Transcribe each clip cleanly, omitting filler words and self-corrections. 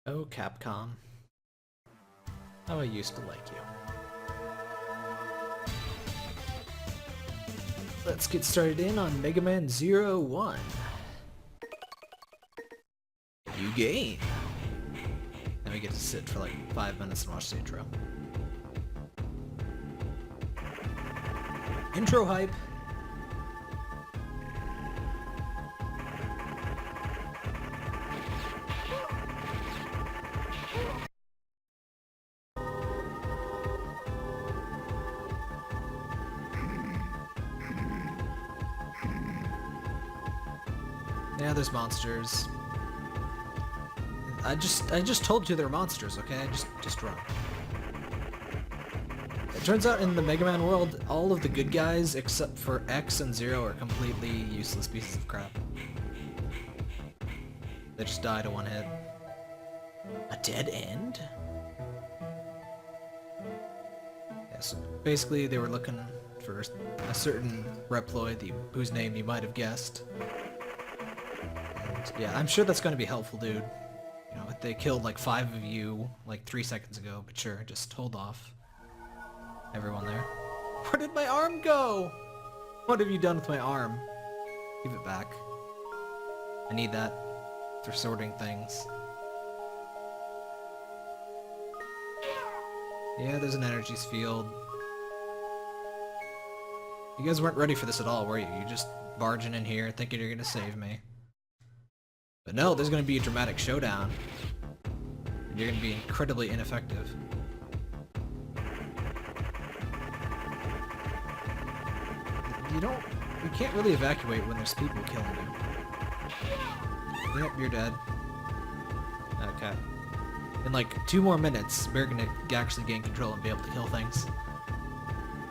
Oh, Capcom. How I used to like you. Let's get started in on Mega Man 01. You gain. Then we get to sit for like 5 minutes and watch the intro. Intro hype. Yeah, there's monsters. I just told you they're monsters, okay? Just run. It turns out in the Mega Man world, all of the good guys except for X and Zero are completely useless pieces of crap. They just die to one hit. A dead end? Yeah, so basically they were looking for a certain Reploid whose name you might have guessed. And yeah, I'm sure that's going to be helpful, dude. You know, they killed like 5 of you like 3 seconds ago, but sure, just hold off. Everyone there. Where did my arm go? What have you done with my arm? Give it back. I need that for sorting things. Yeah, there's an energies field. You guys weren't ready for this at all, were you? You just barging in here thinking you're gonna save me. But no, there's gonna be a dramatic showdown. And you're gonna be incredibly ineffective. You can't really evacuate when there's people killing you. Yep, you're dead. Okay. In like 2 more minutes, we're gonna actually gain control and be able to kill things.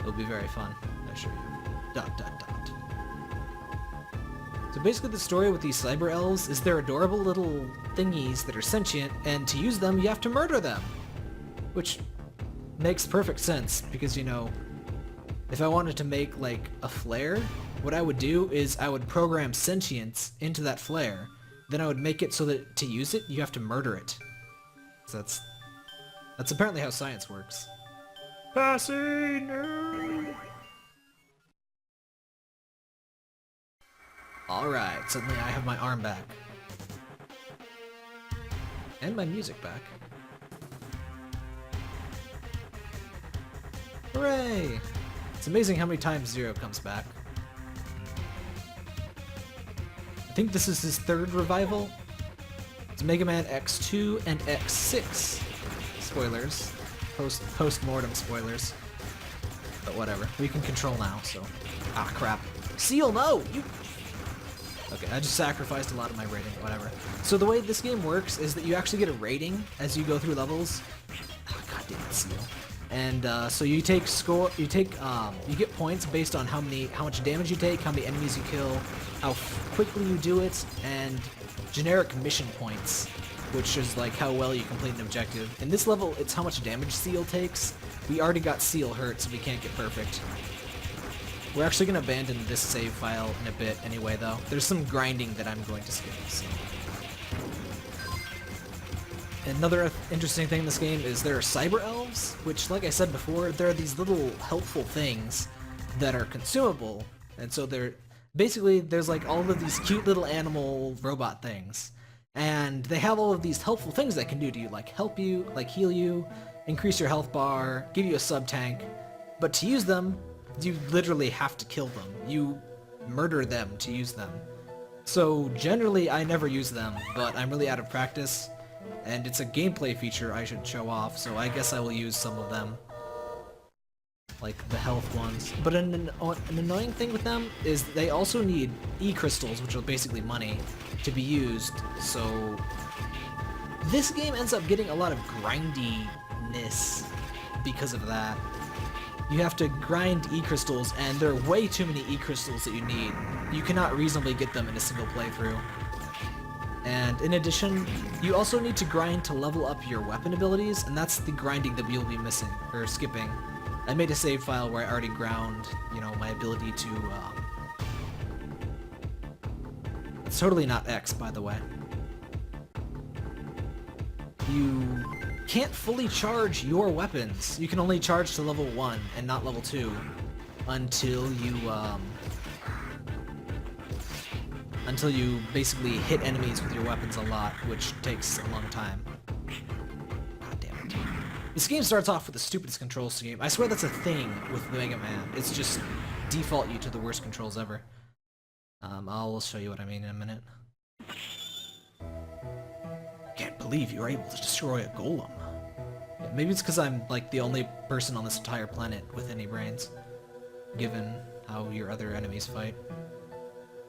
It'll be very fun, I assure you. ... So basically the story with these cyber elves is they're adorable little thingies that are sentient, and to use them you have to murder them! Which makes perfect sense, because you know, if I wanted to make like a flare, what I would do is I would program sentience into that flare, then I would make it so that to use it you have to murder it. So that's apparently how science works. Passing! Alright, suddenly I have my arm back. And my music back. Hooray! It's amazing how many times Zero comes back. I think this is his 3rd revival. It's Mega Man X2 and X6. Spoilers. Post-mortem spoilers. But whatever. We can control now, so... Ah, crap. Seal, no! You... Okay, I just sacrificed a lot of my rating, whatever. So the way this game works is that you actually get a rating as you go through levels. Oh, God damn it, Seal. And so you take you get points based on how much damage you take, how many enemies you kill, how quickly you do it, and generic mission points, which is like how well you complete an objective. In this level, it's how much damage Seal takes. We already got Seal hurt, so we can't get perfect. We're actually going to abandon this save file in a bit anyway, though. There's some grinding that I'm going to skip, so... Another interesting thing in this game is there are cyber elves, which, like I said before, there are these little helpful things that are consumable, and so there's like all of these cute little animal robot things, and they have all of these helpful things that can do to you, like help you, like heal you, increase your health bar, give you a sub-tank, but to use them, you literally have to kill them. You murder them to use them. So generally I never use them, but I'm really out of practice, and it's a gameplay feature I should show off, so I guess I will use some of them. Like the health ones. But an annoying thing with them is they also need E-crystals, which are basically money, to be used, so... This game ends up getting a lot of grindiness because of that. You have to grind E-crystals, and there are way too many E-crystals that you need. You cannot reasonably get them in a single playthrough. And in addition, you also need to grind to level up your weapon abilities, and that's the grinding that you'll be missing, or skipping. I made a save file where I already ground, you know, my ability to, It's totally not X, by the way. you can't fully charge your weapons. You can only charge to level 1 and not level 2 until you basically hit enemies with your weapons a lot, which takes a long time. God damn it. This game starts off with the stupidest control scheme. I swear that's a thing with Mega Man. It's just default you to the worst controls ever. I'll show you what I mean in a minute. Can't believe you were able to destroy a golem. Yeah, maybe it's because I'm like the only person on this entire planet with any brains, given how your other enemies fight.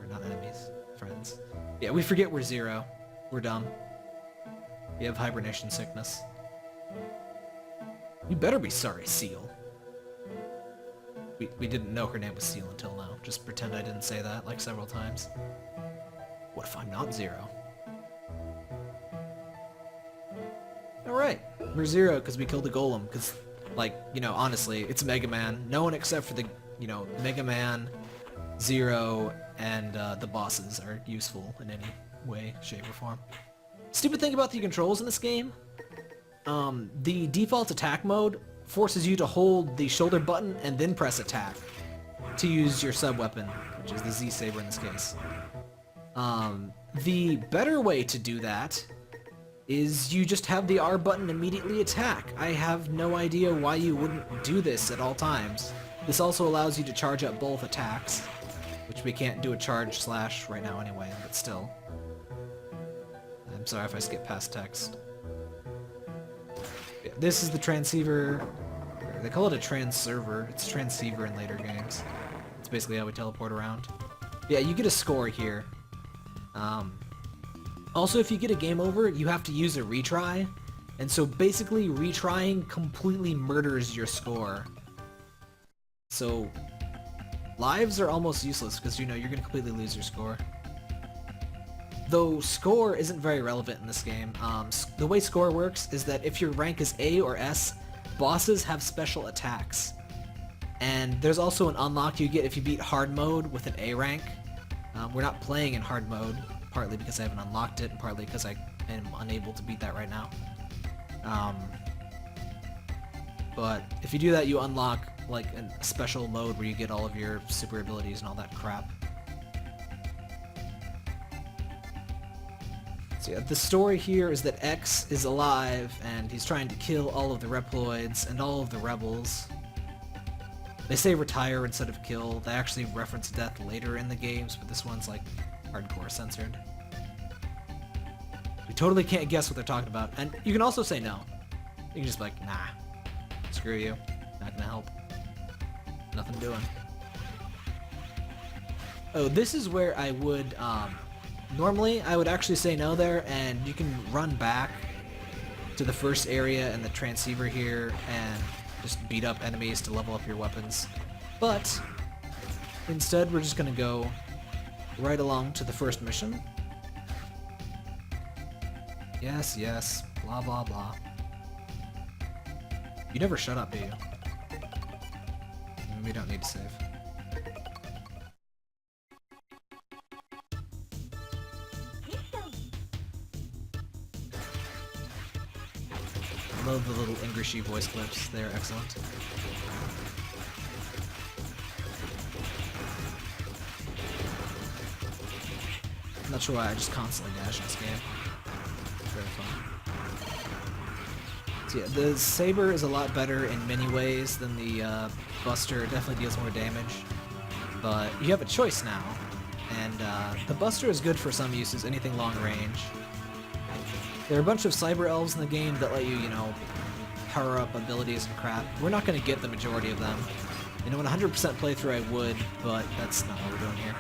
Or not enemies, friends. Yeah, we forget we're Zero. We're dumb. We have hibernation sickness. You better be sorry, Seal. We didn't know her name was Seal until now. Just pretend I didn't say that like several times. What if I'm not Zero? Alright, we're Zero because we killed the golem, because, like, you know, honestly, it's Mega Man. No one except for the, you know, Mega Man, Zero, and the bosses are useful in any way, shape, or form. Stupid thing about the controls in this game, the default attack mode forces you to hold the shoulder button and then press attack to use your sub-weapon, which is the Z-Saber in this case. The better way to do that is you just have the R button immediately attack. I have no idea why you wouldn't do this at all times. This also allows you to charge up both attacks, which we can't do a charge slash right now anyway, but still. I'm sorry if I skip past text. Yeah, this is the transceiver. They call it a transserver. It's a transceiver in later games. It's basically how we teleport around. Yeah, you get a score here. Also, if you get a game over, you have to use a retry, and so basically retrying completely murders your score. So lives are almost useless because, you know, you're going to completely lose your score. Though score isn't very relevant in this game. The way score works is that if your rank is A or S, bosses have special attacks. And there's also an unlock you get if you beat hard mode with an A rank. We're not playing in hard mode, partly because I haven't unlocked it, and partly because I am unable to beat that right now. But if you do that, you unlock like a special mode where you get all of your super abilities and all that crap. So yeah, the story here is that X is alive, and he's trying to kill all of the Reploids and all of the rebels. They say retire instead of kill. They actually reference death later in the games, but this one's like hardcore censored. We totally can't guess what they're talking about, and you can also say no. You can just be like, nah, screw you, not gonna help. Nothing doing. Oh, this is where I would, normally I would actually say no there, and you can run back to the first area and the transceiver here and just beat up enemies to level up your weapons. But instead we're just gonna go right along to the first mission. Yes, yes, blah blah blah. You never shut up, do you? We don't need to save. I love the little Englishy voice clips, they're excellent. I'm not sure why I just constantly dash in this game. It's very fun. So yeah, the Saber is a lot better in many ways than the Buster. It definitely deals more damage. But you have a choice now, and the Buster is good for some uses, anything long range. There are a bunch of cyber elves in the game that let you, you know, power up abilities and crap. We're not going to get the majority of them. You know, in a 100% playthrough I would, but that's not what we're doing here.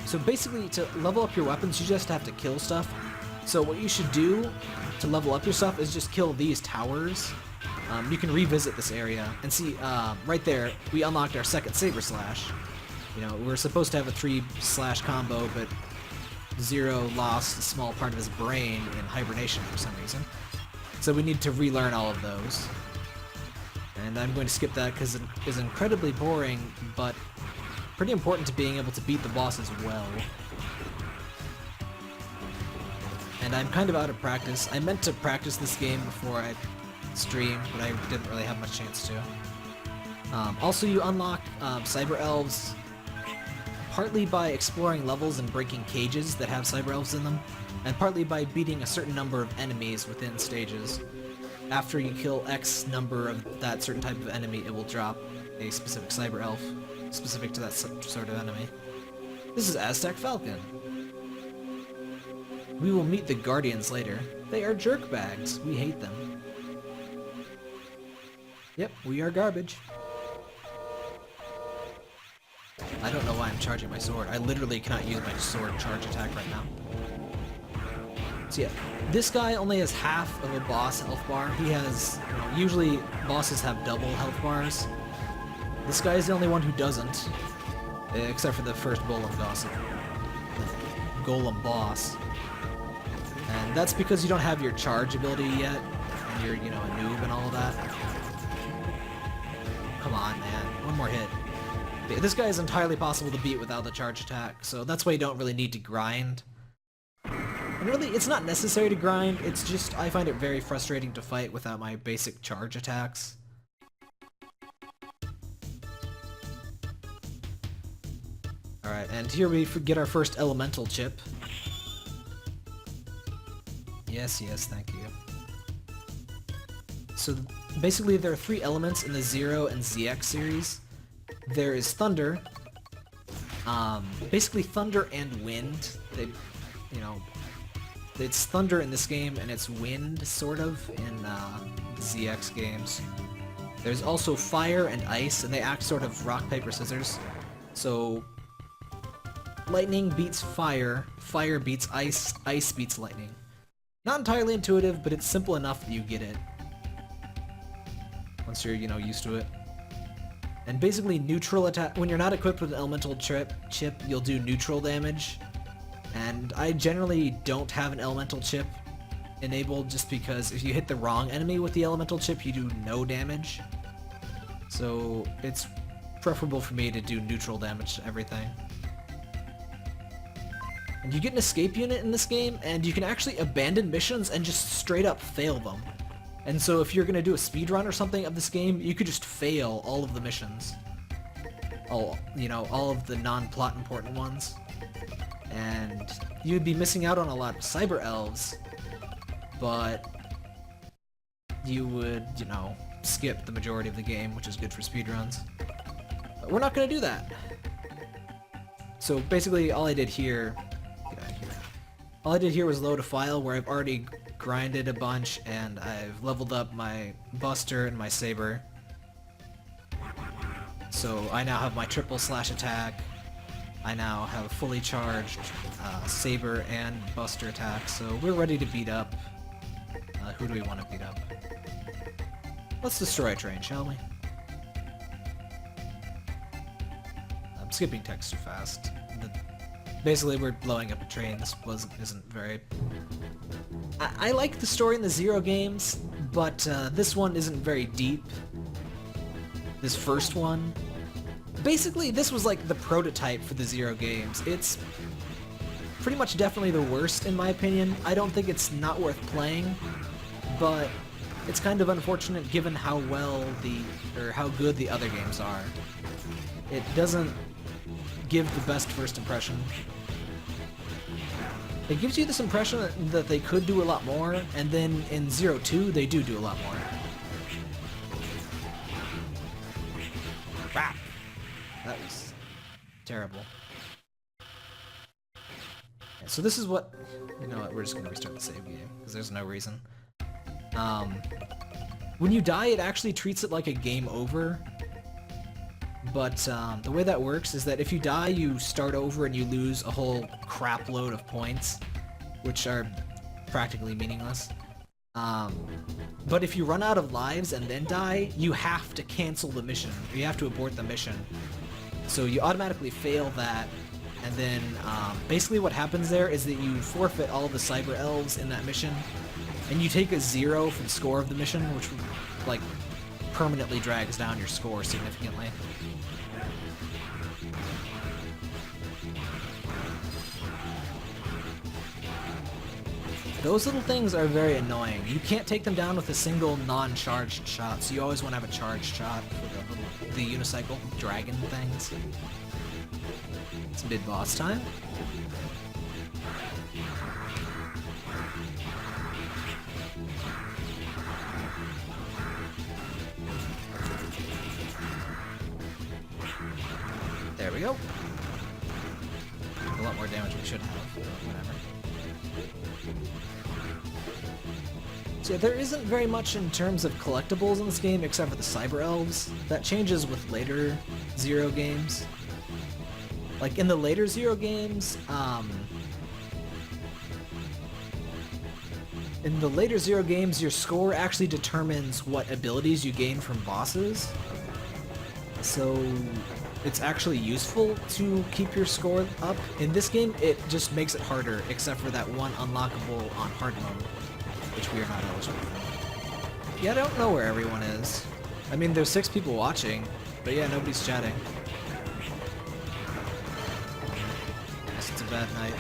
So basically, to level up your weapons, you just have to kill stuff. So what you should do to level up your stuff is just kill these towers. You can revisit this area and see, right there, we unlocked our second Saber Slash. You know, we're supposed to have a 3-slash combo, but Zero lost a small part of his brain in hibernation for some reason. So we need to relearn all of those. And I'm going to skip that because it is incredibly boring, but pretty important to being able to beat the bosses well. and I'm kind of out of practice. I meant to practice this game before I streamed, but I didn't really have much chance to. Also, you unlock cyber elves partly by exploring levels and breaking cages that have cyber elves in them, and partly by beating a certain number of enemies within stages. After you kill X number of that certain type of enemy, it will drop a specific cyber elf specific to that sort of enemy. This is Aztec Falcon. We will meet the Guardians later. They are jerkbags. We hate them. Yep, we are garbage. I don't know why I'm charging my sword. I literally cannot use my sword charge attack right now. So yeah, this guy only has half of a boss health bar. He has, usually bosses have double health bars. This guy is the only one who doesn't, except for the first Golem boss. And that's because you don't have your charge ability yet, and you're, a noob and all of that. Come on, man. One more hit. This guy is entirely possible to beat without the charge attack, so that's why you don't really need to grind. And really, it's not necessary to grind, it's just I find it very frustrating to fight without my basic charge attacks. Alright, and here we get our first elemental chip. Yes, thank you. So basically there are 3 elements in the Zero and ZX series. There is thunder, basically thunder and wind. It's thunder in this game and it's wind, sort of, in the ZX games. There's also fire and ice, and they act sort of rock, paper, scissors. So lightning beats fire, fire beats ice, ice beats lightning. Not entirely intuitive, but it's simple enough that you get it. Once you're, used to it. And basically neutral attack, when you're not equipped with an elemental chip, you'll do neutral damage. And I generally don't have an elemental chip enabled just because if you hit the wrong enemy with the elemental chip, you do no damage. So it's preferable for me to do neutral damage to everything. And you get an escape unit in this game, and you can actually abandon missions and just straight up fail them. And so if you're going to do a speedrun or something of this game, you could just fail all of the missions. All of the non-plot important ones. And you'd be missing out on a lot of cyber elves, but you would, skip the majority of the game, which is good for speedruns. But we're not going to do that. So basically all I did here... Get out of here. All I did here was load a file where I've already grinded a bunch, and I've leveled up my Buster and my Saber. So I now have my triple slash attack. I now have a fully charged Saber and Buster attack, so we're ready to beat up. Who do we want to beat up? Let's destroy a train, shall we? I'm skipping text too fast. Basically, we're blowing up a train. This isn't very... I like the story in the Zero games, but this one isn't very deep. This first one. Basically, this was like the prototype for the Zero games. It's pretty much definitely the worst, in my opinion. I don't think it's not worth playing, but it's kind of unfortunate given how how good the other games are. It doesn't give the best first impression. It gives you this impression that they could do a lot more, and then in Zero 2, they do a lot more. Crap! That was terrible. Yeah, so this is what... You know what, we're just gonna restart the save game, because there's no reason. When you die, it actually treats it like a game over. But the way that works is that if you die, you start over and you lose a whole crap load of points, which are practically meaningless. But if you run out of lives and then die, you have to cancel the mission, or you have to abort the mission. So you automatically fail that, and then basically what happens there is that you forfeit all the cyber elves in that mission, and you take a 0 from the score of the mission, which like permanently drags down your score significantly. Those little things are very annoying. You can't take them down with a single non-charged shot, so you always want to have a charged shot for the unicycle dragon things. It's mid-boss time. There we go. A lot more damage we should have, but whatever. So yeah, there isn't very much in terms of collectibles in this game except for the cyber elves. That changes with later Zero games. Like in the later Zero games, your score actually determines what abilities you gain from bosses. So it's actually useful to keep your score up. In this game, it just makes it harder, except for that one unlockable on hard mode, which we are not eligible for. Yeah, I don't know where everyone is. I mean, there's 6 people watching, but yeah, nobody's chatting. Guess it's a bad night.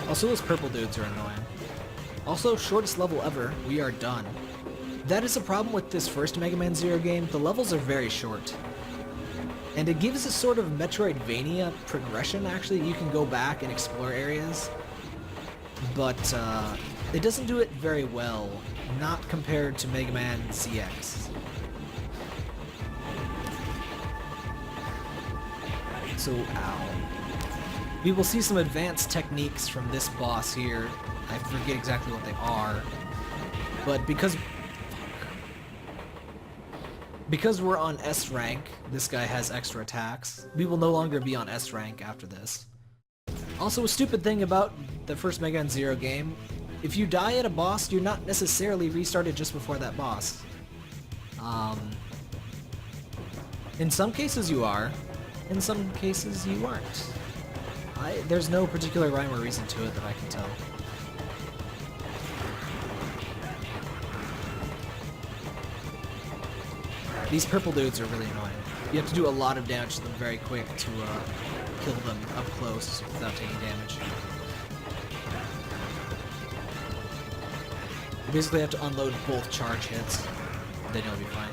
Also, those purple dudes are annoying. Also, shortest level ever, we are done. That is a problem with this first Mega Man Zero game. The levels are very short. And it gives a sort of Metroidvania progression, actually. You can go back and explore areas. But it doesn't do it very well, not compared to Mega Man ZX. So, ow. We will see some advanced techniques from this boss here. I forget exactly what they are. But because we're on S rank, this guy has extra attacks. We will no longer be on S rank after this. Also, a stupid thing about the first Mega Man Zero game, if you die at a boss, you're not necessarily restarted just before that boss. In some cases you are, in some cases you aren't. There's no particular rhyme or reason to it that I can tell. These purple dudes are really annoying. You have to do a lot of damage to them very quick to kill them up close without taking damage. You basically have to unload both charge hits, then you'll be fine.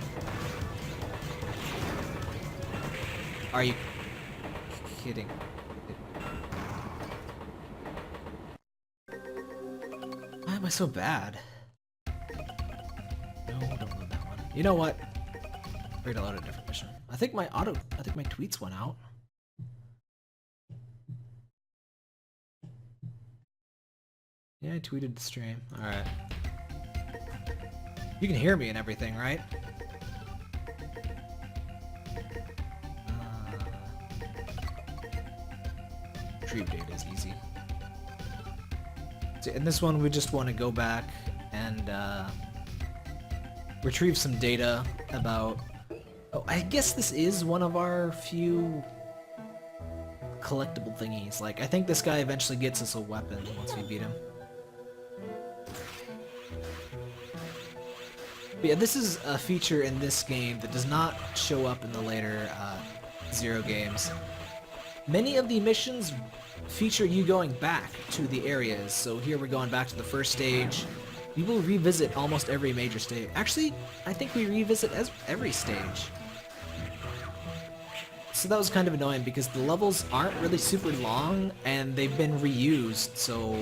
Are you kidding? Why am I so bad? No, don't load that one. You know what? We're gonna load a different mission. I think my tweets went out. Yeah, I tweeted the stream. Alright. You can hear me and everything, right? Retrieve data is easy. So in this one, we just want to go back and retrieve some data about... Oh, I guess this is one of our few collectible thingies. Like, I think this guy eventually gets us a weapon once we beat him. But yeah, this is a feature in this game that does not show up in the later Zero games. Many of the missions feature you going back to the areas. So here we're going back to the first stage. We will revisit almost every major stage. Actually, I think we revisit every stage. So that was kind of annoying because the levels aren't really super long and they've been reused, so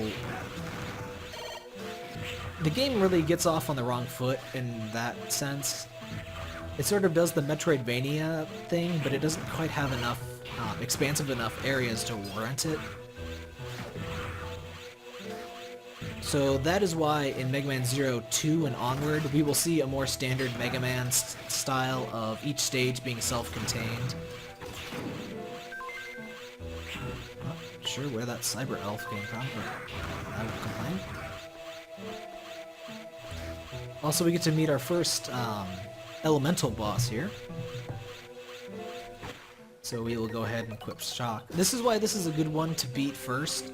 the game really gets off on the wrong foot in that sense. It sort of does the Metroidvania thing, but it doesn't quite have enough expansive enough areas to warrant it. So that is why in Mega Man Zero 2 and onward, we will see a more standard Mega Man style of each stage being self-contained. Not sure where that cyber elf came from, but I won't complain. Also, we get to meet our first elemental boss here. So we will go ahead and equip Shock. This is why this is a good one to beat first.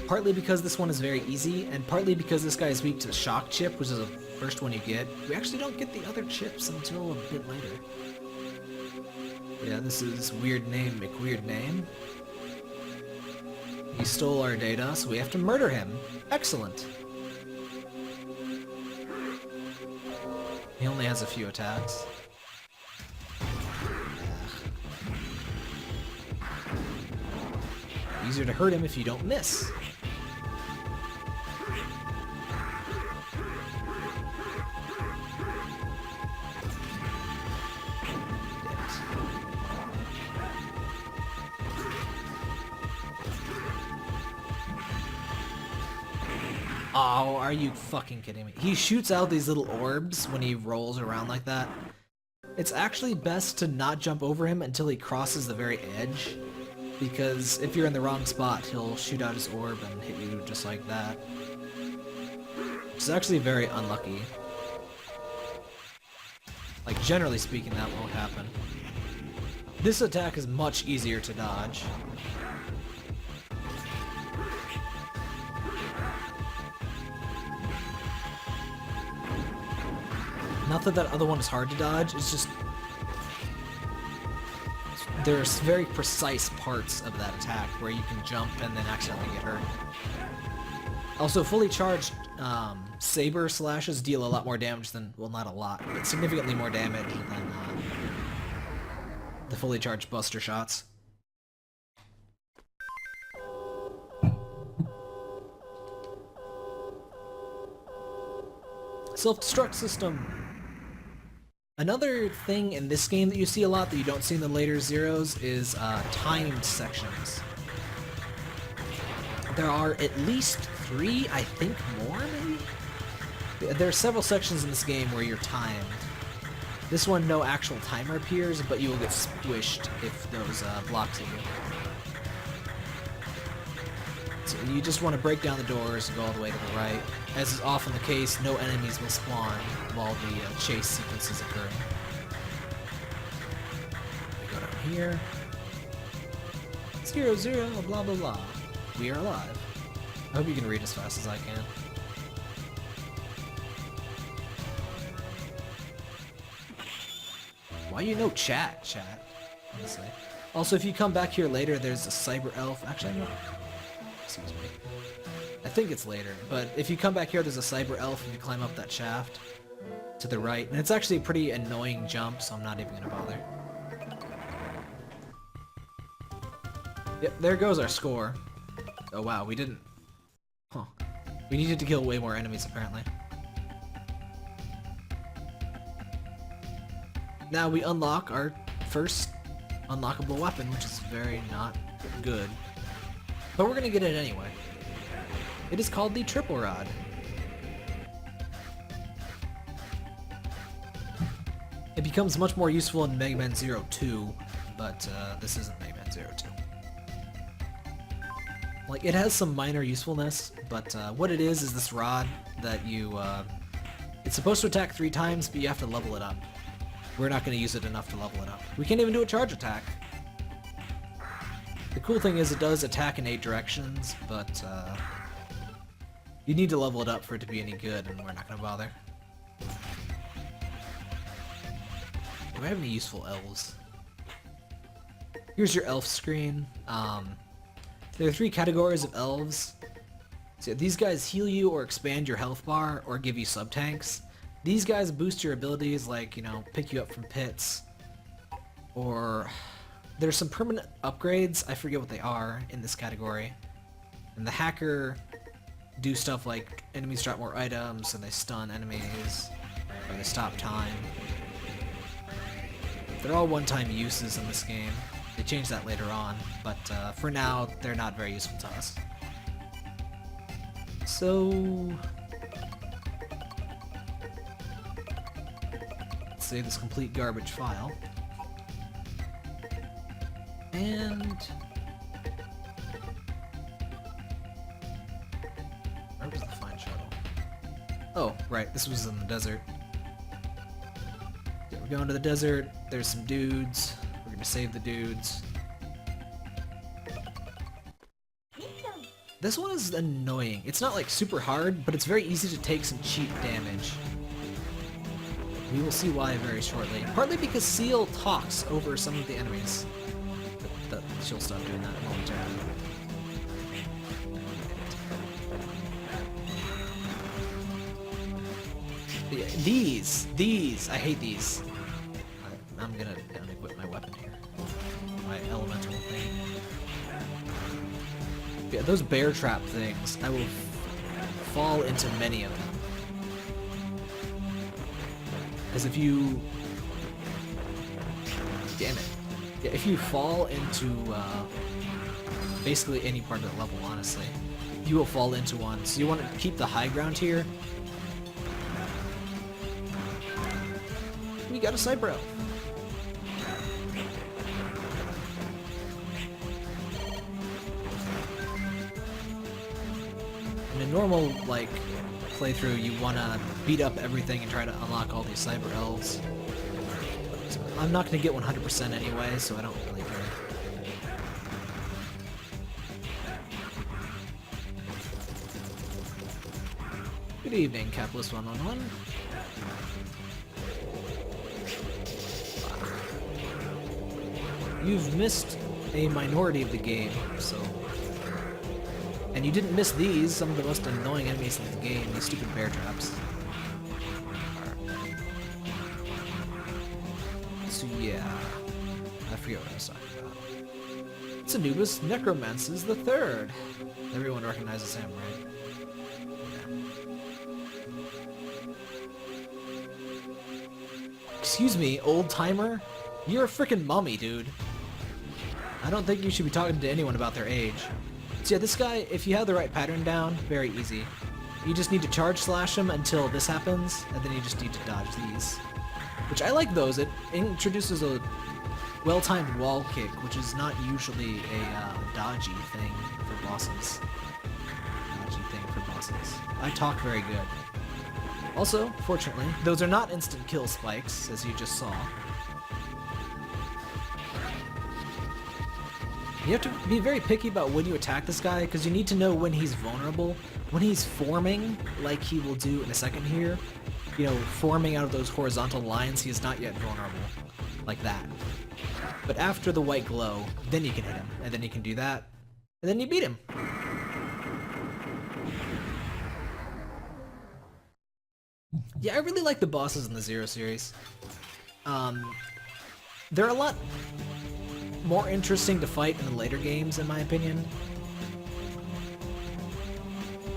Partly because this one is very easy, and partly because this guy is weak to the Shock chip, which is the first one you get. We actually don't get the other chips until a bit later. Yeah, this is weird name, McWeird name. He stole our data, so we have to murder him. Excellent. He only has a few attacks. Easier to hurt him if you don't miss. Oh, are you fucking kidding me? He shoots out these little orbs when he rolls around like that. It's actually best to not jump over him until he crosses the very edge, because if you're in the wrong spot, he'll shoot out his orb and hit you just like that. It's actually very unlucky. Like, generally speaking, that won't happen. This attack is much easier to dodge. Not that that other one is hard to dodge, it's just... there's very precise parts of that attack where you can jump and then accidentally get hurt. Also, fully charged saber slashes deal a lot more damage than... well, not a lot, but significantly more damage than the fully charged buster shots. Self-destruct system. Another thing in this game that you see a lot that you don't see in the later Zeros is timed sections. There are at least 3, I think more maybe? There are several sections in this game where you're timed. This one, no actual timer appears, but you will get squished if those blocks hit you. So you just want to break down the doors and go all the way to the right. As is often the case, no enemies will spawn while the chase sequence is occurring. We go down here. 0, 0, blah blah blah. We are alive. I hope you can read as fast as I can. Why you know chat? Honestly. Also, if you come back here later, there's a cyber elf. Actually, I'm not... excuse me. I think it's later, but if you come back here, there's a cyber elf and you climb up that shaft to the right, and it's actually a pretty annoying jump, so I'm not even gonna bother. Yep, there goes our score. Oh wow, we didn't... huh. We needed to kill way more enemies, apparently. Now we unlock our first unlockable weapon, which is very not good. But we're gonna get it anyway. It is called the Triple Rod. It becomes much more useful in Mega Man Zero 2, but this isn't Mega Man Zero 2. Like, it has some minor usefulness, but what it is this rod that you... it's supposed to attack 3 times, but you have to level it up. We're not going to use it enough to level it up. We can't even do a charge attack. The cool thing is it does attack in 8 directions, but you need to level it up for it to be any good, and we're not going to bother. Do I have any useful elves? Here's your elf screen. There are 3 categories of elves. So these guys heal you or expand your health bar or give you sub-tanks. These guys boost your abilities, like, you know, pick you up from pits. Or there's some permanent upgrades, I forget what they are, in this category. And the hacker do stuff like enemies drop more items and they stun enemies, or they stop time. They're all one-time uses in this game. They change that later on, but for now, they're not very useful to us. So... let's save this complete garbage file. And... where was the fine shuttle? Oh, right, this was in the desert. Yeah, we're going to the desert, there's some dudes. We're gonna save the dudes. This one is annoying. It's not like super hard, but it's very easy to take some cheap damage. We will see why very shortly. Partly because Seal talks over some of the enemies. But she'll stop doing that momentarily. These, I hate these. I'm gonna unequip my weapon here. My elemental thing. Yeah, those bear trap things, I will fall into many of them. Because if you... Damn it. Yeah, if you fall into basically any part of the level, honestly, you will fall into one. So you want to keep the high ground here. We got a cyber elf. In a normal, like, playthrough, you want to beat up everything and try to unlock all these cyber elves. So I'm not going to get 100% anyway, so I don't really care. Good evening, Capitalist 111. You've missed a minority of the game, so... And you didn't miss these, some of the most annoying enemies in the game, these stupid bear traps. So yeah... I forget what I was talking about. It's Anubis Necromances the Third. Everyone recognizes him, right? Yeah. Excuse me, old-timer? You're a freaking mummy, dude. I don't think you should be talking to anyone about their age. So yeah, this guy, if you have the right pattern down, very easy. You just need to charge slash him until this happens, and then you just need to dodge these. Which I like those. It introduces a well-timed wall kick, which is not usually a dodgy thing for bosses. I talk very good. Also, fortunately, those are not instant kill spikes, as you just saw. You have to be very picky about when you attack this guy, because you need to know when he's vulnerable. When he's forming, like he will do in a second here, you know, forming out of those horizontal lines, he is not yet vulnerable. Like that. But after the white glow, then you can hit him, and then you can do that, and then you beat him. Yeah, I really like the bosses in the Zero series. They're a lot more interesting to fight in the later games, in my opinion.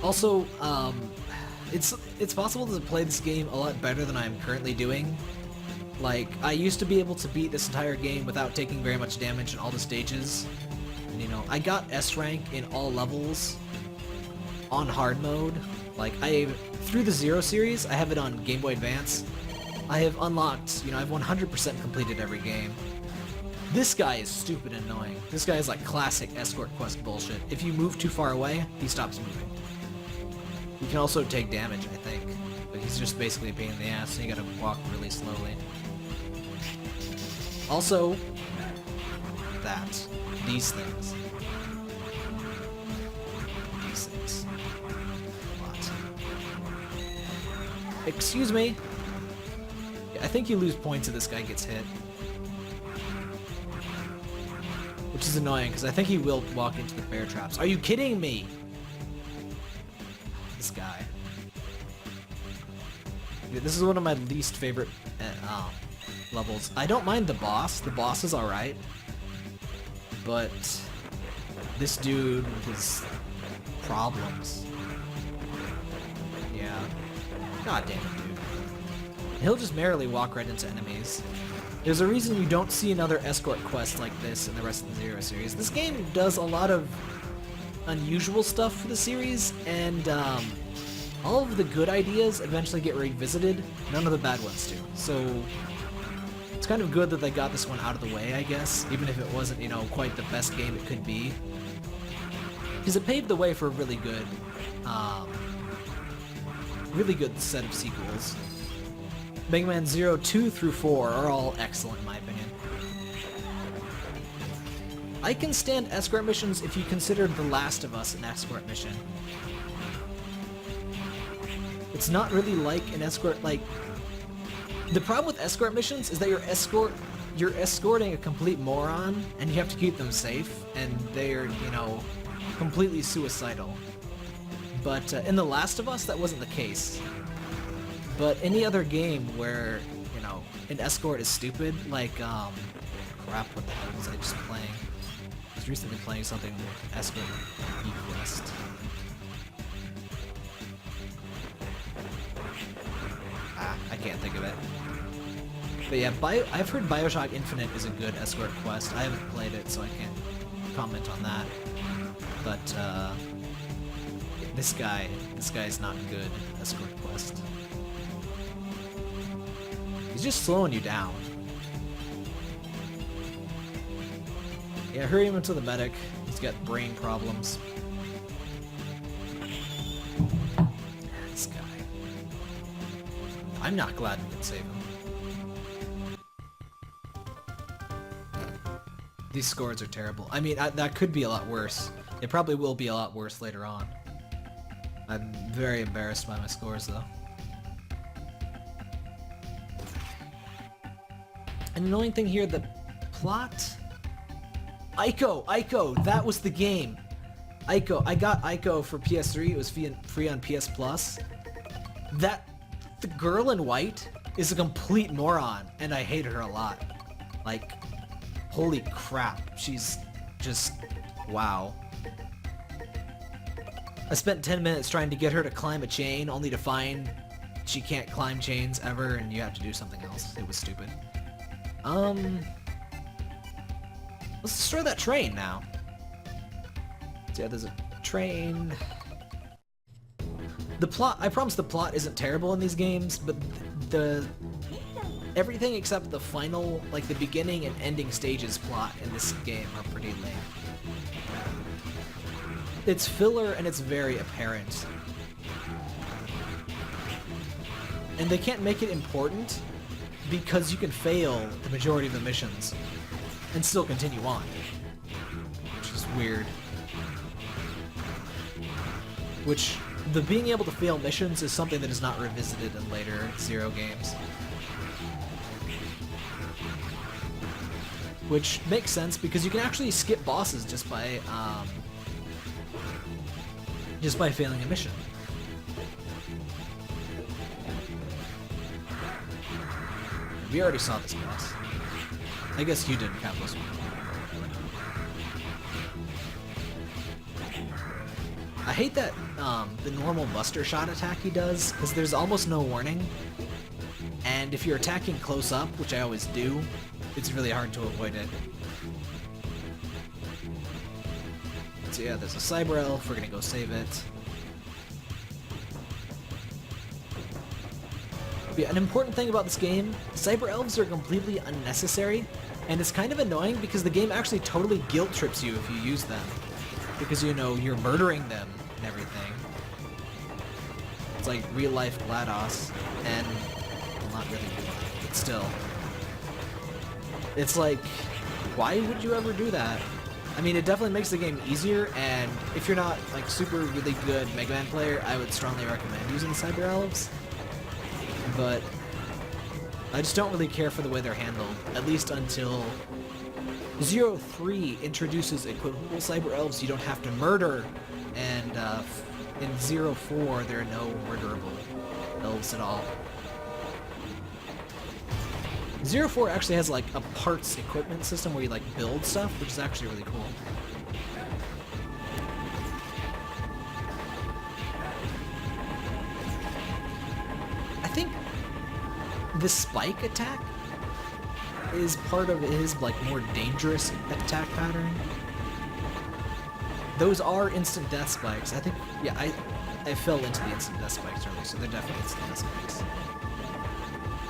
Also, it's possible to play this game a lot better than I'm currently doing. Like, I used to be able to beat this entire game without taking very much damage in all the stages. And, you know, I got S rank in all levels on hard mode. Like, through the Zero series, I have it on Game Boy Advance. I have unlocked, you know, I've 100% completed every game. This guy is stupid and annoying. This guy is like classic escort quest bullshit. If you move too far away, he stops moving. You can also take damage, I think. But he's just basically a pain in the ass, so you gotta walk really slowly. Also, these things. These things. A lot. Excuse me. Yeah, I think you lose points if this guy gets hit. Which is annoying, because I think he will walk into the bear traps. Are you kidding me? This guy. Yeah, this is one of my least favorite levels. I don't mind the boss. The boss is alright. But this dude with his problems. Yeah. God damn it, dude. He'll just merrily walk right into enemies. There's a reason you don't see another escort quest like this in the rest of the Zero series. This game does a lot of unusual stuff for the series, and all of the good ideas eventually get revisited. None of the bad ones do. So it's kind of good that they got this one out of the way, I guess, even if it wasn't, you know, quite the best game it could be. Because it paved the way for a really good set of sequels. Mega Man 0, 2 through 4 are all excellent in my opinion. I can stand escort missions if you consider The Last of Us an escort mission. It's not really like an escort, like... The problem with escort missions is that you're escorting a complete moron, and you have to keep them safe, and they're, you know, completely suicidal. But in The Last of Us, that wasn't the case. But any other game where, you know, an escort is stupid, like, crap, what the hell was I just playing? I was recently playing something with escort Equest. I can't think of it. But yeah, I've heard Bioshock Infinite is a good escort quest. I haven't played it, so I can't comment on that. But, this guy's not good escort quest. He's just slowing you down. Yeah, hurry him into the medic. He's got brain problems. This guy. I'm not glad we can save him. These scores are terrible. I mean, that could be a lot worse. It probably will be a lot worse later on. I'm very embarrassed by my scores, though. An annoying thing here, the plot... Ico! That was the game! Ico. I got Ico for PS3. It was free on PS Plus. The girl in white is a complete moron, and I hate her a lot. Like, holy crap. She's just... wow. I spent 10 minutes trying to get her to climb a chain, only to find she can't climb chains ever, and you have to do something else. It was stupid. Let's destroy that train now. So yeah, there's a train. The plot, I promise the plot isn't terrible in these games, but everything except the final, like the beginning and ending stages plot in this game are pretty lame. It's filler and it's very apparent. And they can't make it important because you can fail the majority of the missions and still continue on, which is weird. Which, the being able to fail missions is something that is not revisited in later Zero games. Which makes sense because you can actually skip bosses just by failing a mission. We already saw this boss. I guess you didn't count this one. I hate that the normal Buster Shot attack he does, because there's almost no warning. And if you're attacking close up, which I always do, it's really hard to avoid it. So yeah, there's a Cyber Elf, we're gonna go save it. But yeah, an important thing about this game, Cyber Elves are completely unnecessary, and it's kind of annoying because the game actually totally guilt trips you if you use them. Because, you know, you're murdering them and everything. It's like real life GLaDOS, and, well, not really real life, but still. It's like, why would you ever do that? I mean, it definitely makes the game easier, and if you're not, like, super really good Mega Man player, I would strongly recommend using Cyber Elves. But I just don't really care for the way they're handled, at least until Zero 3 introduces equivocal Cyber Elves you don't have to murder, and in Zero 4 there are no murderable elves at all. Zero 4 actually has like a parts equipment system where you like build stuff, which is actually really cool. I think the spike attack is part of his like more dangerous attack pattern. Those are instant death spikes. I think, yeah, I fell into the instant death spikes earlier, so they're definitely instant death spikes.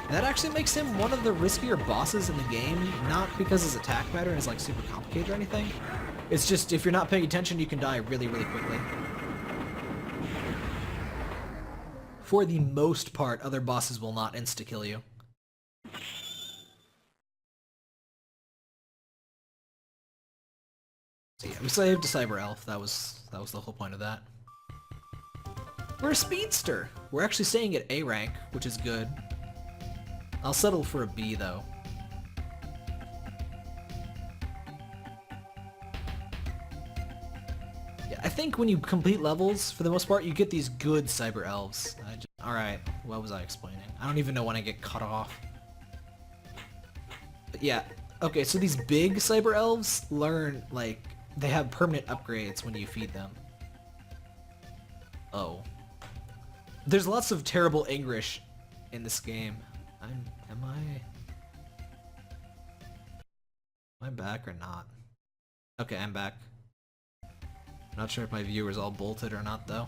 That actually makes him one of the riskier bosses in the game, not because his attack pattern is like super complicated or anything. It's just if you're not paying attention, you can die really, really quickly. For the most part, other bosses will not insta-kill you. So yeah, we saved a Cyber Elf. That was the whole point of that. We're a speedster. We're actually staying at A rank, which is good. I'll settle for a B though. Yeah, I think when you complete levels, for the most part, you get these good cyber elves. Alright, what was I explaining? I don't even know when I get cut off. But yeah, okay, so these big cyber elves learn, like, they have permanent upgrades when you feed them. Oh. There's lots of terrible English in this game. Am I back or not? Okay, I'm back. Not sure if my viewer's all bolted or not, though.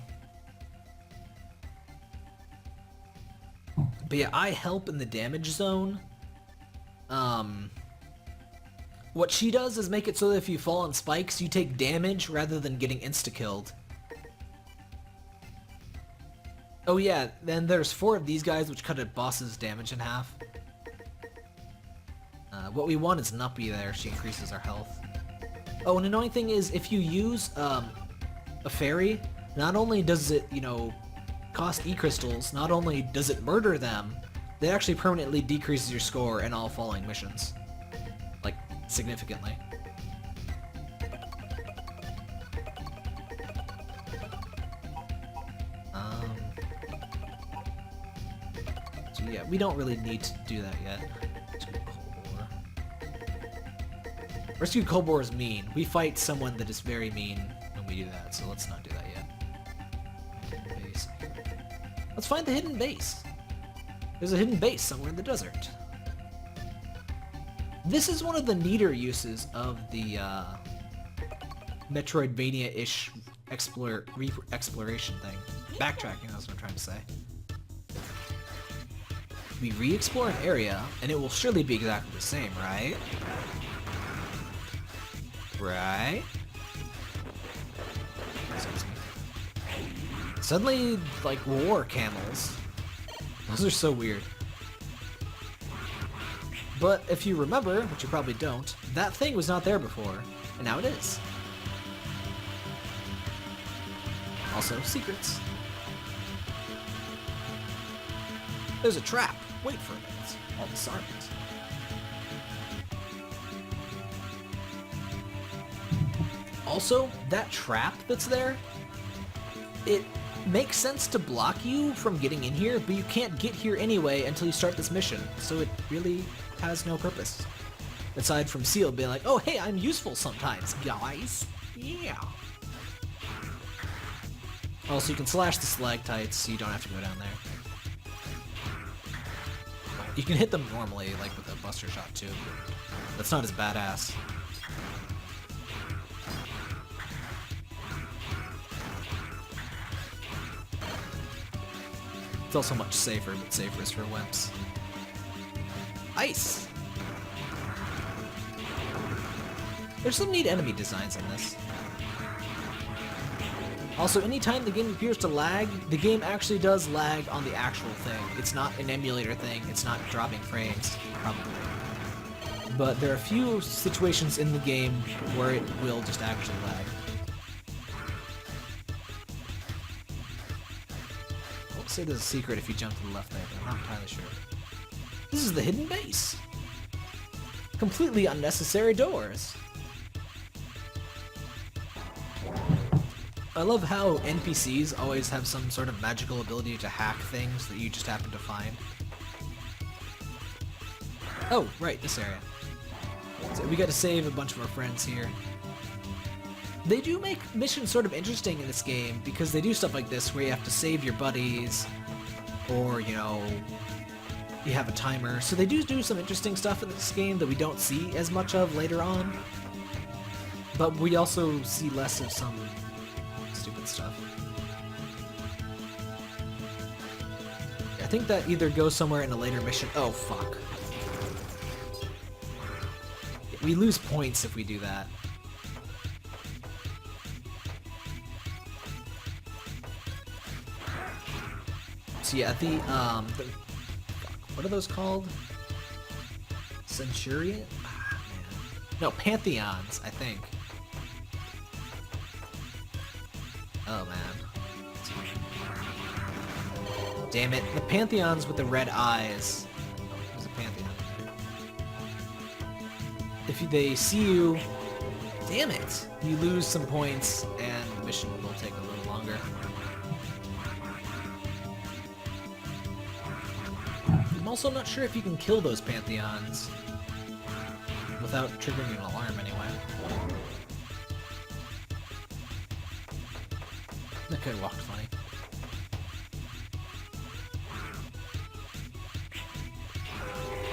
But yeah, I help in the damage zone. What she does is make it so that if you fall on spikes, you take damage rather than getting insta-killed. Oh yeah, then there's 4 of these guys which cut a boss's damage in half. What we want is Nuppy there, she increases our health. Oh, an annoying thing is if you use a fairy, not only does it, you know, cost E-crystals, not only does it murder them, it actually permanently decreases your score in all following missions. Like, significantly. So yeah, we don't really need to do that yet. Rescue Kolbor is mean. We fight someone that is very mean when we do that, so let's not do that yet. Hidden base. Let's find the hidden base. There's a hidden base somewhere in the desert. This is one of the neater uses of the Metroidvania-ish exploration thing. Backtracking, that's what I'm trying to say. We re-explore an area, and it will surely be exactly the same, right? Right? Suddenly, like, war camels. Those are so weird. But if you remember, which you probably don't, that thing was not there before, and now it is. Also, secrets. There's a trap. Wait for it. All disarmed. Also, that trap that's there, it makes sense to block you from getting in here, but you can't get here anyway until you start this mission, so it really has no purpose. Aside from Seal being like, oh hey, I'm useful sometimes, guys. Yeah. Also, you can slash the stalactites, so you don't have to go down there. You can hit them normally, like with a buster shot too, but that's not as badass. It's also much safer, but safer is for wimps. Ice! There's some neat enemy designs in this. Also, anytime the game appears to lag, the game actually does lag on the actual thing. It's not an emulator thing, it's not dropping frames, probably. But there are a few situations in the game where it will just actually lag. I would say there's a secret if you jump to the left there, but I'm not entirely sure. This is the hidden base. Completely unnecessary doors. I love how NPCs always have some sort of magical ability to hack things that you just happen to find. Oh, right, this area. So we got to save a bunch of our friends here. They do make missions sort of interesting in this game because they do stuff like this where you have to save your buddies or, you know, you have a timer. So they do some interesting stuff in this game that we don't see as much of later on. But we also see less of some stupid stuff. I think that either goes somewhere in a later mission. Oh, fuck. We lose points if we do that. So yeah, what are those called? Centurion? Ah, man. No, Pantheons, I think. Oh, man. Damn it. The Pantheons with the red eyes. There's a Pantheon. If they see you Damn it! You lose some points, and the mission will take a little longer. I'm also not sure if you can kill those Pantheons without triggering an alarm anyway. That could have walked funny.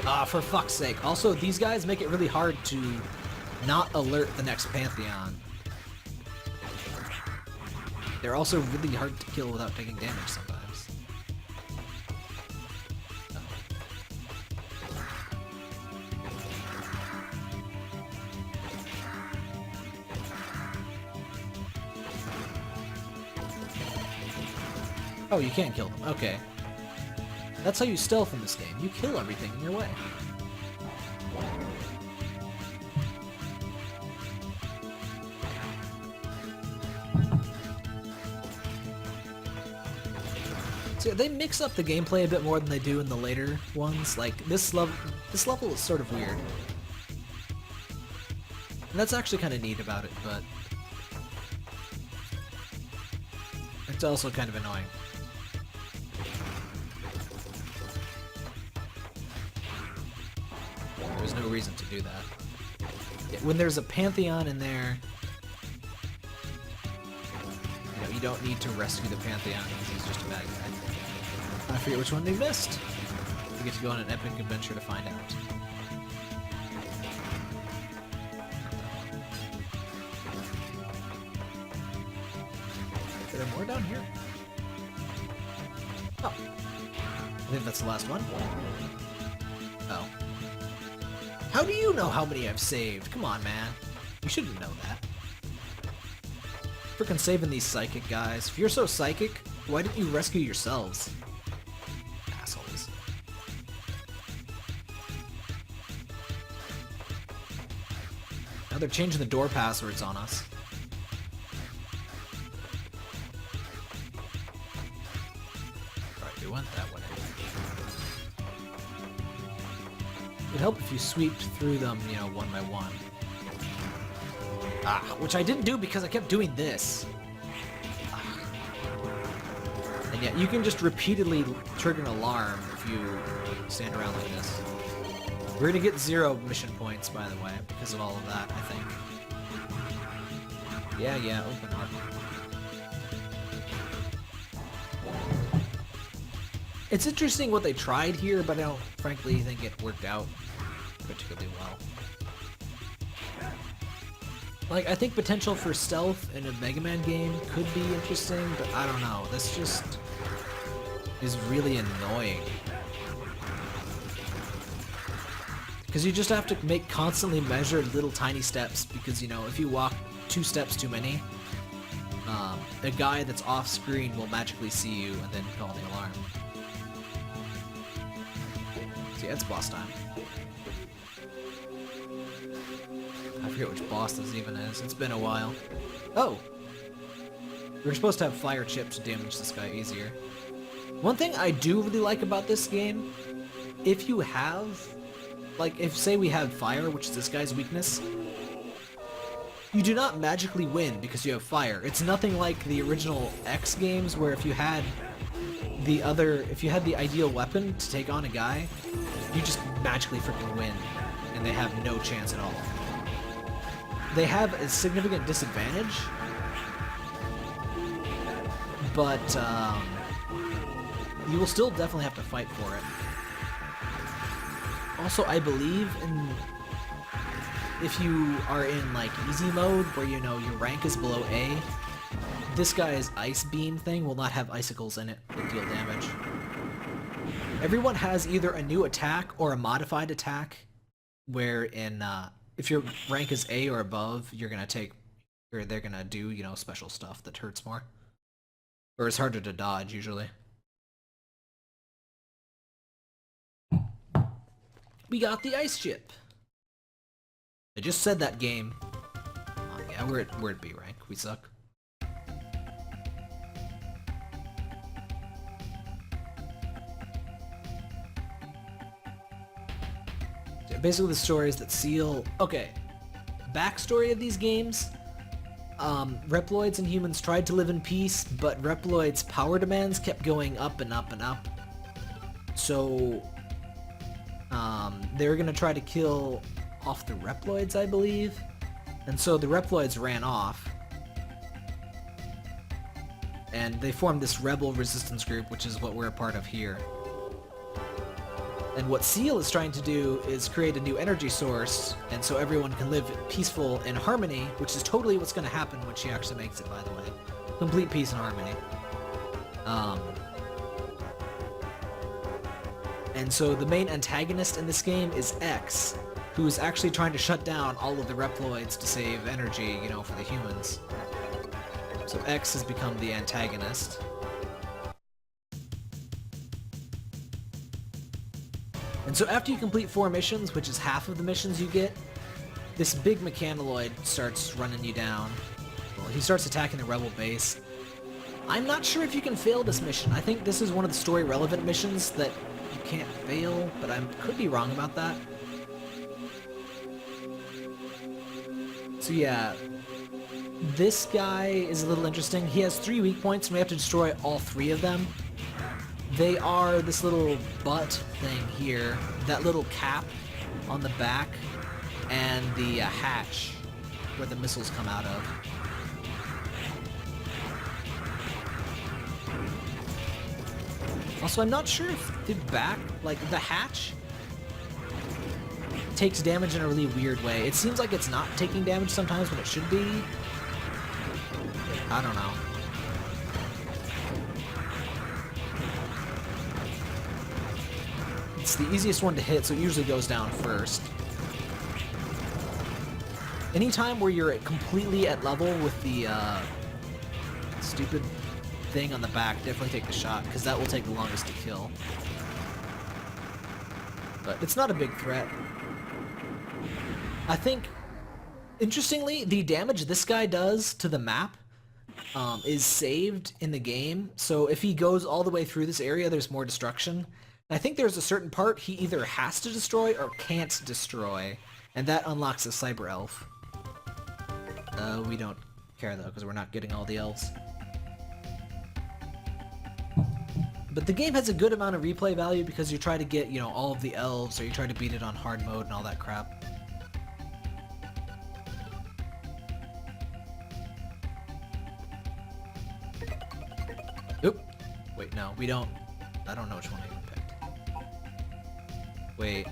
Ah, for fuck's sake. Also, these guys make it really hard to not alert the next Pantheon. They're also really hard to kill without taking damage sometimes. Oh, you can't kill them. Okay. That's how you stealth in this game. You kill everything in your way. So they mix up the gameplay a bit more than they do in the later ones. Like this level is sort of weird. And that's actually kind of neat about it, but it's also kind of annoying. There's no reason to do that. When there's a Pantheon in there, you know, you don't need to rescue the Pantheon because he's just a bad guy. I forget which one they missed. We get to go on an epic adventure to find out. Are there more down here? Oh. I think that's the last one. Oh. How do you know how many I've saved? Come on, man. You shouldn't know that. Frickin' saving these psychic guys. If you're so psychic, why didn't you rescue yourselves? Assholes. Now they're changing the door passwords on us. Alright, we went that way. It'd help if you sweeped through them, you know, one by one. Ah, which I didn't do because I kept doing this. Ah. And yet, you can just repeatedly trigger an alarm if you stand around like this. We're gonna get 0 mission points, by the way, because of all of that, I think. Yeah, open heart. It's interesting what they tried here, but I don't frankly think it worked out particularly well. Like, I think potential for stealth in a Mega Man game could be interesting, but I don't know. This just is really annoying. Because you just have to make constantly measured little tiny steps, because, you know, if you walk 2 steps too many, a guy that's off screen will magically see you and then call the alarm. So yeah, it's boss time. I forget which boss this even is. It's been a while. Oh! We're supposed to have fire chips to damage this guy easier. One thing I do really like about this game, if you have, like, if say we have fire, which is this guy's weakness, you do not magically win because you have fire. It's nothing like the original X games where if you had the ideal weapon to take on a guy, you just magically freaking win, and they have no chance at all. They have a significant disadvantage, but you will still definitely have to fight for it. Also, I believe if you are in like easy mode, where you know your rank is below A, this guy's ice beam thing will not have icicles in it that deal damage. Everyone has either a new attack or a modified attack, where in if your rank is A or above, you're gonna take, or they're gonna do, you know, special stuff that hurts more, or it's harder to dodge usually. We got the ice chip. I just said that game. Oh, yeah, we're at B rank. We suck. Basically, the story is that Seal... Okay. backstory of these games, Reploids and humans tried to live in peace, but Reploids' power demands kept going up and up and up. So, they were gonna try to kill off the Reploids, I believe. And so the Reploids ran off. And they formed this rebel resistance group, which is what we're a part of here. And what Seal is trying to do is create a new energy source, and so everyone can live peaceful in harmony, which is totally what's going to happen when she actually makes it, by the way. Complete peace and harmony. And so the main antagonist in this game is X, who is actually trying to shut down all of the Reploids to save energy, you know, for the humans. So X has become the antagonist. And so after you complete 4 missions, which is half of the missions you get, this big mechanaloid starts running you down. Well, he starts attacking the rebel base. I'm not sure if you can fail this mission. I think this is one of the story-relevant missions that you can't fail, but I could be wrong about that. So yeah, this guy is a little interesting. He has 3 weak points, and we have to destroy all 3 of them. They are this little butt thing here, that little cap on the back, and the hatch where the missiles come out of. Also, I'm not sure if the back, like the hatch, takes damage in a really weird way. It seems like it's not taking damage sometimes when it should be. I don't know. It's the easiest one to hit, so it usually goes down first. Anytime where you're completely at level with the stupid thing on the back, definitely take the shot, because that will take the longest to kill. But it's not a big threat. I think, interestingly, the damage this guy does to the map is saved in the game, so if he goes all the way through this area, there's more destruction. I think there's a certain part he either has to destroy or can't destroy, and that unlocks a cyber elf. We don't care though, because we're not getting all the elves. But the game has a good amount of replay value because you try to get, you know, all of the elves, or you try to beat it on hard mode and all that crap. Oop! Wait, no, we don't. I don't know which one I even picked. Wait.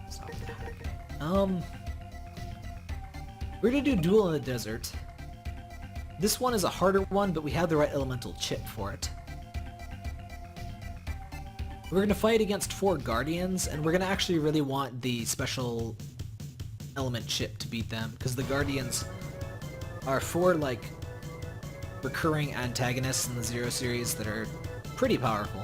Stop the hacking. We're gonna do Duel in the Desert. This one is a harder one, but we have the right elemental chip for it. We're gonna fight against 4 Guardians, and we're gonna actually really want the special element chip to beat them, because the Guardians are 4, like, recurring antagonists in the Zero series that are pretty powerful.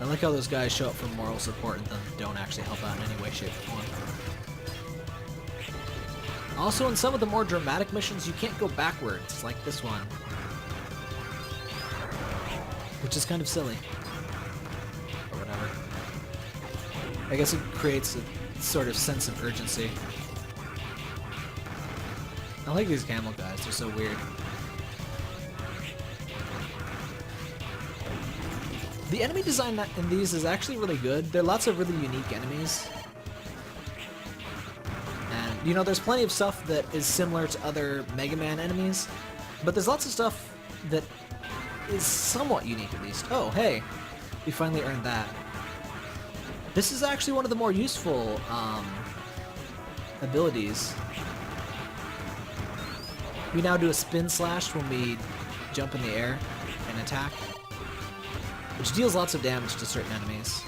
I like how those guys show up for moral support and then don't actually help out in any way, shape, or form. Also, in some of the more dramatic missions, you can't go backwards, like this one. Which is kind of silly. Or whatever. I guess it creates a sort of sense of urgency. I like these camel guys, they're so weird. The enemy design in these is actually really good. There are lots of really unique enemies. And, you know, there's plenty of stuff that is similar to other Mega Man enemies, but there's lots of stuff that is somewhat unique at least. Oh, hey, we finally earned that. This is actually one of the more useful abilities. We now do a spin slash when we jump in the air and attack, which deals lots of damage to certain enemies.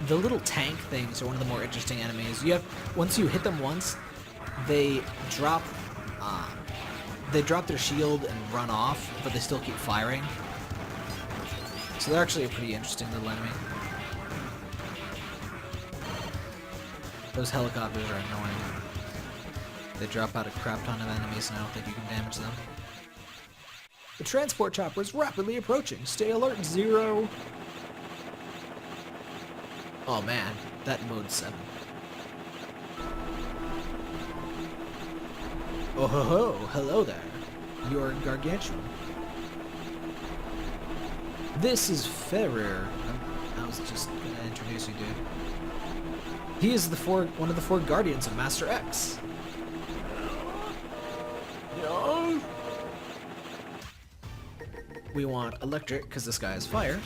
The little tank things are one of the more interesting enemies. You have, once you hit them once, they drop their shield and run off, but they still keep firing. So they're actually a pretty interesting little enemy. Those helicopters are annoying. They drop out a crap ton of enemies and I don't think you can damage them. The transport chopper is rapidly approaching. Stay alert, Zero. Oh man, that mode 7. Oh ho ho, hello there. You're gargantuan. This is Ferrer. I was just gonna introduce you, dude. He is one of the 4 guardians of Master X. No. We want electric, because this guy is fire.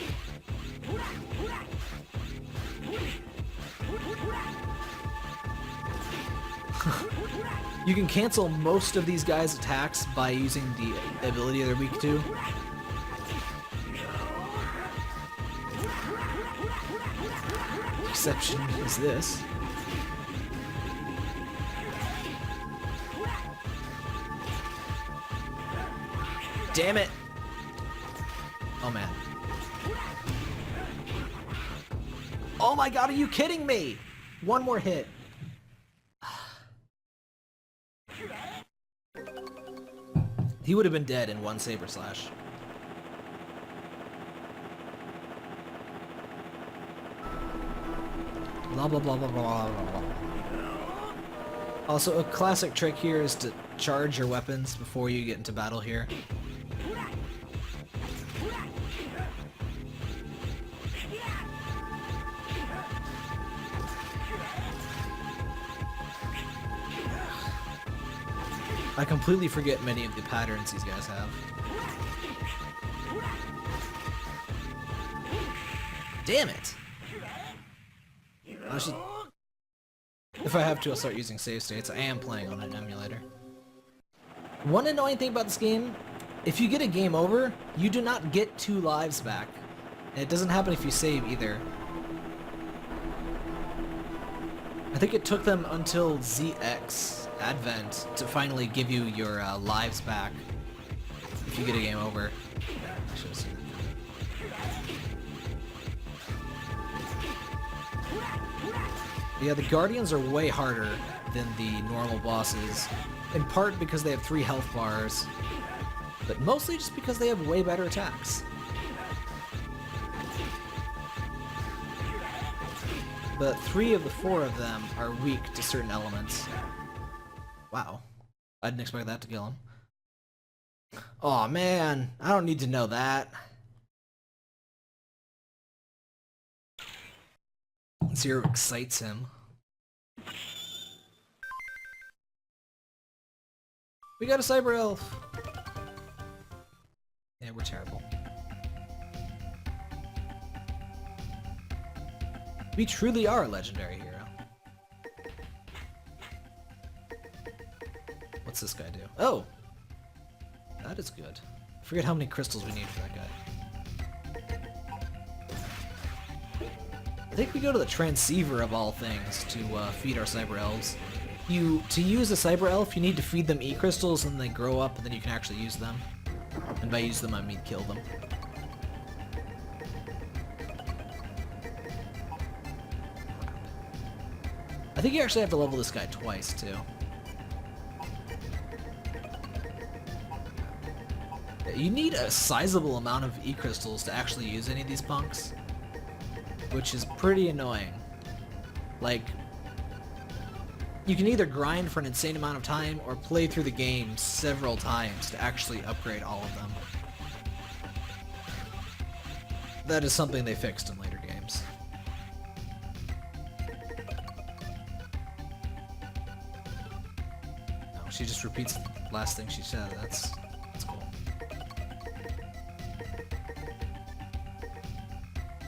You can cancel most of these guys' attacks by using the ability they're weak to. Exception is this. Damn it! Oh man. Oh my god, are you kidding me? One more hit. He would have been dead in one Saber Slash. Blah blah blah blah blah blah blah. Also, a classic trick here is to charge your weapons before you get into battle here. I completely forget many of the patterns these guys have. Damn it! I should... If I have to, I'll start using save states. I am playing on an emulator. One annoying thing about this game, if you get a game over, you do not get 2 lives back. And it doesn't happen if you save either. I think it took them until ZX Advent to finally give you your lives back if you get a game over. I should have seen that. Yeah, the Guardians are way harder than the normal bosses, in part because they have 3 health bars, but mostly just because they have way better attacks. But 3 of the 4 of them are weak to certain elements. Wow. I didn't expect that to kill him. Aw, man. I don't need to know that. Zero excites him. We got a Cyber Elf! Yeah, we're terrible. We truly are a legendary hero. What's this guy do? Oh! That is good. I forget how many crystals we need for that guy. I think we go to the transceiver of all things to feed our Cyber Elves. To use a Cyber Elf, you need to feed them E-crystals and they grow up and then you can actually use them. And by use them, I mean kill them. I think you actually have to level this guy twice, too. You need a sizable amount of E-crystals to actually use any of these punks, which is pretty annoying. Like, you can either grind for an insane amount of time or play through the game several times to actually upgrade all of them. That is something they fixed in later games. No, she just repeats the last thing she said. That's cool.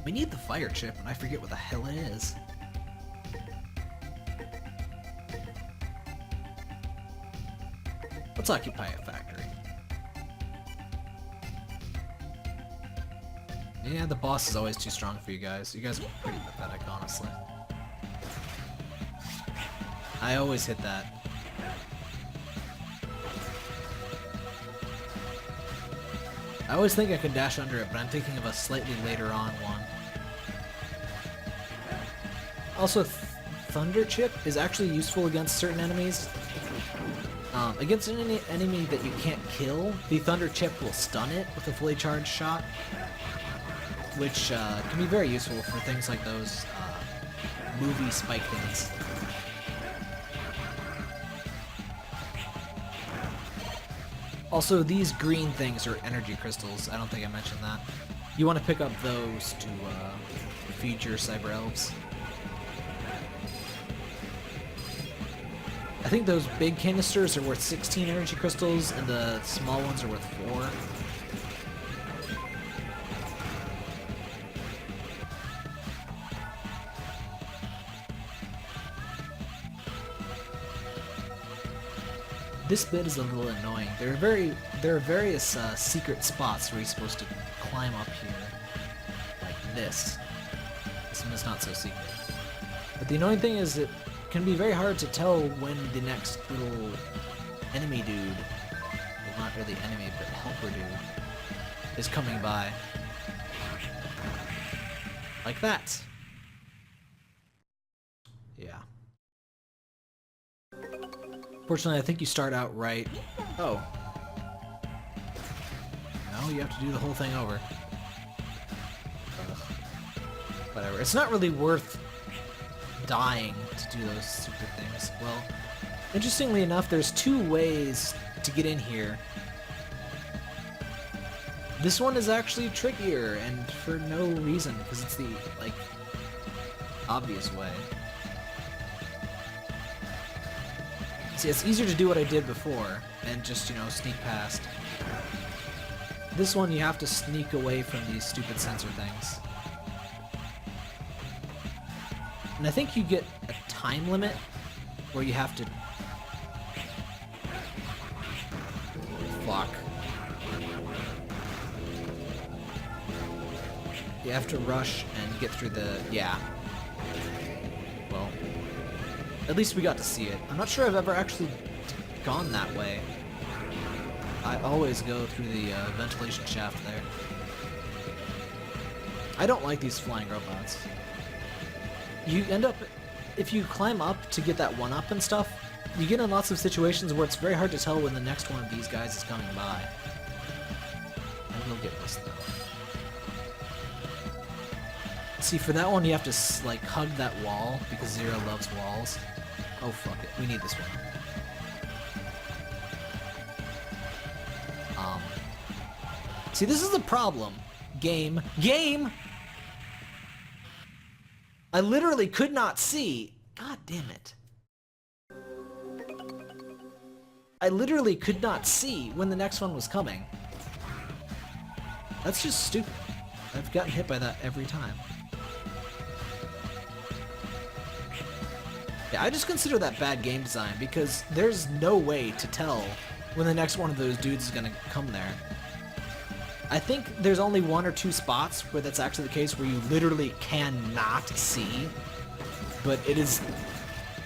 We need the fire chip, and I forget what the hell it is. Let's occupy a factory. Yeah, the boss is always too strong for you guys. You guys are pretty pathetic, honestly. I always hit that. I always think I could dash under it, but I'm thinking of a slightly later on one. Also, Thunder Chip is actually useful against certain enemies. Against an enemy that you can't kill, the Thunder Chip will stun it with a fully charged shot, which can be very useful for things like those movie spike things. Also, these green things are energy crystals. I don't think I mentioned that. You want to pick up those to feed your cyber elves. I think those big canisters are worth 16 energy crystals, and the small ones are worth 4. This bit is a little annoying. There are various secret spots where you're supposed to climb up here, like this. This one is not so secret. But the annoying thing is it can be very hard to tell when the next little enemy dude, well, not really enemy, but helper dude, is coming by. Like that. Yeah. Fortunately, I think you start out right. Oh. No, you have to do the whole thing over. Ugh. Whatever. It's not really worth dying to do those stupid things. Well, interestingly enough, there's 2 ways to get in here. This one is actually trickier, and for no reason, because it's the, like, obvious way. See, it's easier to do what I did before, and just, you know, sneak past. This one, you have to sneak away from these stupid sensor things. And I think you get a time limit where you have to... Fuck. You have to rush and get through the... Yeah. Well, at least we got to see it. I'm not sure I've ever actually gone that way. I always go through the ventilation shaft there. I don't like these flying robots. You end up, if you climb up to get that 1-up and stuff, you get in lots of situations where it's very hard to tell when the next one of these guys is coming by. I will get this though. See, for that one you have to like hug that wall because Zero loves walls. Oh fuck it, we need this one. See, this is the problem. Game. I literally could not see. God damn it. I literally could not see when the next one was coming. That's just stupid. I've gotten hit by that every time. Yeah, I just consider that bad game design because there's no way to tell when the next one of those dudes is gonna come there. I think there's only 1 or 2 spots where that's actually the case where you literally cannot see, but it is...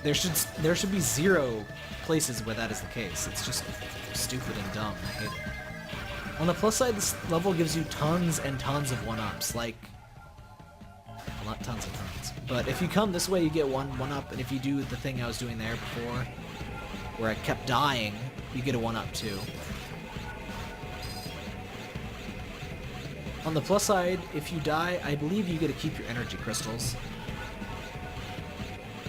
There should be 0 places where that is the case. It's just stupid and dumb. I hate it. On the plus side, this level gives you tons and tons of 1-ups, like... Well, not tons and tons. But if you come this way, you get 1-up, and if you do the thing I was doing there before, where I kept dying, you get a 1-up too. On the plus side, if you die, I believe you get to keep your energy crystals.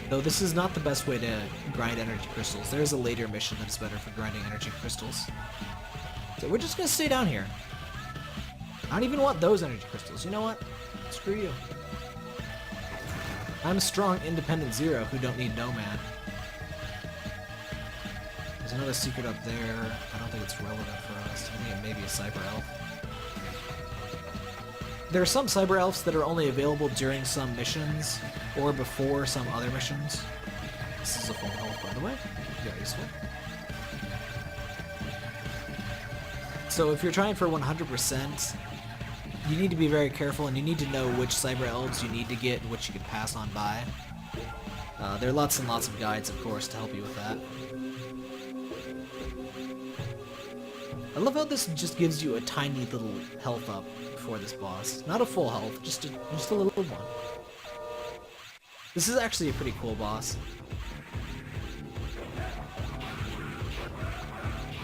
Though this is not the best way to grind energy crystals. There is a later mission that's better for grinding energy crystals. So we're just gonna stay down here. I don't even want those energy crystals. You know what? Screw you. I'm a strong, independent Zero who don't need Nomad. There's another secret up there. I don't think it's relevant for us. I think it may be a Cyber Elf. There are some Cyber Elves that are only available during some missions, or before some other missions. This is a full health, by the way. Very useful. So if you're trying for 100%, you need to be very careful, and you need to know which Cyber Elves you need to get and which you can pass on by. There are lots and lots of guides, of course, to help you with that. I love how this just gives you a tiny little health up before this boss. Not a full health, just a little one. This is actually a pretty cool boss.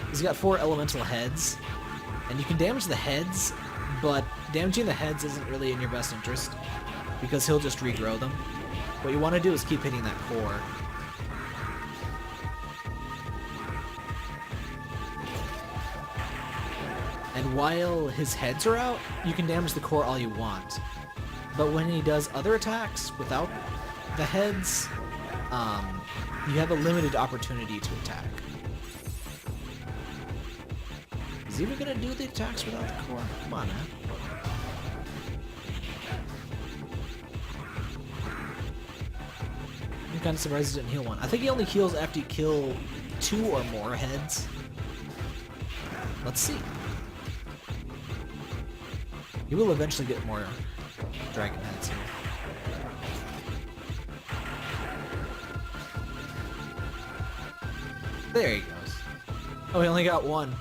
He's got 4 elemental heads, and you can damage the heads, but damaging the heads isn't really in your best interest, because he'll just regrow them. What you want to do is keep hitting that core. And while his heads are out, you can damage the core all you want. But when he does other attacks without the heads, you have a limited opportunity to attack. Is he even gonna do the attacks without the core? Come on, man. I'm kind of surprised he didn't heal one. I think he only heals after you kill 2 or more heads. Let's see. You will eventually get more dragon heads here. There he goes. Oh, he only got 1.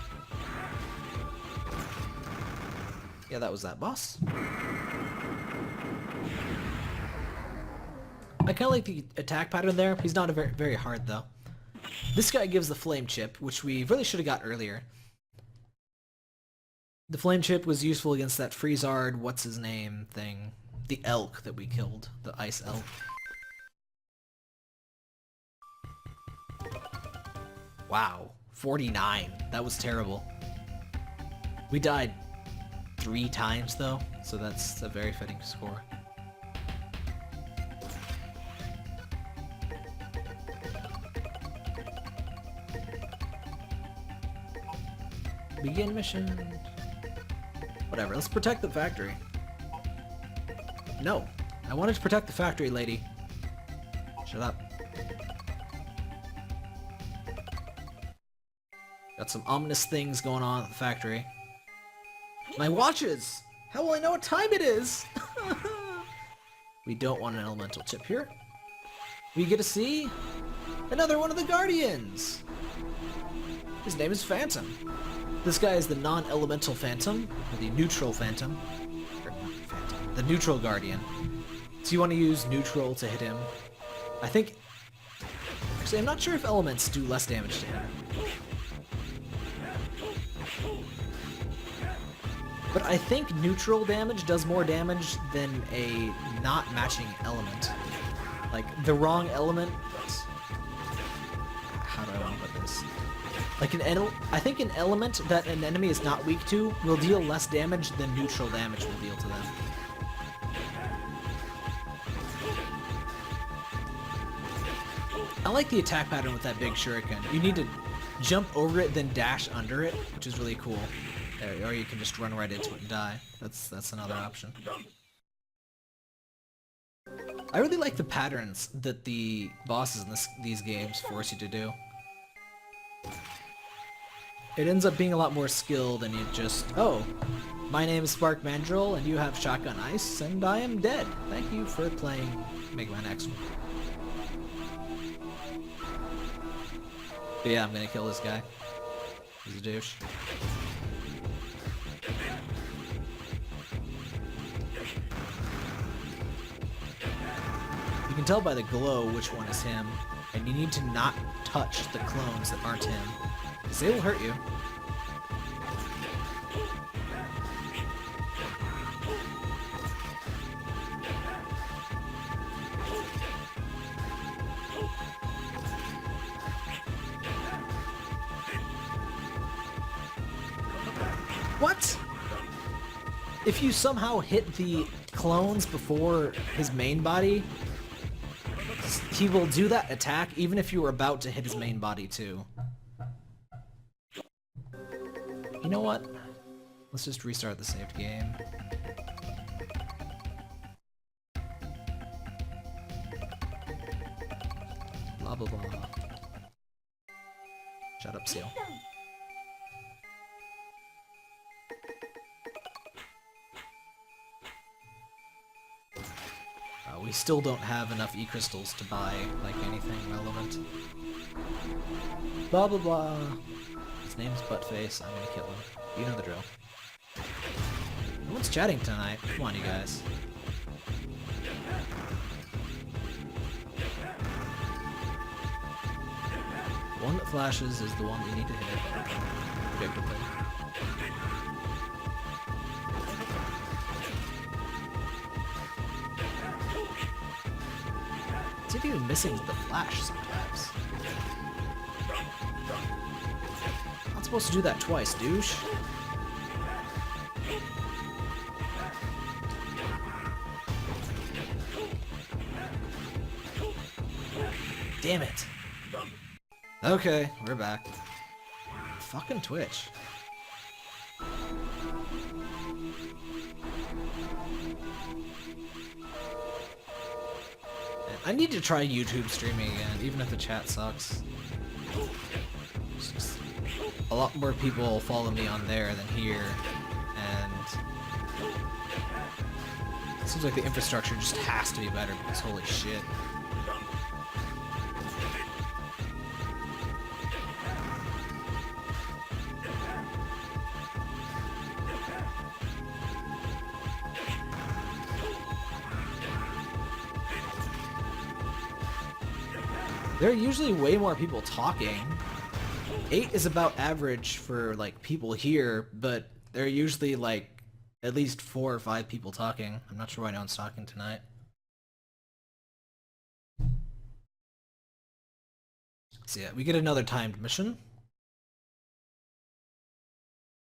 Yeah, that was that boss. I kind of like the attack pattern there. He's not very hard, though. This guy gives the flame chip, which we really should have got earlier. The flame chip was useful against that Freezard, what's-his-name thing. The elk that we killed. The ice elk. Wow. 49. That was terrible. We died 3 times, though, so that's a very fitting score. Begin mission. Whatever, let's protect the factory. No, I wanted to protect the factory, lady. Shut up. Got some ominous things going on at the factory. My watches! How will I know what time it is? We don't want an elemental chip here. We get to see another one of the Guardians! His name is Phantom. This guy is the non-elemental Phantom, or the neutral Phantom. Or not Phantom, the neutral Guardian. So you want to use neutral to hit him. I think... Actually, I'm not sure if elements do less damage to him. But I think neutral damage does more damage than a not matching element. Like, the wrong element... How do I want to put this? Like, I think an element that an enemy is not weak to will deal less damage than neutral damage will deal to them. I like the attack pattern with that big shuriken. You need to jump over it, then dash under it, which is really cool. Or you can just run right into it and die. That's another option. I really like the patterns that the bosses in these games force you to do. It ends up being a lot more skill than you just, oh, my name is Spark Mandrill and you have Shotgun Ice and I am dead. Thank you for playing Mega Man X. But yeah, I'm gonna kill this guy. He's a douche. You can tell by the glow which one is him, and you need to not touch the clones that aren't him, because they will hurt you. What? If you somehow hit the clones before his main body, he will do that attack even if you were about to hit his main body too. You know what? Let's just restart the saved game. Blah blah blah. Shut up, Seal. We still don't have enough E-crystals to buy, like, anything relevant. Blah blah blah. His name's Buttface. I'm gonna kill him. You know the drill. No one's chatting tonight. Come on, you guys. The one that flashes is the one that you need to hit. Predictably. It's even missing the flash sometimes. Not supposed to do that twice, douche. Damn it. Okay, we're back. Fucking Twitch. I need to try YouTube streaming again, even if the chat sucks. Just a lot more people follow me on there than here, and it seems like the infrastructure just has to be better because holy shit. There are usually way more people talking. 8 is about average for like people here, but there are usually like at least 4 or 5 people talking. I'm not sure why no one's talking tonight. So yeah, we get another timed mission.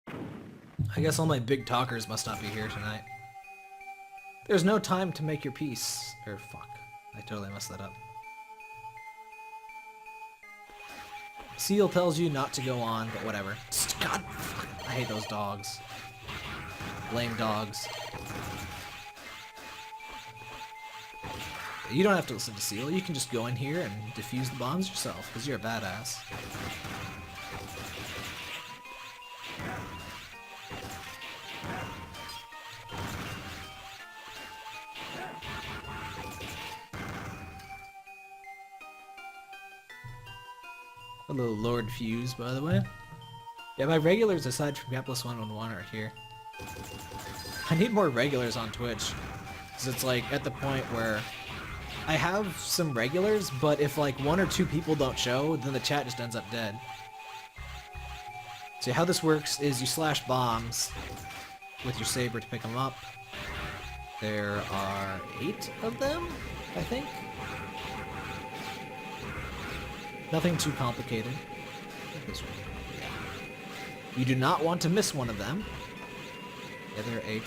I guess all my big talkers must not be here tonight. There's no time to make your peace. Or fuck, I totally messed that up. Seal tells you not to go on, but whatever. God, I hate those dogs. Lame dogs. You don't have to listen to Seal, you can just go in here and defuse the bombs yourself, because you're a badass. Hello, Lord Fuse, by the way. Yeah, my regulars aside from Gapless111 are here. I need more regulars on Twitch, because it's like at the point where I have some regulars, but if like 1 or 2 people don't show, then the chat just ends up dead. So how this works is you slash bombs with your saber to pick them up. There are 8 of them, I think. Nothing too complicated. This way. You do not want to miss one of them. Yeah, there are 8.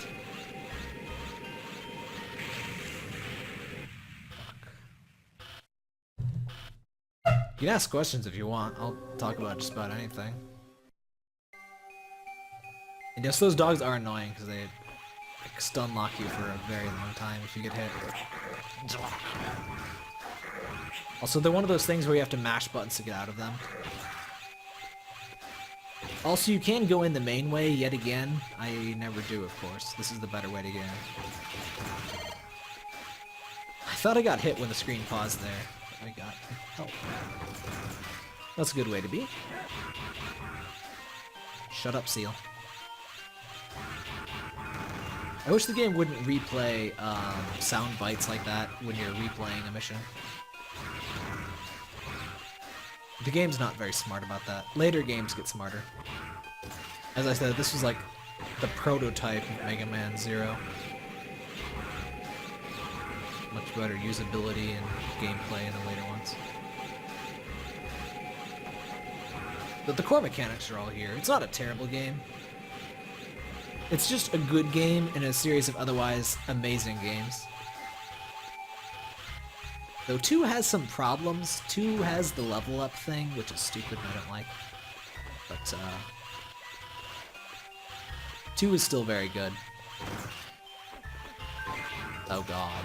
You can ask questions if you want. I'll talk about just about anything. And yes, those dogs are annoying because they like, stun lock you for a very long time if you get hit. Also, they're one of those things where you have to mash buttons to get out of them. Also, you can go in the main way yet again. I never do, of course. This is the better way to get in. I thought I got hit when the screen paused there. I got help. That's a good way to be. Shut up, Seal. I wish the game wouldn't replay sound bites like that when you're replaying a mission. The game's not very smart about that. Later games get smarter. As I said, this was like the prototype of Mega Man Zero. Much better usability and gameplay than later ones. But the core mechanics are all here. It's not a terrible game. It's just a good game in a series of otherwise amazing games. Though 2 has some problems. 2 has the level up thing, which is stupid and I don't like. But, 2 is still very good. Oh god.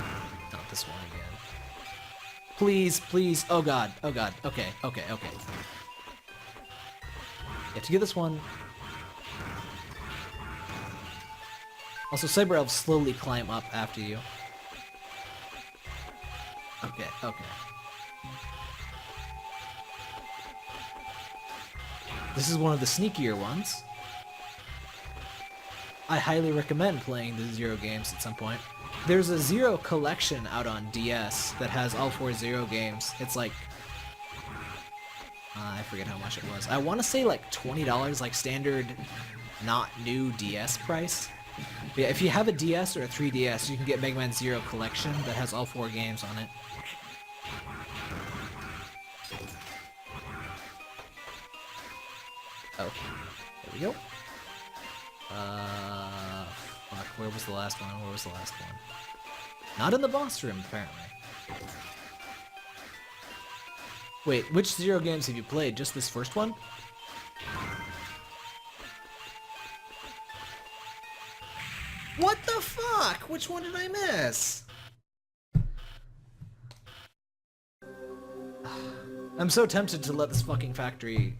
Not this one again. Please, please. Oh god. Oh god. Okay, okay, okay. You have to get this one. Also, Saber Elves slowly climb up after you. Okay, okay. This is one of the sneakier ones. I highly recommend playing the Zero games at some point. There's a Zero collection out on DS that has all 4 Zero games. It's like I forget how much it was. I want to say like $20, like standard, not new DS price. But yeah, if you have a DS or a 3DS, you can get Mega Man Zero Collection that has all 4 games on it. Oh, there we go. Fuck, where was the last one? Where was the last one? Not in the boss room, apparently. Wait, which Zero games have you played? Just this first one? What the fuck? Which one did I miss? I'm so tempted to let this fucking factory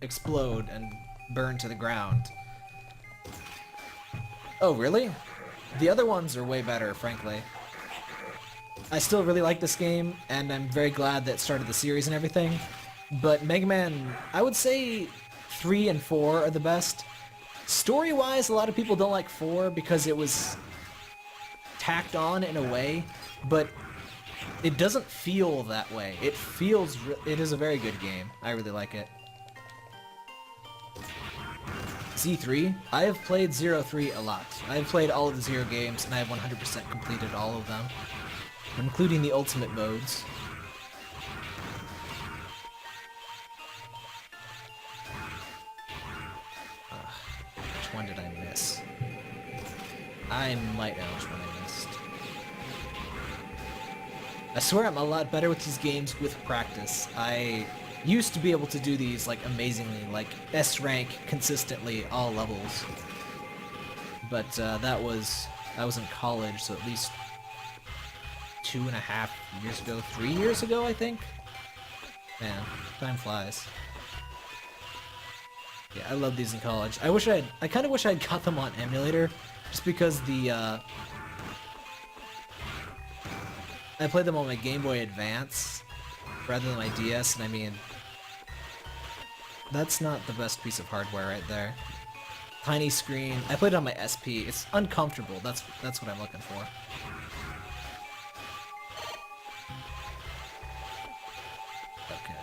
explode and burn to the ground. Oh, really? The other ones are way better, frankly. I still really like this game, and I'm very glad that it started the series and everything. But Mega Man, I would say 3 and 4 are the best. Story-wise, a lot of people don't like 4 because it was tacked on in a way, but it doesn't feel that way. It is a very good game. I really like it. Z3, I have played Zero 3 a lot. I have played all of the Zero games, and I have 100% completed all of them, including the ultimate modes. Which one did I miss? I might know which one I missed. I swear I'm a lot better with these games with practice. I used to be able to do these like amazingly, like S rank consistently all levels. But I was in college, so at least 2.5 years ago, 3 years ago, I think. Man, time flies. Yeah, I love these in college. I kind of wish I'd got them on emulator, just because I played them on my Game Boy Advance rather than my DS, and I mean, that's not the best piece of hardware right there. Tiny screen. I played it on my SP. It's uncomfortable. That's what I'm looking for. Okay.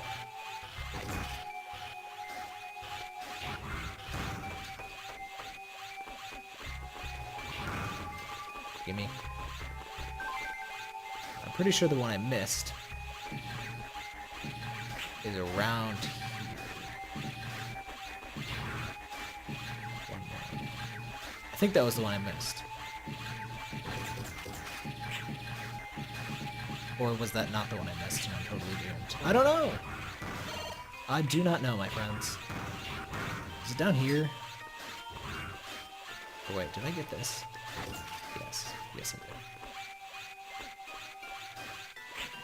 Gimme. I'm pretty sure the one I missed is around here. I think that was the one I missed. Or was that not the one I missed and I'm totally doomed? I don't know! I do not know, my friends. Is it down here? Oh wait, did I get this? Yes. Yes, I did.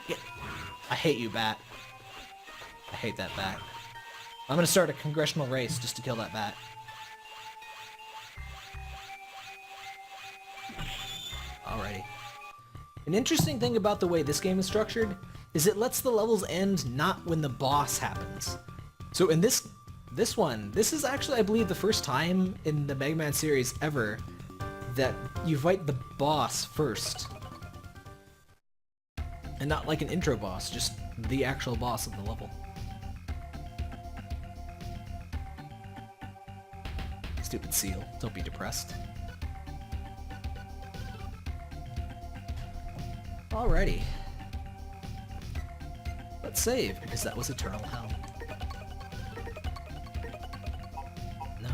Yeah. I hate you, bat. I hate that bat. I'm gonna start a congressional race just to kill that bat. Alrighty. An interesting thing about the way this game is structured is it lets the levels end not when the boss happens. So in this one, this is actually, I believe, the first time in the Mega Man series ever that you fight the boss first. And not like an intro boss, just the actual boss of the level. Stupid seal. Don't be depressed. Alrighty. Let's save, because that was eternal hell. No.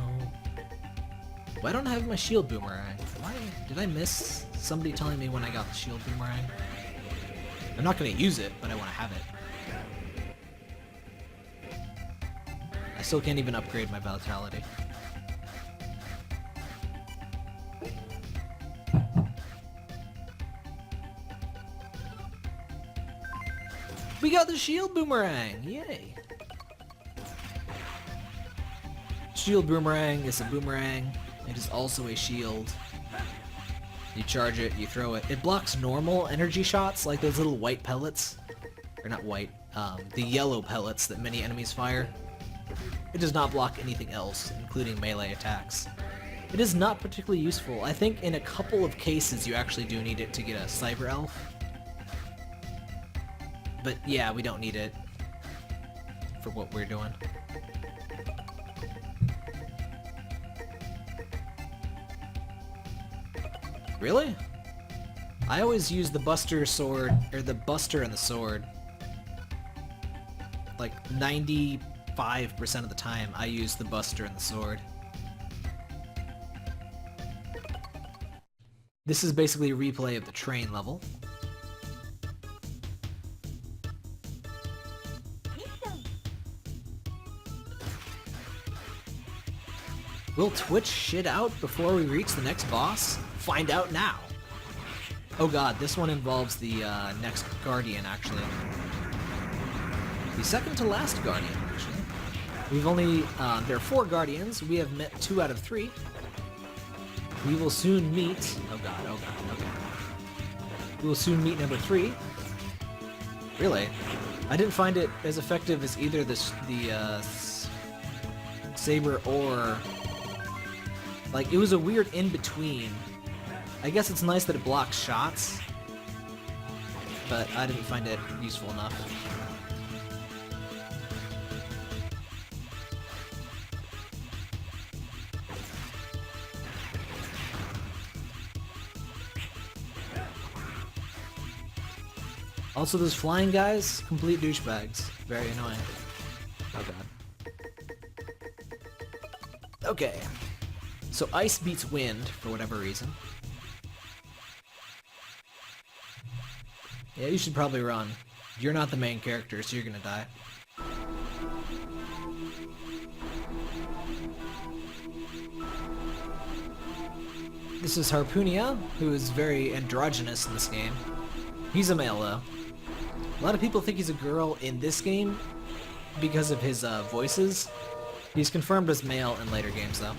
Why don't I have my shield boomerang? Why did I miss somebody telling me when I got the shield boomerang? I'm not going to use it, but I want to have it. I still can't even upgrade my vitality. We got the shield boomerang! Yay! Shield boomerang is a boomerang. It is also a shield. You charge it, you throw it. It blocks normal energy shots, like those little white pellets. Or not white, the yellow pellets that many enemies fire. It does not block anything else, including melee attacks. It is not particularly useful. I think in a couple of cases you actually do need it to get a Cyber Elf. But yeah, we don't need it for what we're doing. Really? I always use the Buster sword, or the Buster and the sword. Like 95% of the time, I use the Buster and the sword. This is basically a replay of the train level. Will Twitch shit out before we reach the next boss? Find out now! Oh god, this one involves the next Guardian, actually. The second to last Guardian, actually. We've only, there are 4 Guardians. We have met 2 out of 3. We will soon meet, oh god, okay. We will soon meet number 3. Really? I didn't find it as effective as either the Saber or... Like, it was a weird in-between. I guess it's nice that it blocks shots, but I didn't find it useful enough. Also, those flying guys, complete douchebags. Very annoying. Oh god. Okay. So ice beats wind, for whatever reason. Yeah, you should probably run. You're not the main character, so you're gonna die. This is Harpoonia, who is very androgynous in this game. He's a male, though. A lot of people think he's a girl in this game because of his voices. He's confirmed as male in later games, though.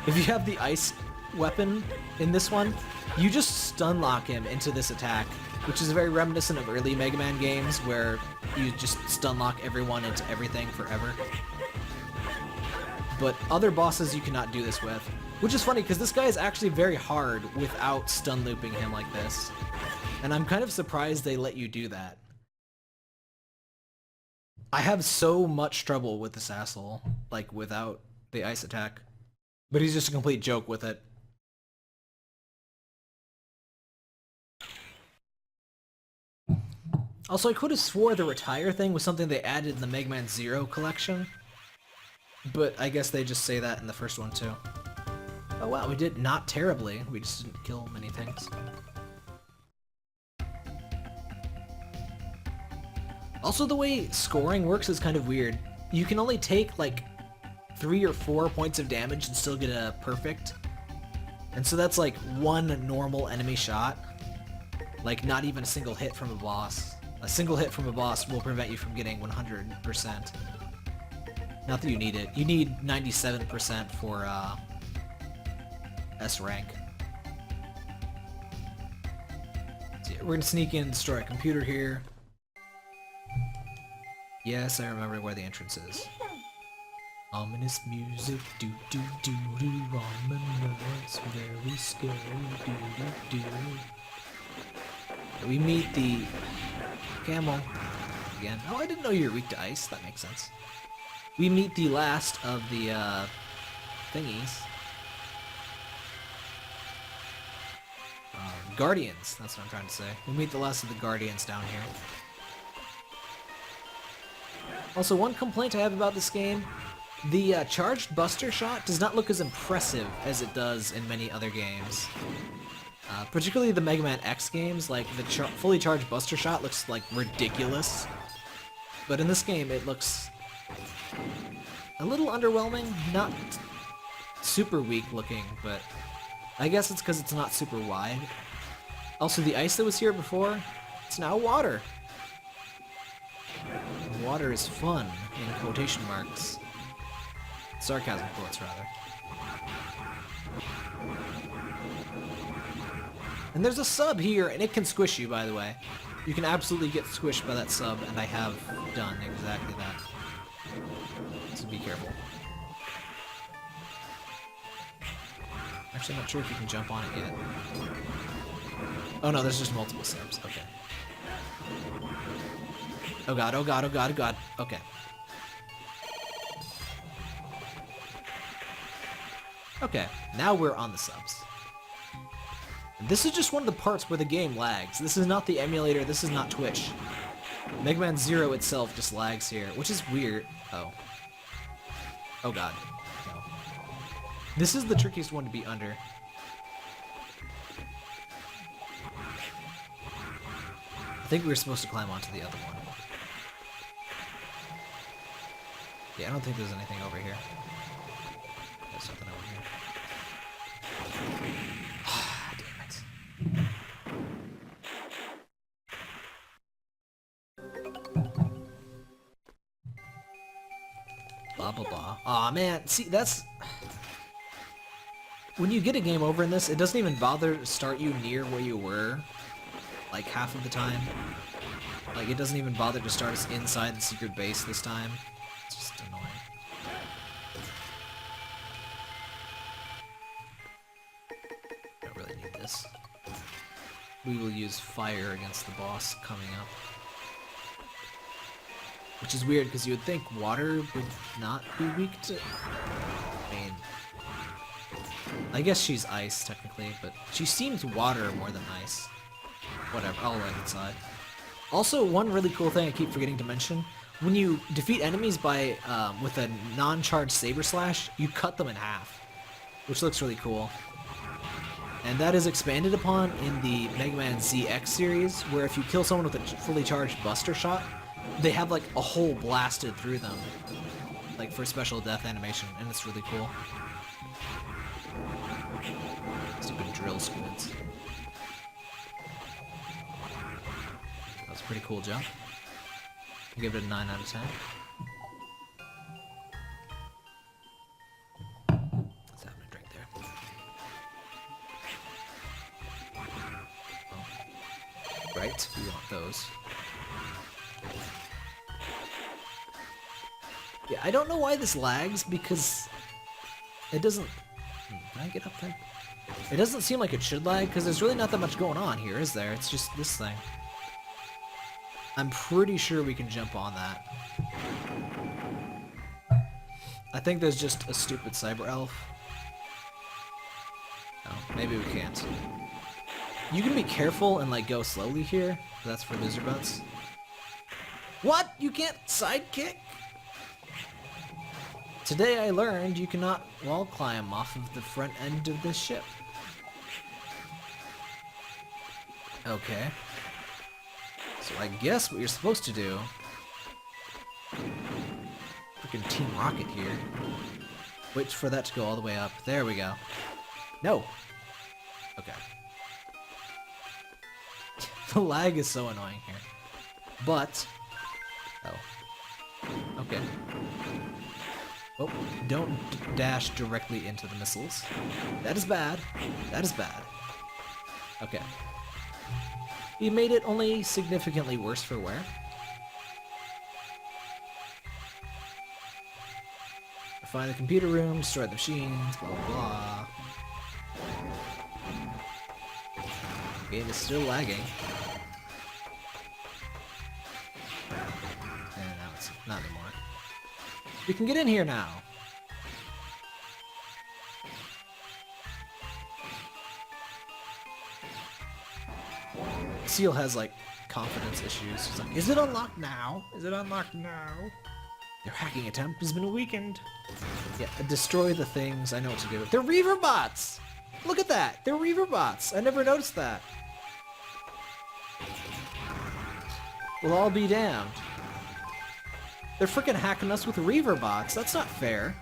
If you have the ice weapon in this one, you just stun lock him into this attack, which is very reminiscent of early Mega Man games where you just stun lock everyone into everything forever. But other bosses you cannot do this with, which is funny because this guy is actually very hard without stun looping him like this. And I'm kind of surprised they let you do that. I have so much trouble with this asshole, like without the ice attack. But he's just a complete joke with it. Also, I could have swore the retire thing was something they added in the Mega Man Zero collection. But I guess they just say that in the first one too. Oh wow, we did not terribly. We just didn't kill many things. Also, the way scoring works is kind of weird. You can only take like 3 or 4 points of damage and still get a perfect. And so that's like 1 normal enemy shot. Like not even a single hit from a boss. A single hit from a boss will prevent you from getting 100%. Not that you need it. You need 97% for S rank. So yeah, we're gonna sneak in and destroy a computer here. Yes, I remember where the entrance is. Ominous music, do do do do, ominous, very scary, do do do. We meet the camel again. Oh, I didn't know you were weak to ice. That makes sense. We meet the last of the thingies. Guardians, that's what I'm trying to say. We meet the last of the Guardians down here. Also, one complaint I have about this game, the charged Buster shot does not look as impressive as it does in many other games. Particularly the Mega Man X games, like the fully charged Buster shot looks like ridiculous. But in this game it looks a little underwhelming, not super weak looking, but I guess it's because it's not super wide. Also, the ice that was here before, it's now water. Water is fun, in quotation marks. Sarcasm quotes, rather. And there's a sub here, and it can squish you, by the way. You can absolutely get squished by that sub, and I have done exactly that. So be careful. Actually, I'm not sure if you can jump on it yet. Oh no, there's just multiple subs. Okay. Oh god, oh god, oh god, oh god. Okay. Okay, now we're on the subs. This is just one of the parts where the game lags. This is not the emulator, this is not Twitch. Mega Man Zero itself just lags here, which is weird. Oh. Oh god. No. This is the trickiest one to be under. I think we were supposed to climb onto the other one. Yeah, I don't think there's anything over here. There's something over here. Damn it. Blah blah blah. Aw man, see that's... When you get a game over in this, it doesn't even bother to start you near where you were, like half of the time. Like it doesn't even bother to start us inside the secret base this time. It's just annoying. Don't really need this. We will use fire against the boss coming up. Which is weird, because you would think water would not be weak to... I mean... I guess she's ice, technically, but she seems water more than ice. Whatever, I'll let it inside. Also, one really cool thing I keep forgetting to mention, when you defeat enemies by with a non-charged Saber Slash, you cut them in half, which looks really cool. And that is expanded upon in the Mega Man ZX series, where if you kill someone with a fully charged Buster Shot, they have like a hole blasted through them, like for special death animation, and it's really cool. Stupid drill squids. That was a pretty cool jump. I'll give it a 9 out of 10. Let's have a drink there. Oh. Right, we want those. Yeah, I don't know why this lags, because it doesn't... Can I get up there? It doesn't seem like it should lag, because there's really not that much going on here, is there? It's just this thing. I'm pretty sure we can jump on that. I think there's just a stupid cyber elf. No, maybe we can't. You can be careful and like go slowly here. That's for loser butts. What? You can't sidekick? Today I learned you cannot wall climb off of the front end of this ship. Okay. So I guess what you're supposed to do... Freaking Team Rocket here. Wait for that to go all the way up. There we go. No! Okay. The lag is so annoying here. But... Oh. Okay. Oh, don't dash directly into the missiles. That is bad. That is bad. Okay. You made it only significantly worse for wear. Find the computer room, destroy the machines, blah blah blah. The game is still lagging. And now it's not anymore. We can get in here now. Seal has like confidence issues. He's like, is it unlocked now? Is it unlocked now? Their hacking attempt has been weakened. Yeah, destroy the things. I know what to do. They're Reaver bots! Look at that! They're Reaver bots! I never noticed that. We'll all be damned. They're freaking hacking us with Reaver bots. That's not fair.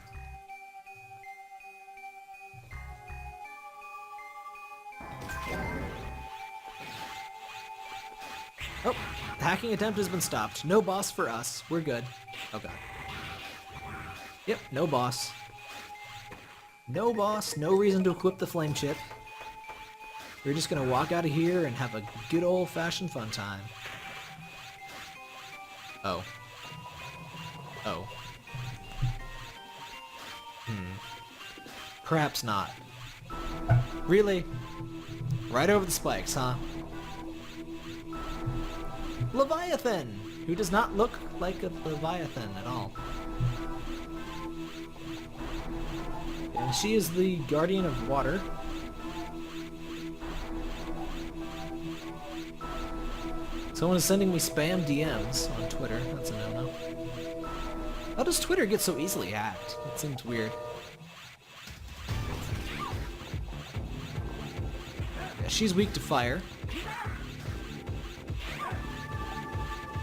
Oh, the hacking attempt has been stopped. No boss for us. We're good. Oh god. Yep, no boss. No boss, no reason to equip the flame chip. We're just gonna walk out of here and have a good old-fashioned fun time. Oh. Oh. Perhaps not. Really? Right over the spikes, huh? Leviathan, who does not look like a Leviathan at all. And she is the guardian of water. Someone is sending me spam DMs on Twitter. That's a no-no. How does Twitter get so easily hacked? It seems weird. Yeah, she's weak to fire.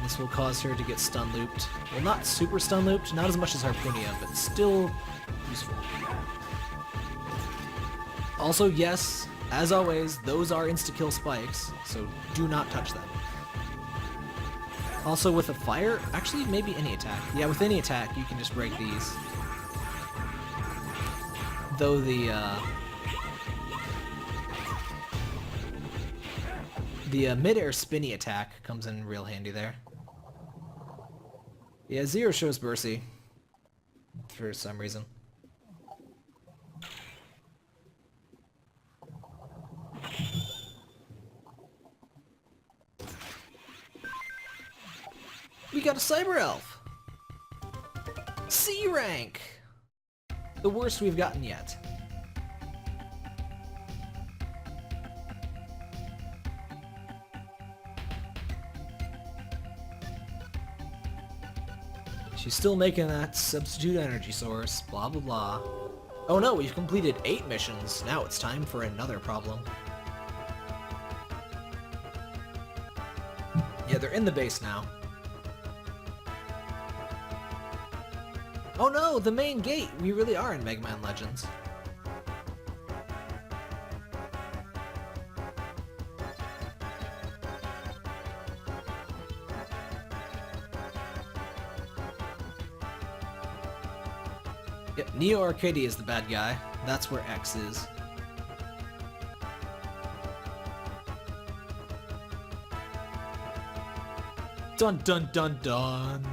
This will cause her to get stun looped. Well, not super stun looped, not as much as Harpunia, but still useful. Also, yes, as always, those are insta-kill spikes, so do not touch them. Also, with a fire, actually, maybe any attack. Yeah, with any attack, you can just break these. Though the mid-air spinny attack comes in real handy there. Yeah, Zero shows mercy. For some reason. We got a Cyber Elf! C rank! The worst we've gotten yet. She's still making that substitute energy source, blah blah blah. Oh no, we've completed 8 missions. Now it's time for another problem. Yeah, they're in the base now. Oh no, the main gate! We really are in Mega Man Legends. Yep, Neo Arcadia is the bad guy. That's where X is. Dun dun dun dun!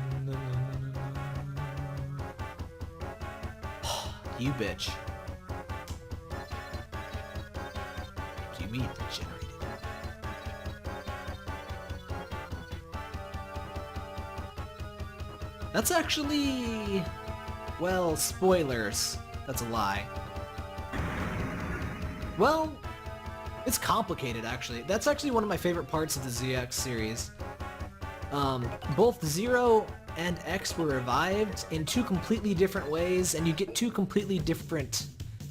You bitch. What do you mean degenerated? That's actually... well, spoilers. That's a lie. Well, it's complicated actually. That's actually one of my favorite parts of the ZX series. Both Zero and X were revived in 2 completely different ways, and you get 2 completely different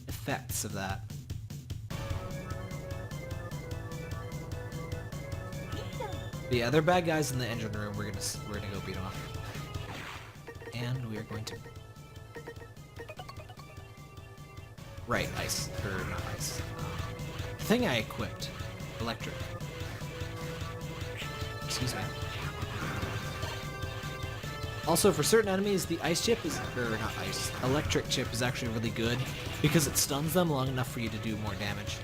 effects of that. But yeah, they're bad guys in the engine room. We're gonna go beat off, and we are going to ice or not ice. The thing I equipped, electric. Excuse me. Also, for certain enemies, the ice chip is, or not ice, electric chip is actually really good because it stuns them long enough for you to do more damage.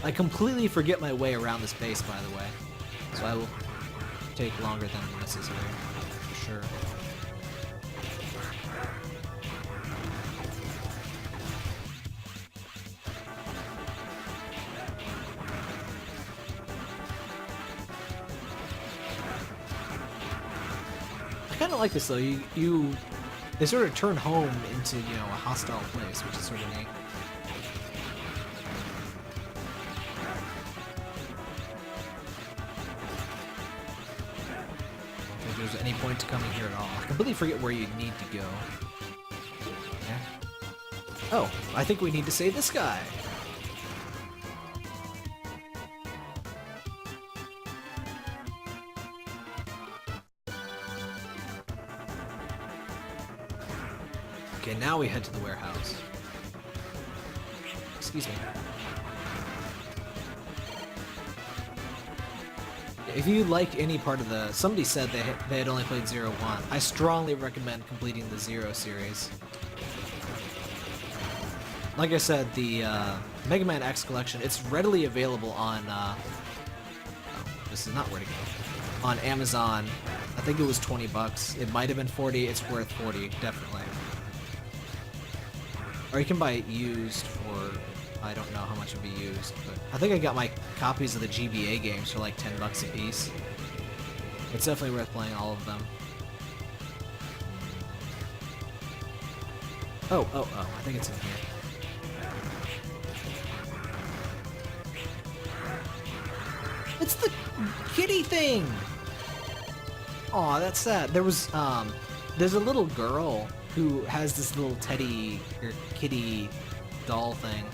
I completely forget my way around this base, by the way, so I will take longer than necessary, for sure. I kind of like this though. They sort of turn home into, you know, a hostile place, which is sort of neat. I don't think there's any point to coming here at all. I completely forget where you need to go. Yeah. Oh, I think we need to save this guy. Okay, now we head to the warehouse. Excuse me. If you like any part of the... Somebody said they had only played 0-1. I strongly recommend completing the 0 series. Like I said, the Mega Man X collection, it's readily available on... oh, this is not where to go. On Amazon. I think it was 20 bucks. It might have been 40. It's worth 40, definitely. Or you can buy it used for I don't know how much would be used, but I think I got my copies of the GBA games for like 10 bucks a piece. It's definitely worth playing all of them. Oh, I think it's in here. It's the kitty thing! Aw, that's sad. There's a little girl who has this little teddy, or kitty doll thing.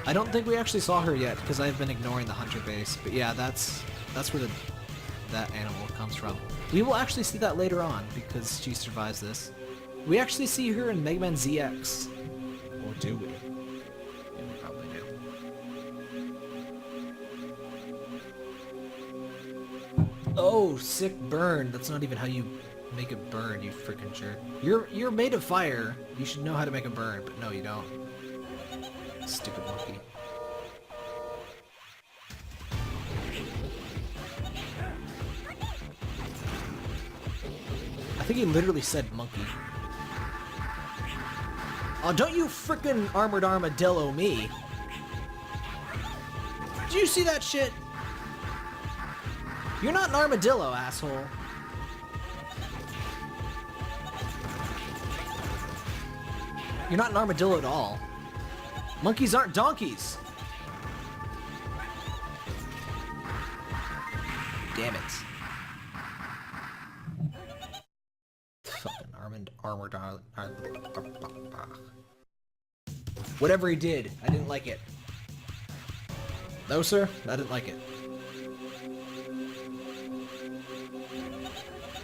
I don't think we actually saw her yet, because I've been ignoring the hunter base, but yeah, that's where that animal comes from. We will actually see that later on, because she survives this. We actually see her in Mega Man ZX. Or do we? Yeah, we probably do. Oh, sick burn. That's not even how you make a burn, you freaking jerk. You're made of fire. You should know how to make a burn, but no, you don't. Stupid monkey. I think he literally said monkey. Oh, don't you frickin' armored armadillo me. Did you see that shit? You're not an armadillo, asshole. You're not an armadillo at all. Monkeys aren't donkeys. Damn it. Fucking armored. Whatever he did, I didn't like it. No, sir, I didn't like it.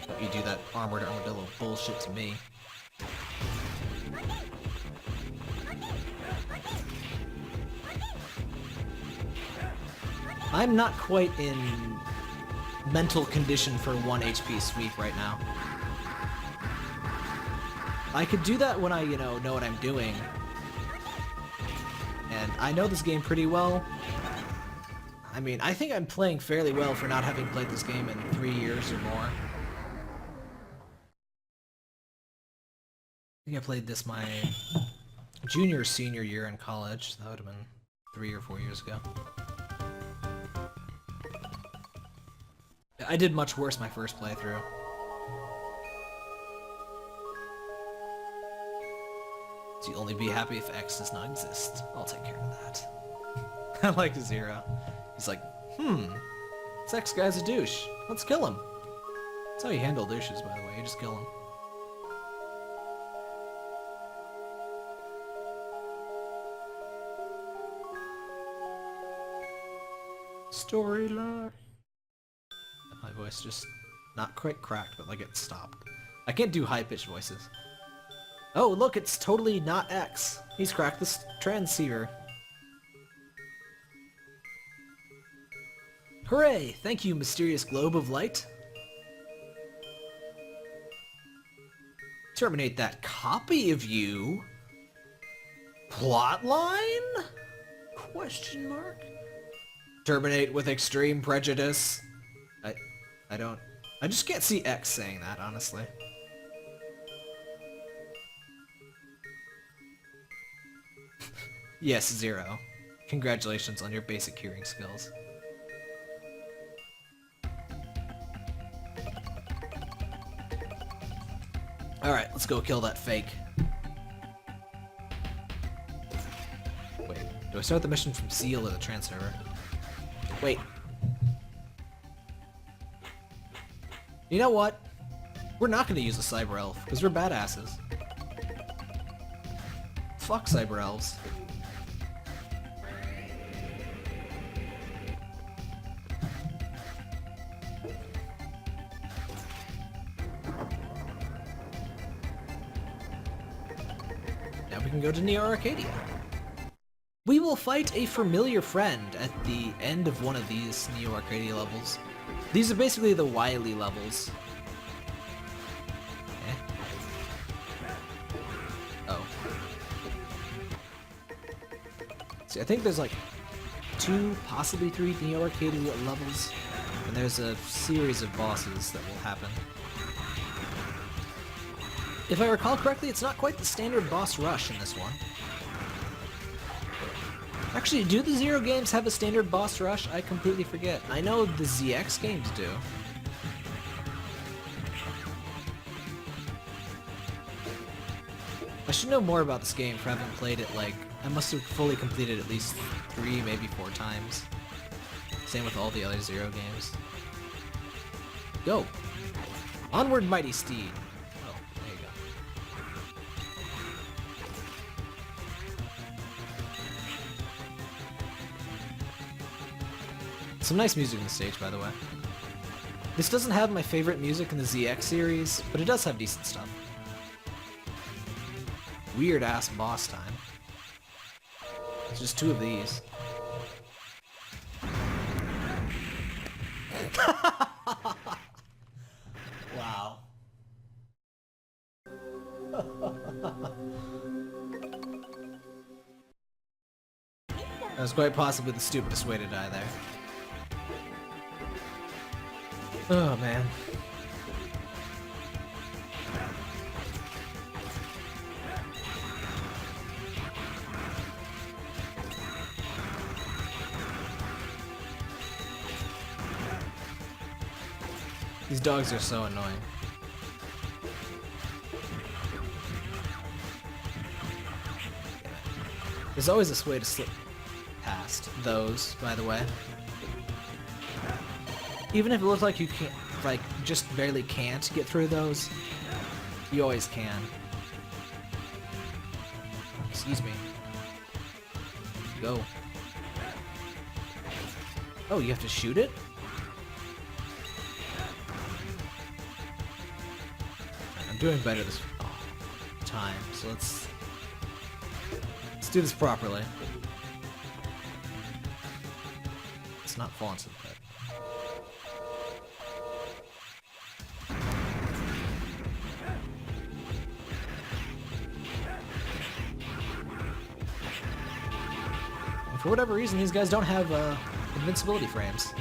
Don't you do that armored armadillo bullshit to me. I'm not quite in mental condition for 1 HP sweep right now. I could do that when I, know what I'm doing. And I know this game pretty well. I mean, I think I'm playing fairly well for not having played this game in 3 years or more. I think I played this my junior or senior year in college. That would have been 3 or 4 years ago. I did much worse my first playthrough. So you'll only be happy if X does not exist. I'll take care of that. I like Zero. He's like, this X guy's a douche. Let's kill him. That's how you handle douches, by the way. You just kill him. Storyline. My voice just not quite cracked, but like it stopped. I can't do high-pitched voices. Oh, look, it's totally not X. He's cracked this transceiver. Hooray! Thank you, mysterious globe of light. Terminate that copy of you? Plotline? Question mark? Terminate with extreme prejudice. I just can't see X saying that, honestly. Yes, Zero. Congratulations on your basic hearing skills. Alright, let's go kill that fake. Wait, do I start the mission from Seal or the transfer? Wait. You know what? We're not gonna use the Cyber Elf, because we're badasses. Fuck Cyber Elves. Now we can go to Neo Arcadia. We will fight a familiar friend at the end of one of these Neo Arcadia levels. These are basically the Wily levels. Oh. See, I think there's like 2, possibly 3 Neo Arcadia levels, and there's a series of bosses that will happen. If I recall correctly, it's not quite the standard boss rush in this one. Actually, do the Zero games have a standard boss rush? I completely forget. I know the ZX games do. I should know more about this game for having played it, like, I must have fully completed at least 3, maybe 4 times. Same with all the other Zero games. Go! Onward, mighty steed! Oh, there you go. Some nice music on the stage, by the way. This doesn't have my favorite music in the ZX series, but it does have decent stuff. Weird-ass boss time. It's just 2 of these. Wow. That was quite possibly the stupidest way to die there. Oh, man. These dogs are so annoying. There's always this way to slip past those, by the way. Even if it looks like you can't, like, just barely can't get through those, you always can. Excuse me. Go. Oh, you have to shoot it? I'm doing better this time, so let's do this properly. Let's not fall into the pit. And for whatever reason, these guys don't have invincibility frames.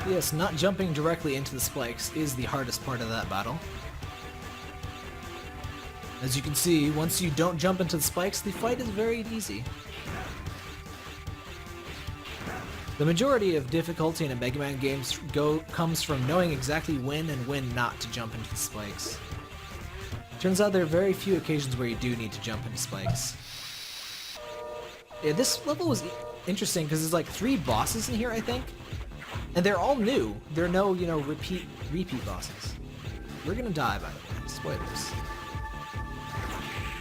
Yes, not jumping directly into the spikes is the hardest part of that battle. As you can see, once you don't jump into the spikes, the fight is very easy. The majority of difficulty in a Mega Man game comes from knowing exactly when and when not to jump into the spikes. Turns out there are very few occasions where you do need to jump into spikes. Yeah, this level was interesting because there's like 3 bosses in here, I think. And they're all new. There are no, you know, repeat bosses. We're gonna die, by the way. Spoilers.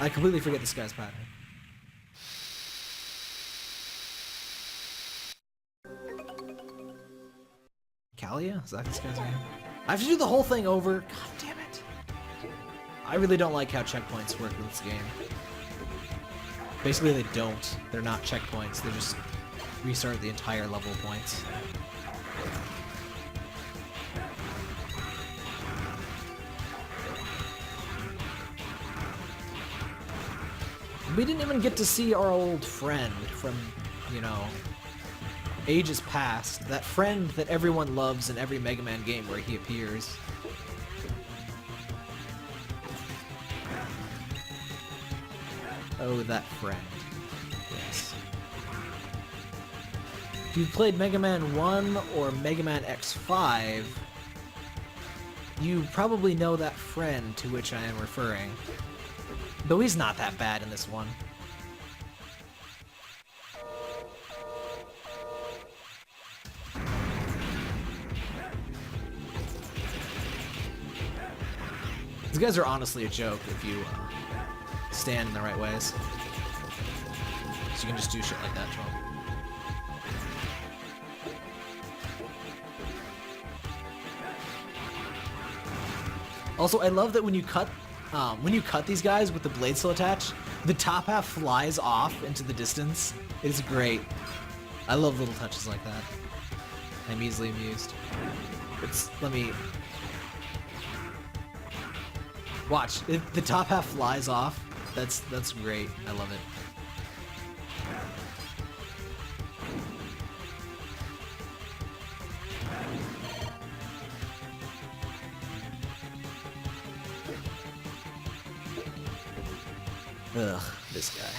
I completely forget this guy's pattern. Kalia? Is that this guy's name? I have to do the whole thing over? God damn it. I really don't like how checkpoints work in this game. Basically, they don't. They're not checkpoints. They just restart the entire level points. We didn't even get to see our old friend from, you know, ages past. That friend that everyone loves in every Mega Man game where he appears. Oh, that friend. Yes. If you've played Mega Man 1 or Mega Man X5, you probably know that friend to which I am referring. Though he's not that bad in this one. These guys are honestly a joke if you stand in the right ways. So you can just do shit like that to them. Also, I love that when you cut these guys with the blade still attached, the top half flies off into the distance. It is great. I love little touches like that. I'm easily amused. Let me... Watch, the top half flies off. That's great. I love it. Ugh, this guy.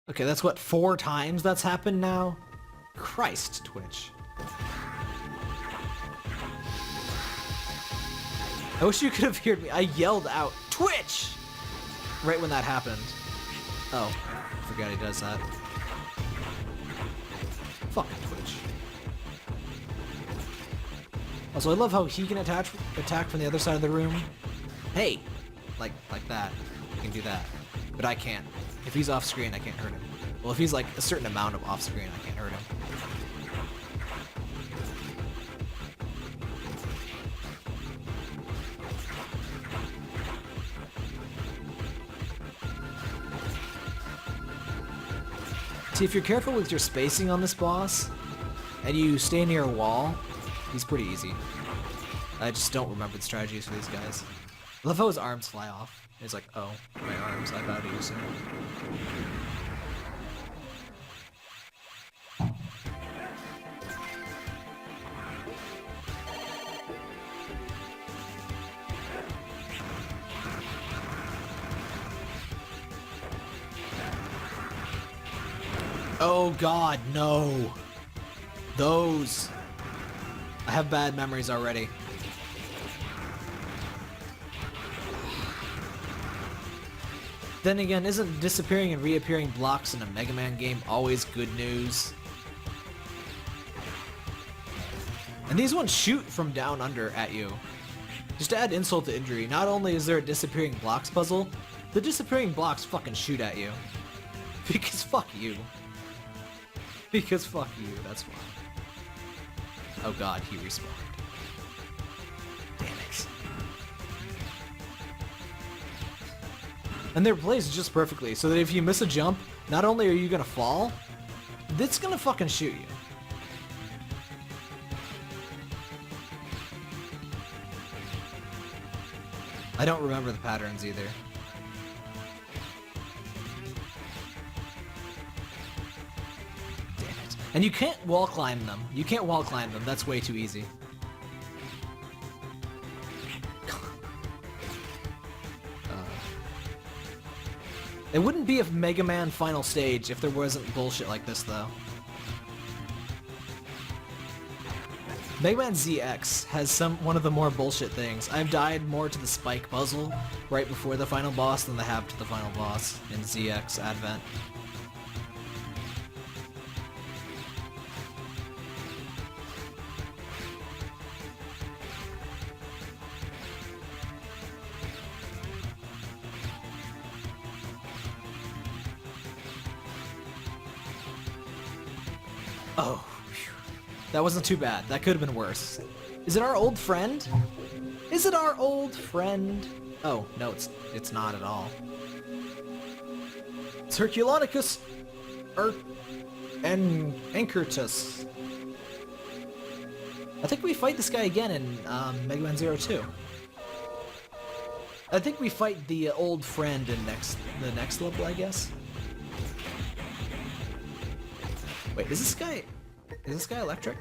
Okay, that's what, 4 times that's happened now? Christ, Twitch. I wish you could have heard me. I yelled out, Twitch! Right when that happened. Oh, I forgot he does that. Fuck Twitch. Also, I love how he can attack from the other side of the room. Hey! Like that. He can do that. But I can't. If he's off screen, I can't hurt him. Well, if he's like a certain amount of off screen, I can't hurt him. See, if you're careful with your spacing on this boss, and you stay near a wall, he's pretty easy. I just don't remember the strategies for these guys. I love how his arms fly off. He's like, oh, my arms, I bow to you soon. Oh god, no! Those! I have bad memories already. Then again, isn't disappearing and reappearing blocks in a Mega Man game always good news? And these ones shoot from down under at you. Just to add insult to injury, not only is there a disappearing blocks puzzle, the disappearing blocks fucking shoot at you. Because fuck you. Because fuck you, that's why. Oh god, he respawned. Damn it. And they're placed just perfectly, so that if you miss a jump, not only are you gonna fall, it's gonna fucking shoot you. I don't remember the patterns either. And you can't wall climb them. You can't wall climb them. That's way too easy. It wouldn't be a Mega Man final stage if there wasn't bullshit like this, though. Mega Man ZX has one of the more bullshit things. I've died more to the spike puzzle right before the final boss than I have to the final boss in ZX Advent. Oh, phew. That wasn't too bad. That could have been worse. Is it our old friend? Is it our old friend? Oh, no, it's not at all. It's Herculonicus and Ankertus. I think we fight this guy again in Mega Man 02. I think we fight the old friend in the next level, I guess. Wait, is this guy electric?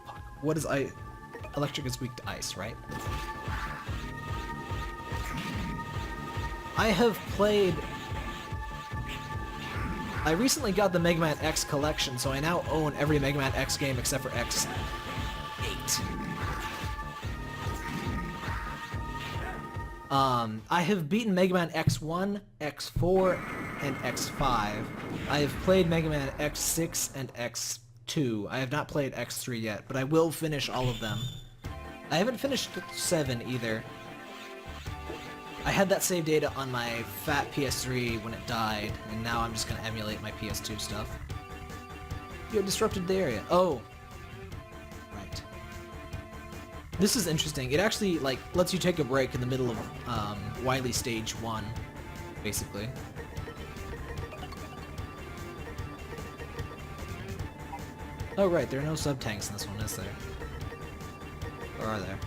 Fuck. What is electric is weak to ice, right? I recently got the Mega Man X collection, so I now own every Mega Man X game except for X8. I have beaten Mega Man X1, X4, and X5. I have played Mega Man X6 and X2. I have not played X3 yet, but I will finish all of them. I haven't finished 7 either. I had that save data on my fat PS3 when it died, and now I'm just gonna emulate my PS2 stuff. You have disrupted the area. Oh. Right. This is interesting. It actually, like, lets you take a break in the middle of Wily Stage 1, basically. Oh, right, there are no sub-tanks in this one, is there? Or are there?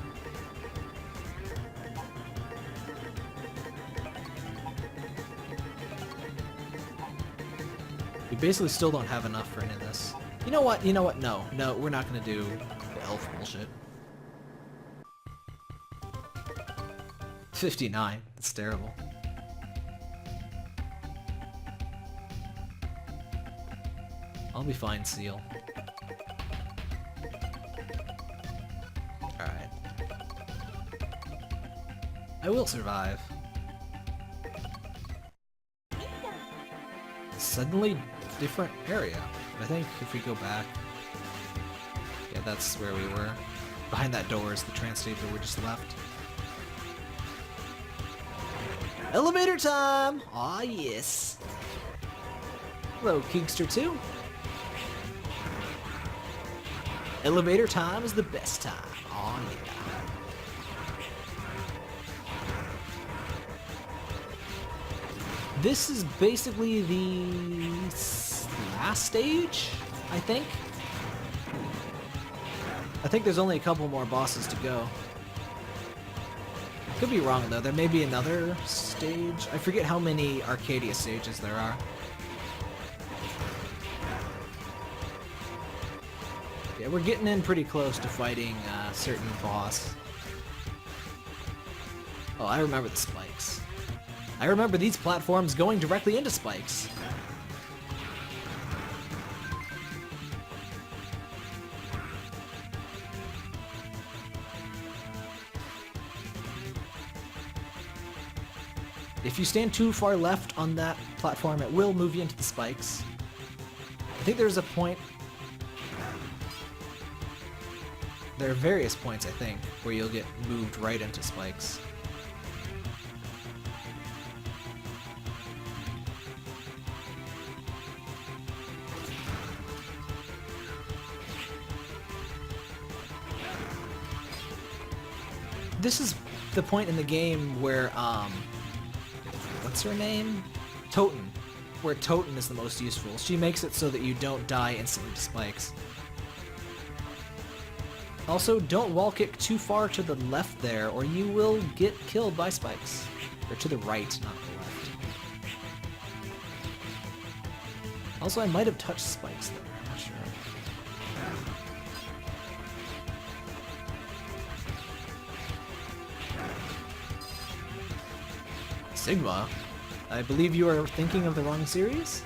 We basically still don't have enough for any of this. You know what? No, we're not gonna do the elf bullshit. 59. That's terrible. I'll be fine, Seal. Alright. I will survive. Suddenly different area. I think if we go back... Yeah, that's where we were. Behind that door is the trans stage that we just left. Elevator time! Aw, yes. Hello, Kingster 2. Elevator time is the best time. Aw, yeah. This is basically the last stage, I think. I think there's only a couple more bosses to go. Could be wrong though, there may be another stage. I forget how many Arcadia stages there are. Yeah, we're getting in pretty close to fighting a certain boss. Oh, I remember the spikes. I remember these platforms going directly into spikes. If you stand too far left on that platform, it will move you into the spikes. I think there's a point... There are various points, I think, where you'll get moved right into spikes. This is the point in the game where, what's her name? Toten. Where Toten is the most useful. She makes it so that you don't die instantly to spikes. Also, don't wall kick too far to the left there, or you will get killed by spikes. Or to the right, not the left. Also, I might have touched spikes there, I'm not sure. Sigma? I believe you are thinking of the wrong series?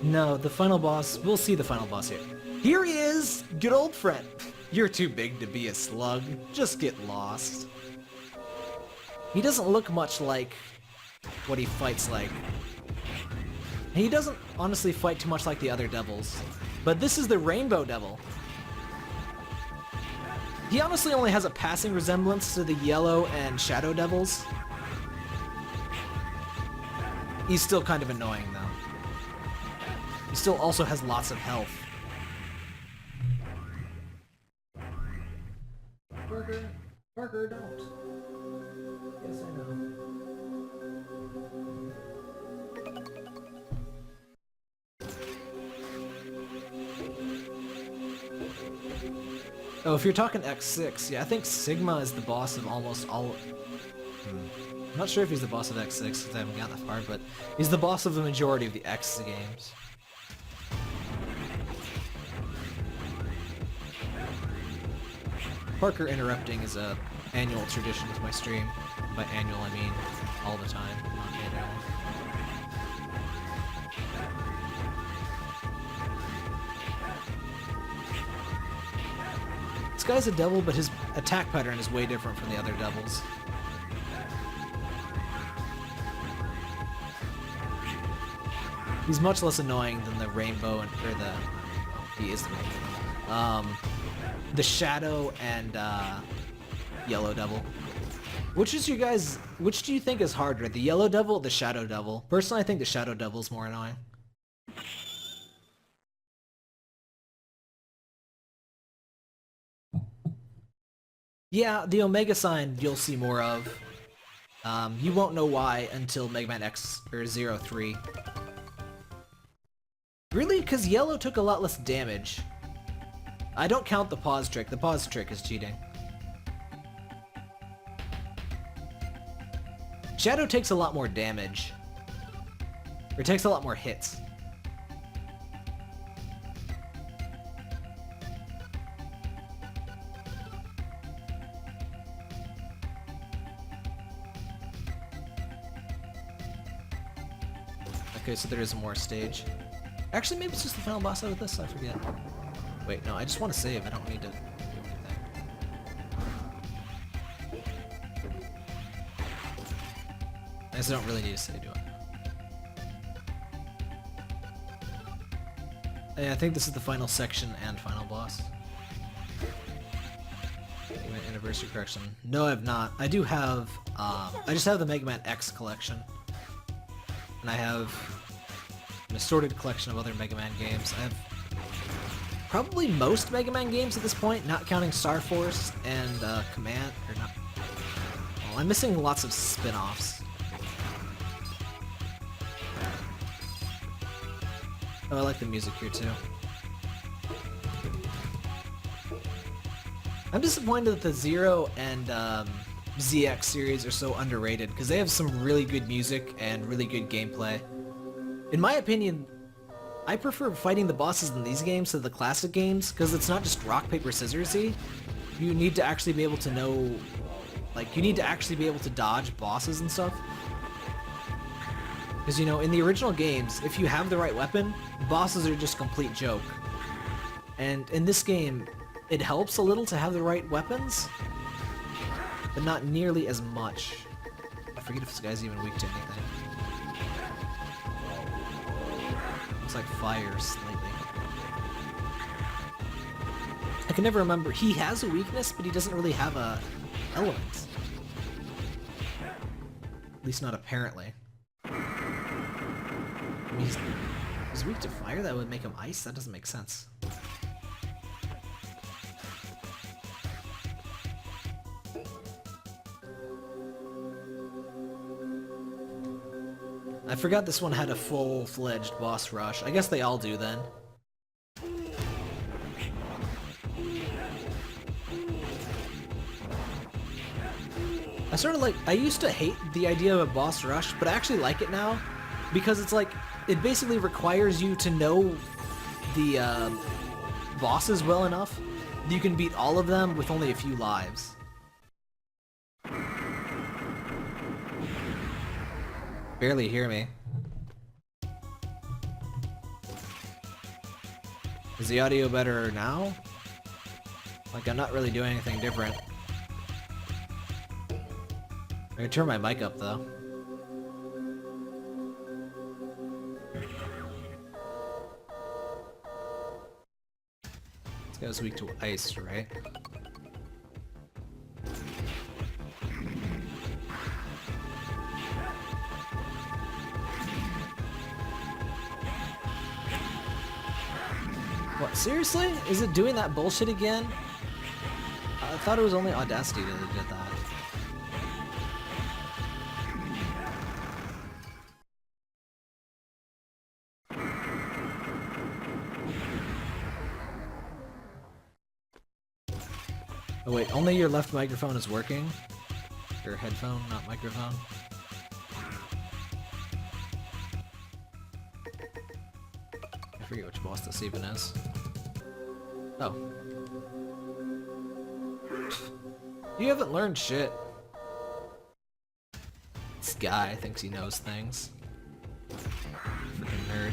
No, the final boss, we'll see the final boss here. Here he is! Good old friend! You're too big to be a slug. Just get lost. He doesn't look much like what he fights like. He doesn't honestly fight too much like the other devils. But this is the Rainbow Devil. He honestly only has a passing resemblance to the Yellow and Shadow Devils. He's still kind of annoying though. He still also has lots of health. Parker, don't. Yes, I know. Oh, if you're talking X6, yeah, I think Sigma is the boss of almost all... I'm not sure if he's the boss of X6, because I haven't gotten that far, but he's the boss of the majority of the X games. Parker interrupting is a annual tradition to my stream. By annual, I mean all the time, not annual. This guy's a devil, but his attack pattern is way different from the other devils. He's much less annoying than the rainbow and he is the rainbow. The Shadow and Yellow Devil. Which do you think is harder, the Yellow Devil or the Shadow Devil? Personally, I think the Shadow Devil is more annoying. Yeah, the Omega sign you'll see more of. You won't know why until Mega Man X or 03. Really? Because Yellow took a lot less damage. I don't count the pause trick. The pause trick is cheating. Shadow takes a lot more damage. Or takes a lot more hits. Okay, so there is more stage. Actually, maybe it's just the final boss out of this, I forget. Wait, no, I just want to save, I don't need to do anything. I guess I don't really need to save, do I? Yeah, I think this is the final section and final boss. Anniversary correction. No, I have not. I do have, I just have the Mega Man X collection. And I have an assorted collection of other Mega Man games. I have probably most Mega Man games at this point, not counting Star Force and Command, or not. Well, I'm missing lots of spin-offs. Oh, I like the music here too. I'm disappointed that the Zero and ZX series are so underrated, because they have some really good music and really good gameplay. In my opinion, I prefer fighting the bosses in these games to the classic games, because it's not just rock, paper, scissors-y. You need to actually be able to know, like, you need to actually be able to dodge bosses and stuff. Because, you know, in the original games, if you have the right weapon, bosses are just a complete joke. And in this game, it helps a little to have the right weapons, but not nearly as much. I forget if this guy's even weak to anything. Looks like fire slightly. I can never remember. He has a weakness, but he doesn't really have a element. At least not apparently. I mean, he's weak to fire? That would make him ice? That doesn't make sense. I forgot this one had a full-fledged boss rush. I guess they all do then. I used to hate the idea of a boss rush, but I actually like it now, because it's like, it basically requires you to know the bosses well enough that you can beat all of them with only a few lives. Barely hear me. Is the audio better now? Like, I'm not really doing anything different. I can turn my mic up though. This guy's weak to ice, right? What, seriously? Is it doing that bullshit again? I thought it was only Audacity that did that. Oh wait, only your left microphone is working? Your headphone, not microphone? I forget which boss this even is. Oh. You haven't learned shit. This guy thinks he knows things. Freaking nerd.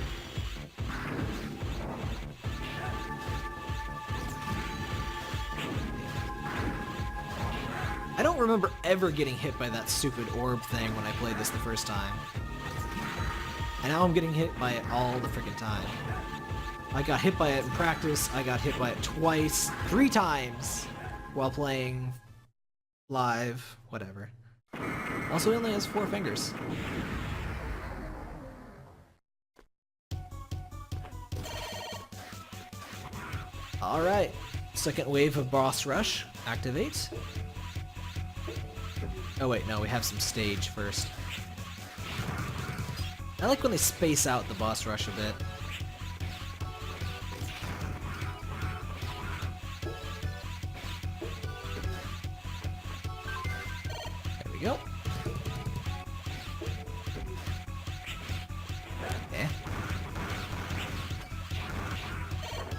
I don't remember ever getting hit by that stupid orb thing when I played this the first time. And now I'm getting hit by it all the freaking time. I got hit by it in practice, I got hit by it twice, 3 times while playing live, whatever. Also, he only has 4 fingers. Alright, second wave of boss rush, activate. Oh wait, no, we have some stage first. I like when they space out the boss rush a bit. There we go. Eh.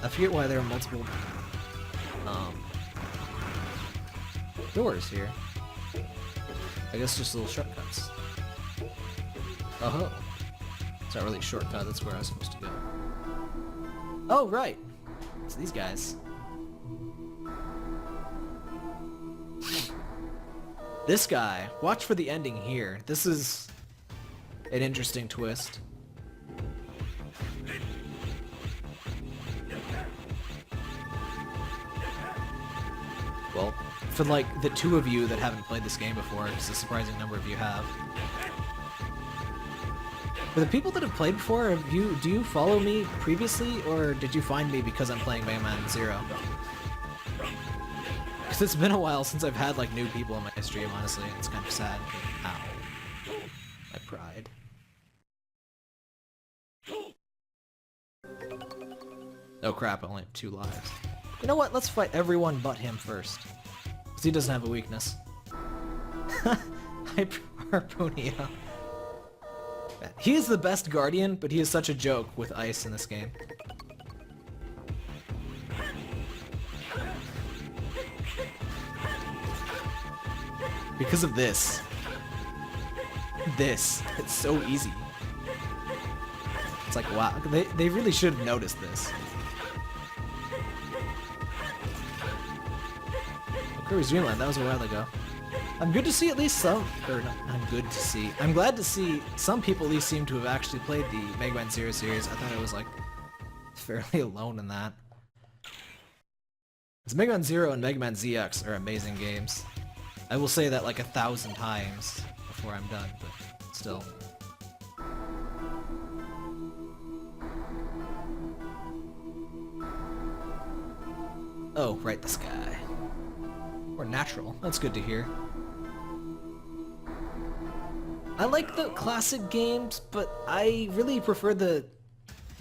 I forget why there are multiple doors here. I guess just little shortcuts. Oh-ho. It's not really a shortcut, that's where I was supposed to go. Oh, right! It's these guys. This guy, watch for the ending here. This is an interesting twist. Well, for like the two of you that haven't played this game before, because a surprising number of you have. For the people that have played before, do you follow me previously, or did you find me because I'm playing Mega Man Zero? Because it's been a while since I've had like new people on my stream, honestly. It's kind of sad. Ow. My pride. Oh crap, I only have 2 lives. You know what? Let's fight everyone but him first. Because he doesn't have a weakness. Harponia. He is the best Guardian, but he is such a joke with ice in this game. Because of this. It's so easy. It's like, wow, they really should have noticed this. Kirby's Dream Land, that was a while ago. I'm good to see at least some, or no, I'm glad to see some people at least seem to have actually played the Mega Man Zero series. I thought I was like fairly alone in that. Because Mega Man Zero and Mega Man ZX are amazing games. I will say that like 1,000 times before I'm done, but still. Oh, right, this guy. Or natural. That's good to hear. I like the classic games, but I really prefer the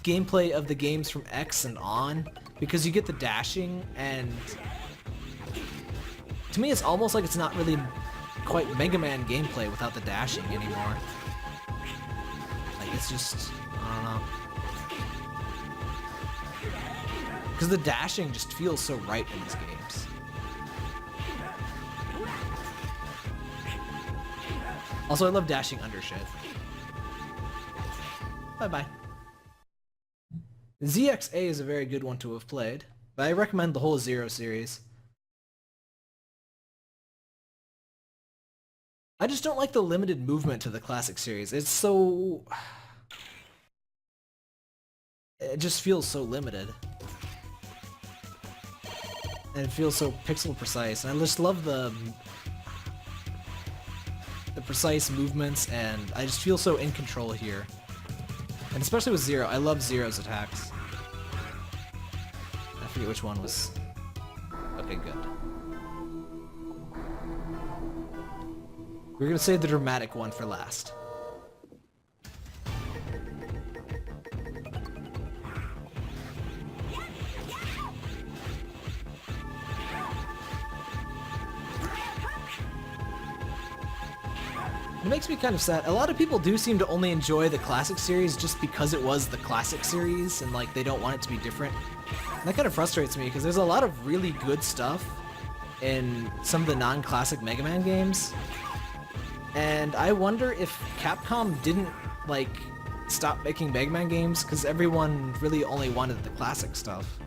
gameplay of the games from X and on, because you get the dashing, and to me it's almost like it's not really quite Mega Man gameplay without the dashing anymore. Like, it's just, I don't know. Because the dashing just feels so right in these games. Also, I love dashing under shit. Bye-bye. ZXA is a very good one to have played, but I recommend the whole Zero series. I just don't like the limited movement to the classic series. It's so... It just feels so limited. And it feels so pixel precise, and I just love the precise movements, and I just feel so in control here. And especially with Zero, I love Zero's attacks. I forget which one was... Okay, good. We're gonna save the dramatic one for last. It makes me kind of sad. A lot of people do seem to only enjoy the classic series just because it was the classic series, and like they don't want it to be different. And that kind of frustrates me because there's a lot of really good stuff in some of the non-classic Mega Man games. And I wonder if Capcom didn't like stop making Mega Man games because everyone really only wanted the classic stuff.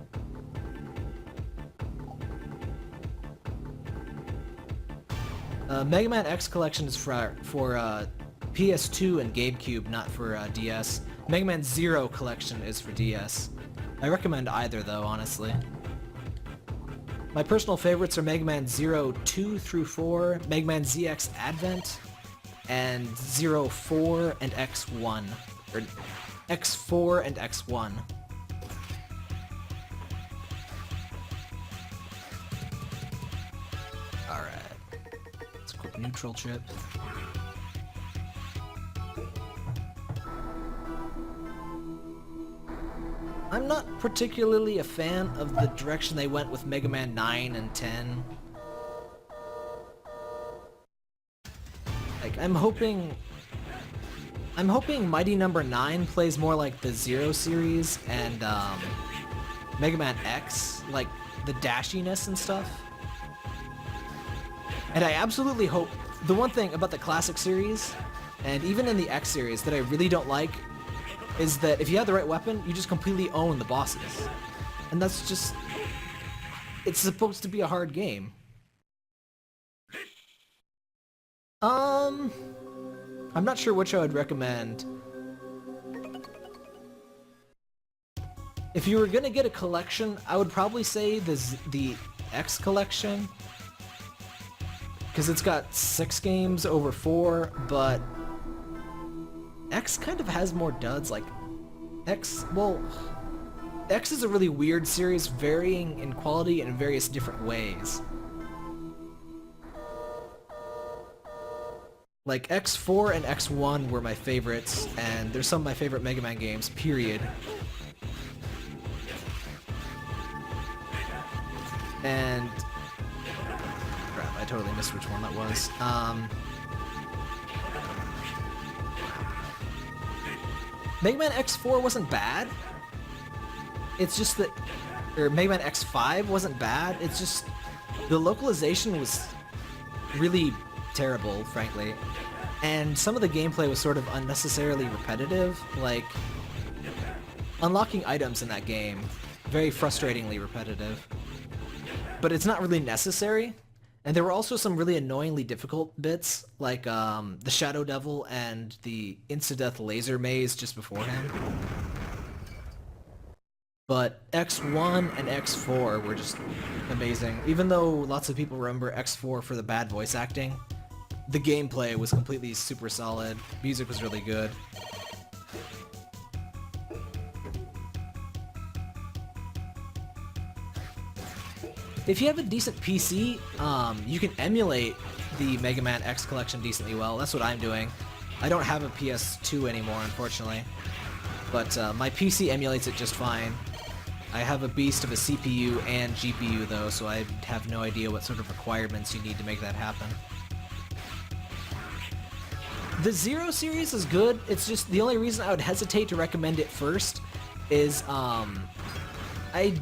Mega Man X Collection is for PS2 and GameCube, not for DS. Mega Man Zero Collection is for DS. I recommend either though, honestly. My personal favorites are Mega Man Zero 2 through 4, Mega Man ZX Advent, and Zero 4 and X1. Or X4 and X1. Alright. Let's quick neutral chip. I'm not particularly a fan of the direction they went with Mega Man 9 and 10. Like, I'm hoping Mighty Number 9 plays more like the Zero series and Mega Man X, like the dashiness and stuff. And I absolutely hope, the one thing about the classic series, and even in the X series that I really don't like, is that if you have the right weapon, you just completely own the bosses. And that's just... It's supposed to be a hard game. I'm not sure which I would recommend. If you were gonna get a collection, I would probably say the X collection. Because it's got 6 games over 4, but X kind of has more duds. Like, X is a really weird series, varying in quality in various different ways. Like, X4 and X1 were my favorites, and they're some of my favorite Mega Man games, period. And... crap, I totally missed which one that was. Mega Man X4 wasn't bad. It's just that... or Mega Man X5 wasn't bad, it's just... the localization was really terrible, frankly. And some of the gameplay was sort of unnecessarily repetitive, like... unlocking items in that game, very frustratingly repetitive. But it's not really necessary. And there were also some really annoyingly difficult bits, like the Shadow Devil and the Insta-Death laser maze just before him. But X1 and X4 were just amazing. Even though lots of people remember X4 for the bad voice acting, the gameplay was completely super solid, music was really good. If you have a decent PC, you can emulate the Mega Man X collection decently well. That's what I'm doing. I don't have a PS2 anymore, unfortunately. But my PC emulates it just fine. I have a beast of a CPU and GPU, though, so I have no idea what sort of requirements you need to make that happen. The Zero series is good. It's just the only reason I would hesitate to recommend it first is I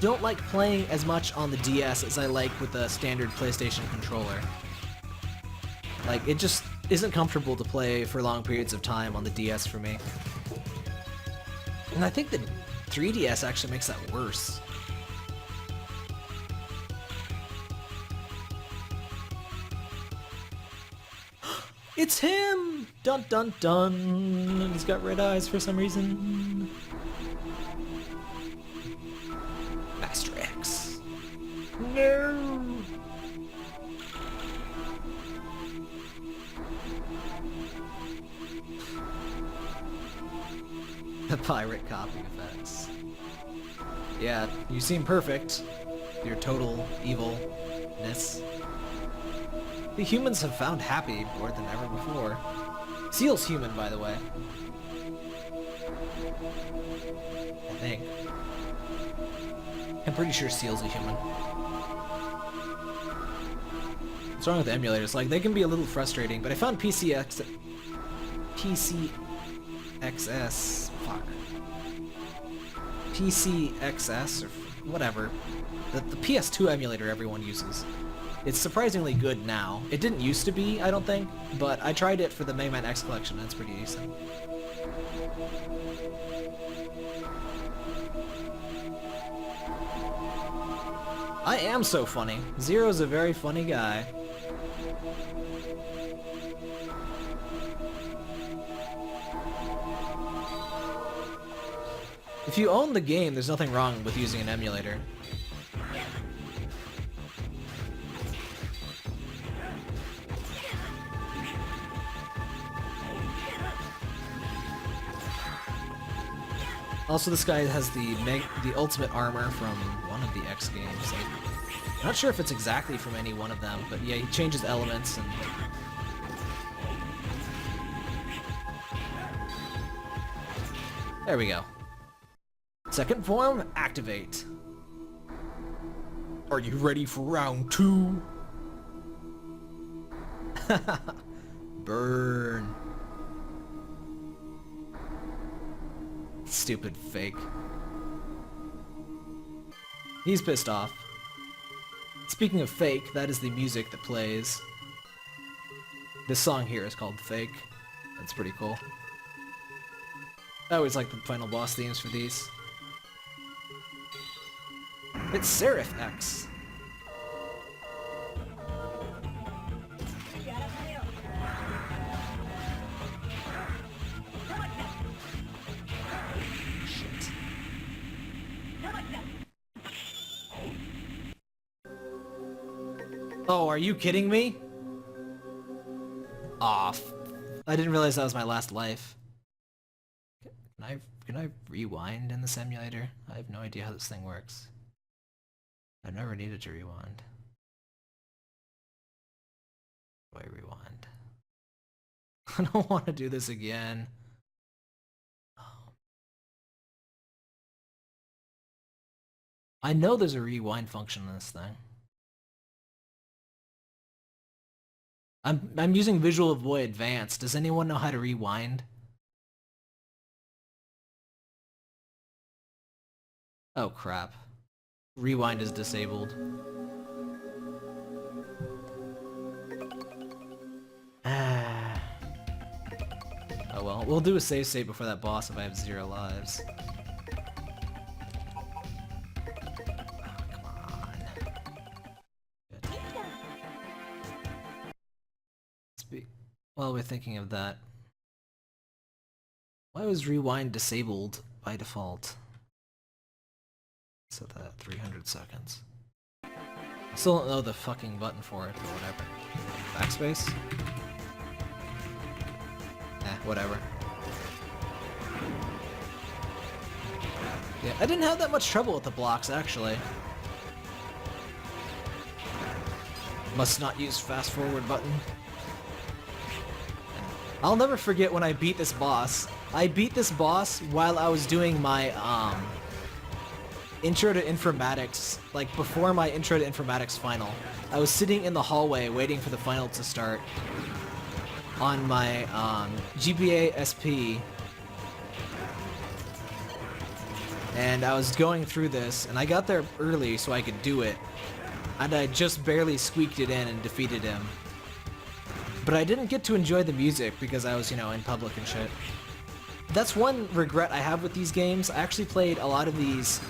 don't like playing as much on the DS as I like with the standard PlayStation controller. Like, it just isn't comfortable to play for long periods of time on the DS for me. And I think the 3DS actually makes that worse. It's him! Dun dun dun! He's got red eyes for some reason. Master X. No! The pirate copy effects. Yeah, you seem perfect. Your total evilness. The humans have found happy more than ever before. Seal's human, by the way. I think. I'm pretty sure Seal's a human. What's wrong with the emulators? Like, they can be a little frustrating, but I found PCXS... Fuck. PCXS, or whatever. The PS2 emulator everyone uses. It's surprisingly good now. It didn't used to be, I don't think, but I tried it for the Mega Man X collection, and it's pretty decent. I am so funny. Zero's a very funny guy. If you own the game, there's nothing wrong with using an emulator. Also, this guy has the ultimate armor from one of the X games. Like, I'm not sure if it's exactly from any one of them, but yeah, he changes elements and... There we go. Second form, activate. Are you ready for round 2? Burn. Stupid fake. He's pissed off. Speaking of fake, that is the music that plays. This song here is called Fake. That's pretty cool. I always like the final boss themes for these. It's Seraph X. Shit. Oh, are you kidding me? Aw, I didn't realize that was my last life. Can I rewind in the simulator? I have no idea how this thing works. I've never needed to rewind. Do I rewind? I don't want to do this again. I know there's a rewind function in this thing. I'm using Visual Boy Advanced. Does anyone know how to rewind? Oh crap. Rewind is disabled. Oh well, we'll do a save state before that boss if I have 0 lives. While we're thinking of that, why was rewind disabled by default? Set that at 300 seconds. Still don't know the fucking button for it, but whatever. Backspace? Whatever. Yeah, I didn't have that much trouble with the blocks, actually. Must not use fast forward button. I'll never forget when I beat this boss. I beat this boss while I was doing my, Intro to Informatics, like before my Intro to Informatics final. I was sitting in the hallway waiting for the final to start on my, GBA SP. And I was going through this, and I got there early so I could do it. And I just barely squeaked it in and defeated him. But I didn't get to enjoy the music because I was, you know, in public and shit. That's one regret I have with these games. I actually played a lot of these,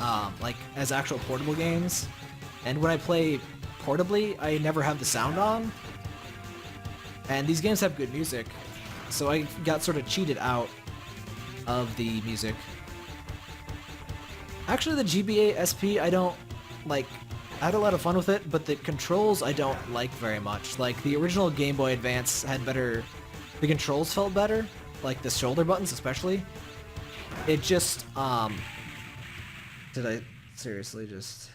like, as actual portable games. And when I play portably, I never have the sound on. And these games have good music. So I got sort of cheated out of the music. Actually, the GBA SP, I don't, like, I had a lot of fun with it, but the controls I don't like very much. Like, the original Game Boy Advance had better, the controls felt better, like the shoulder buttons especially. It just, did I seriously just...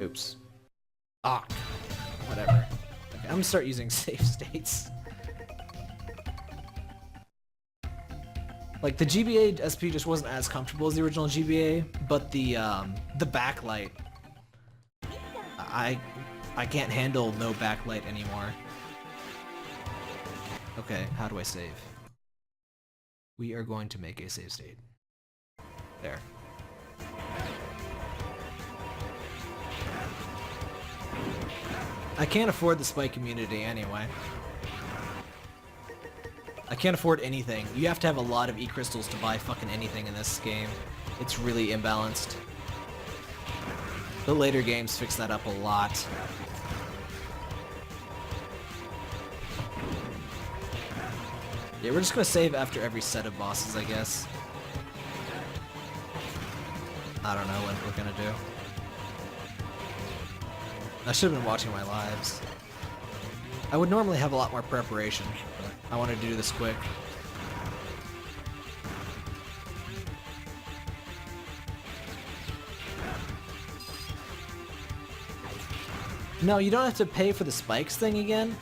Oops. Ah, whatever. Okay, I'm gonna start using save states. Like, the GBA SP just wasn't as comfortable as the original GBA, but the backlight, I can't handle no backlight anymore. Okay, how do I save? We are going to make a save state. There. I can't afford the Spike community anyway. I can't afford anything. You have to have a lot of E-crystals to buy fucking anything in this game. It's really imbalanced. The later games fix that up a lot. Yeah, we're just gonna save after every set of bosses, I guess. I don't know what we're gonna do. I should have been watching my lives. I would normally have a lot more preparation, but I wanted to do this quick. No, you don't have to pay for the spikes thing again.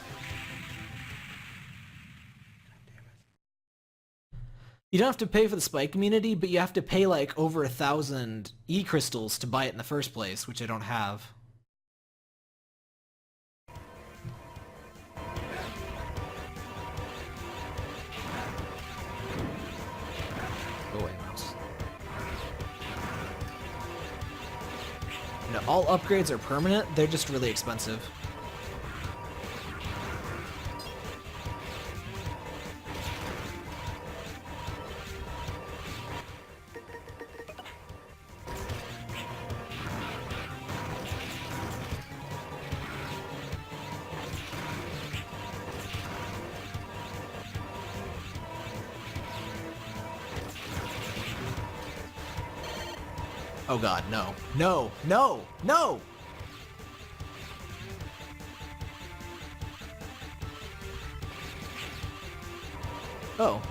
You don't have to pay for the spike community, but you have to pay like over 1,000 E-crystals to buy it in the first place, which I don't have. Go away, mouse. You know, all upgrades are permanent, they're just really expensive. Oh god, no. No! No! No! Oh.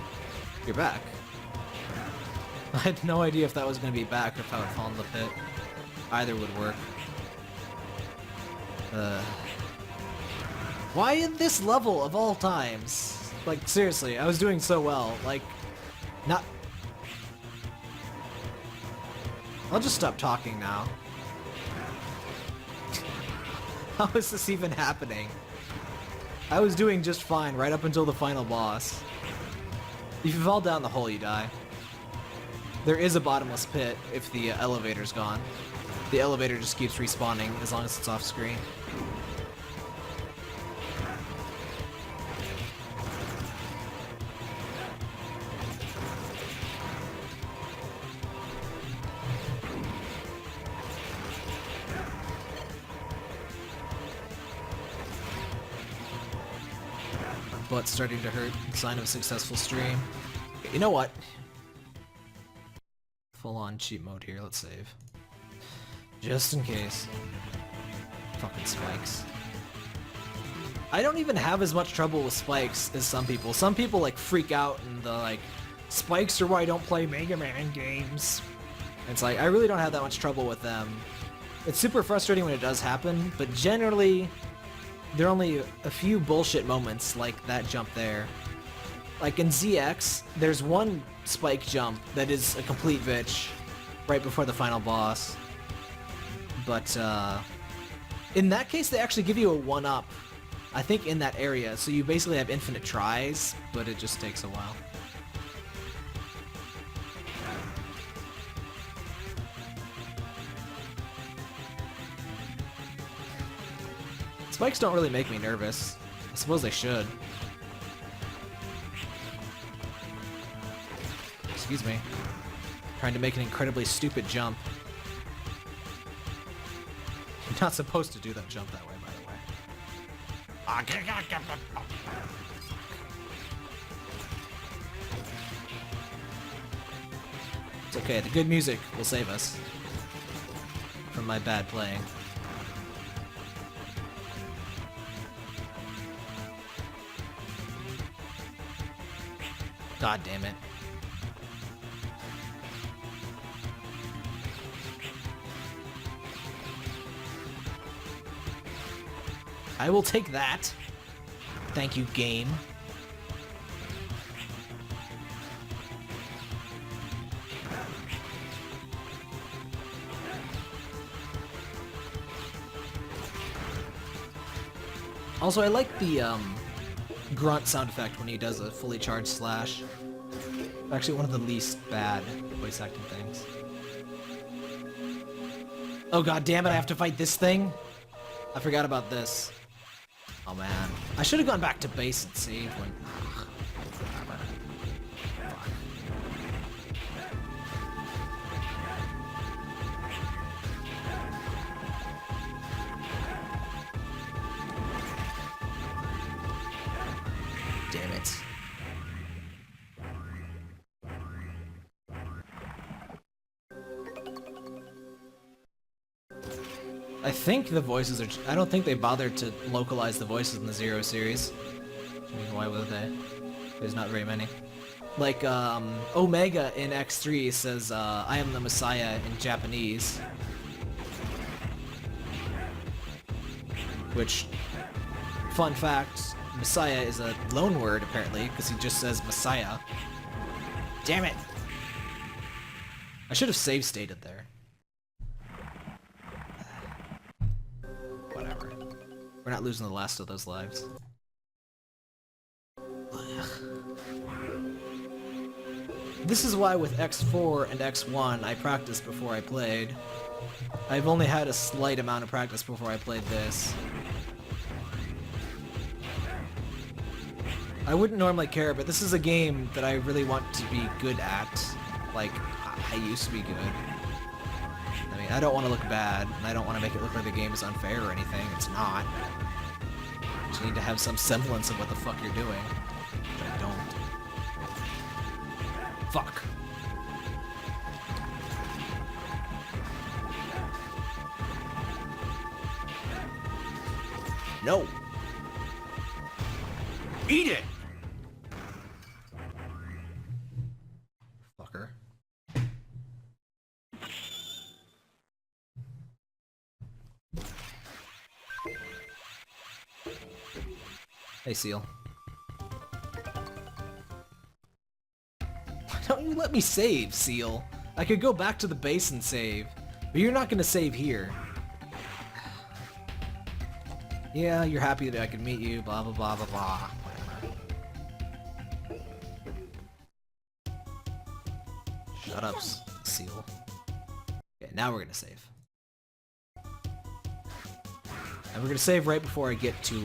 You're back. I had no idea if that was going to be back or if I would fall in the pit. Either would work. Why in this level of all times? Like, seriously, I was doing so well. Like, not... I'll just stop talking now. How is this even happening? I was doing just fine right up until the final boss. If you fall down the hole, you die. There is a bottomless pit if the elevator's gone. The elevator just keeps respawning as long as it's off screen. My butt's starting to hurt. Sign of a successful stream. You know what? Full-on cheat mode here. Let's save. Just in case. Fucking spikes. I don't even have as much trouble with spikes as some people. Some people like freak out and the like, spikes are why I don't play Mega Man games. And it's like, I really don't have that much trouble with them. It's super frustrating when it does happen, but generally, there are only a few bullshit moments like that jump there. Like in ZX, there's one spike jump that is a complete bitch right before the final boss. But in that case, they actually give you a 1-up, I think, in that area. So you basically have infinite tries, but it just takes a while. Spikes don't really make me nervous. I suppose they should. Excuse me. Trying to make an incredibly stupid jump. You're not supposed to do that jump that way, by the way. It's okay, the good music will save us from my bad playing. God damn it. I will take that. Thank you, game. Also, I like the grunt sound effect when he does a fully charged slash. Actually, one of the least bad voice acting things. Oh god damn it, I have to fight this thing? I forgot about this. Oh man. I should have gone back to base and saved when... Damn it. I think the voices are... I don't think they bothered to localize the voices in the Zero series. I mean, why would they? There's not very many. Like, Omega in X3 says, I am the Messiah in Japanese. Which, fun fact, Messiah is a loan word, apparently, because he just says Messiah. Damn it! I should have save stated there. Whatever. We're not losing the last of those lives. This is why with X4 and X1 I practiced before I played. I've only had a slight amount of practice before I played this. I wouldn't normally care, but this is a game that I really want to be good at. Like, I used to be good. I mean, I don't want to look bad, and I don't want to make it look like the game is unfair or anything. It's not. You just need to have some semblance of what the fuck you're doing. Which I don't. Fuck. No. Eat it! Fucker. Hey, Seal. Why don't you let me save, Seal? I could go back to the base and save, but you're not gonna save here. Yeah, you're happy that I could meet you, blah blah blah blah blah. Shut up, Seal. Okay, now we're gonna save. And we're gonna save right before I get to,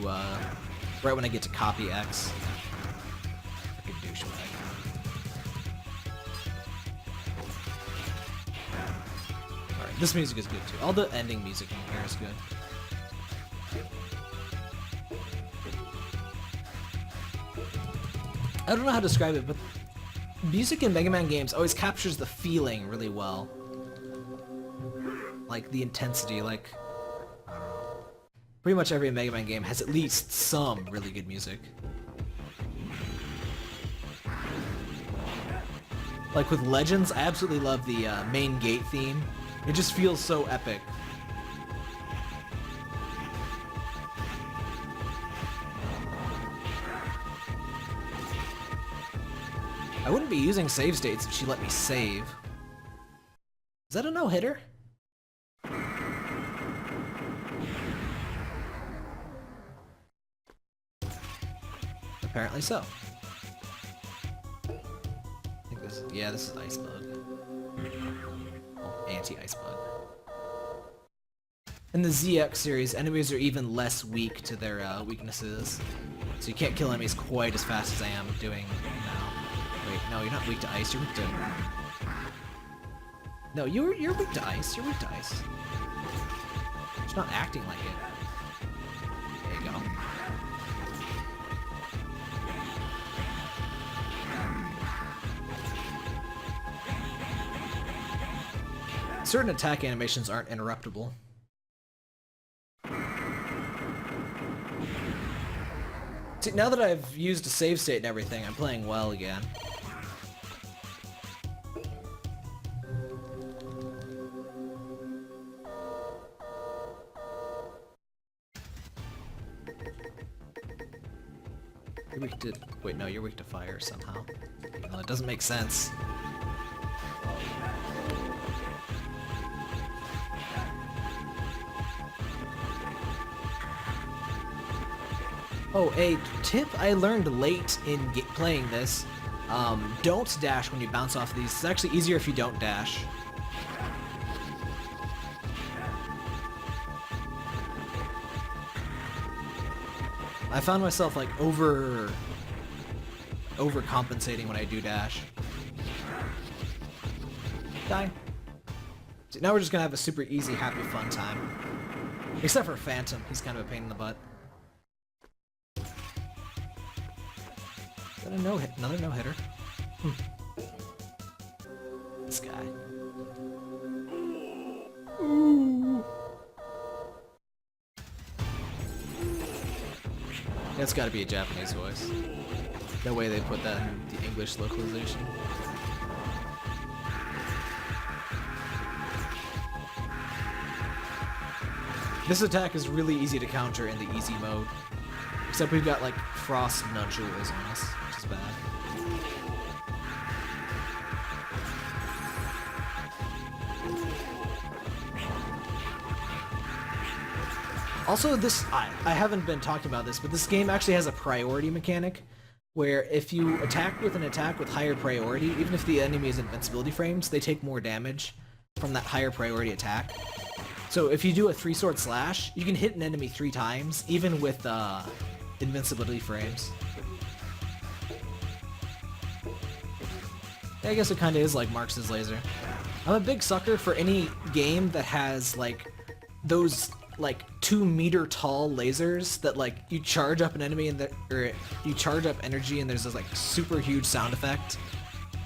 right when I get to copy X. Freaking douchebag. Alright, this music is good too. All the ending music in here is good. I don't know how to describe it, but music in Mega Man games always captures the feeling really well. Like, the intensity, like... Pretty much every Mega Man game has at least some really good music. Like with Legends, I absolutely love the main gate theme. It just feels so epic. I wouldn't be using save states if she let me save. Is that a no-hitter? Apparently so. I think this is, yeah, this is Ice Bug. Oh, anti-Ice Bug. In the ZX series, enemies are even less weak to their weaknesses. So you can't kill enemies quite as fast as I am doing now. Wait, no, you're not weak to ice, you're weak to... No, you're weak to ice, you're weak to ice. You're not acting like it. There you go. Certain attack animations aren't interruptible. See, now that I've used a save state and everything, I'm playing well again. You're weak to... Wait, no, you're weak to fire somehow. Well, it doesn't make sense. Oh, a tip I learned late in playing this, don't dash when you bounce off these. It's actually easier if you don't dash. I found myself like overcompensating when I do dash. Die. So now we're just gonna have a super easy, happy, fun time. Except for Phantom, he's kind of a pain in the butt. Is that a no-hit? Another no-hitter? This guy. Ooh. That's gotta be a Japanese voice. No way they put that in the English localization. This attack is really easy to counter in the easy mode. Except we've got like frost nunchules on us, which is bad. Also, this, I haven't been talking about this, but this game actually has a priority mechanic, where if you attack with an attack with higher priority, even if the enemy is invincibility frames, they take more damage from that higher priority attack. So if you do a 3-sword slash, you can hit an enemy 3 times, even with invincibility frames. Yeah, I guess it kinda is like Marx's laser. I'm a big sucker for any game that has like those like 2-meter tall lasers that like you charge up an enemy and or you charge up energy and there's this like super huge sound effect.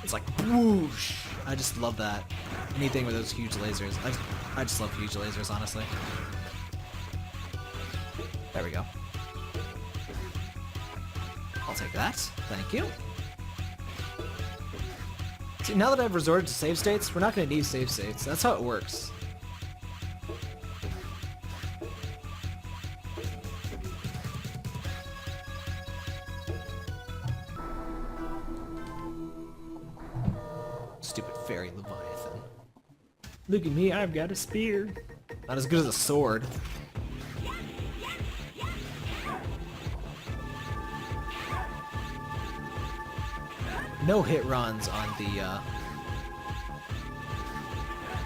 It's like whoosh. I just love that. Anything with those huge lasers. I just love huge lasers, honestly. There we go. I'll take that. Thank you. See, now that I've resorted to save states, we're not going to need save states. That's how it works. Stupid fairy Leviathan. Look at me, I've got a spear. Not as good as a sword. No hit runs on the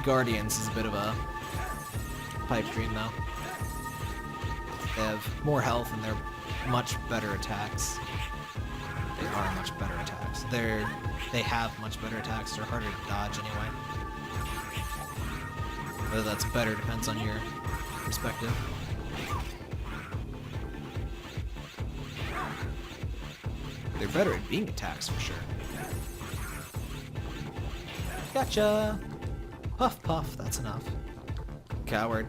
Guardians is a bit of a pipe dream though. They have more health and they're much better attacks. They are much better attacks. They have much better attacks. They're harder to dodge anyway. Whether that's better depends on your perspective. They're better at being attacks for sure. Gotcha! Puff puff, that's enough. Coward.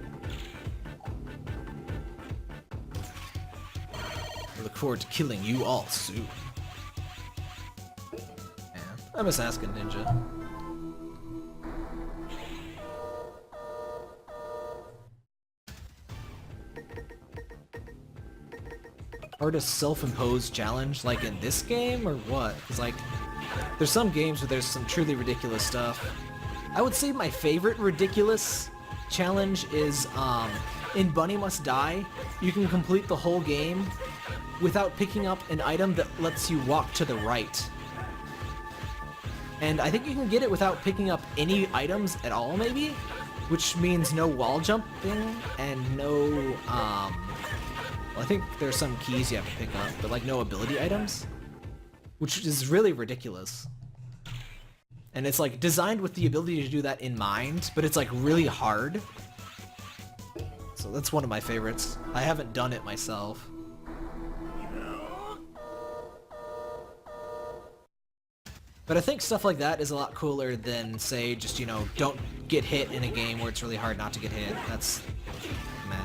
I look forward to killing you all soon. Yeah, I miss asking Ninja. Hardest self-imposed challenge, like in this game, or what? Because, like, there's some games where there's some truly ridiculous stuff. I would say my favorite ridiculous challenge is, in Bunny Must Die, you can complete the whole game without picking up an item that lets you walk to the right. And I think you can get it without picking up any items at all, maybe? Which means no wall jumping, and no, well, I think there's some keys you have to pick up, but like no ability items, which is really ridiculous. And it's like designed with the ability to do that in mind, but it's like really hard. So that's one of my favorites. I haven't done it myself. But I think stuff like that is a lot cooler than, say, just, you know, don't get hit in a game where it's really hard not to get hit. That's meh.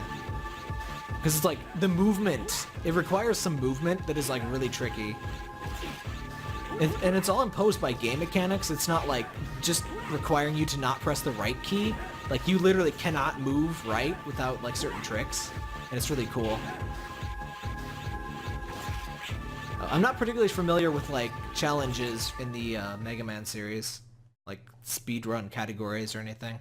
Because it's like, the movement, it requires some movement that is like really tricky. And it's all imposed by game mechanics. It's not like just requiring you to not press the right key. Like, you literally cannot move right without like certain tricks. And it's really cool. I'm not particularly familiar with like challenges in the Mega Man series. Like speedrun categories or anything.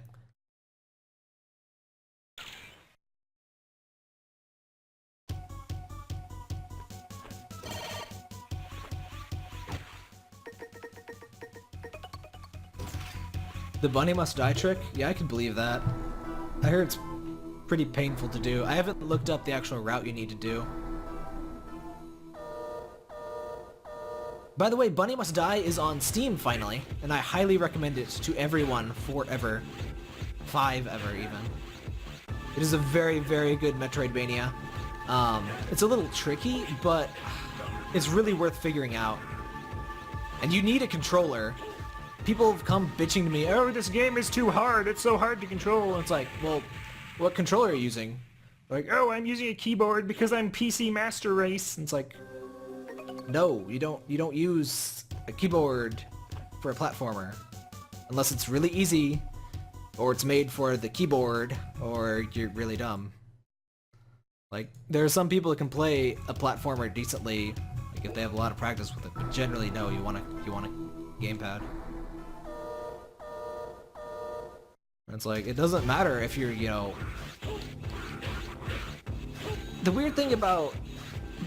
The Bunny Must Die trick? Yeah, I can believe that. I heard it's pretty painful to do. I haven't looked up the actual route you need to do. By the way, Bunny Must Die is on Steam finally, and I highly recommend it to everyone forever. 5 ever, even. It is a very, very good Metroidvania. It's a little tricky, but it's really worth figuring out. And you need a controller. People have come bitching to me, oh, this game is too hard, it's so hard to control. And it's like, well, what controller are you using? Like, oh, I'm using a keyboard because I'm PC Master Race. And it's like, no, you don't use a keyboard for a platformer. Unless it's really easy, or it's made for the keyboard, or you're really dumb. Like, there are some people that can play a platformer decently, like if they have a lot of practice with it, but generally no, you want a gamepad. And it's like, it doesn't matter if you're, you know... The weird thing about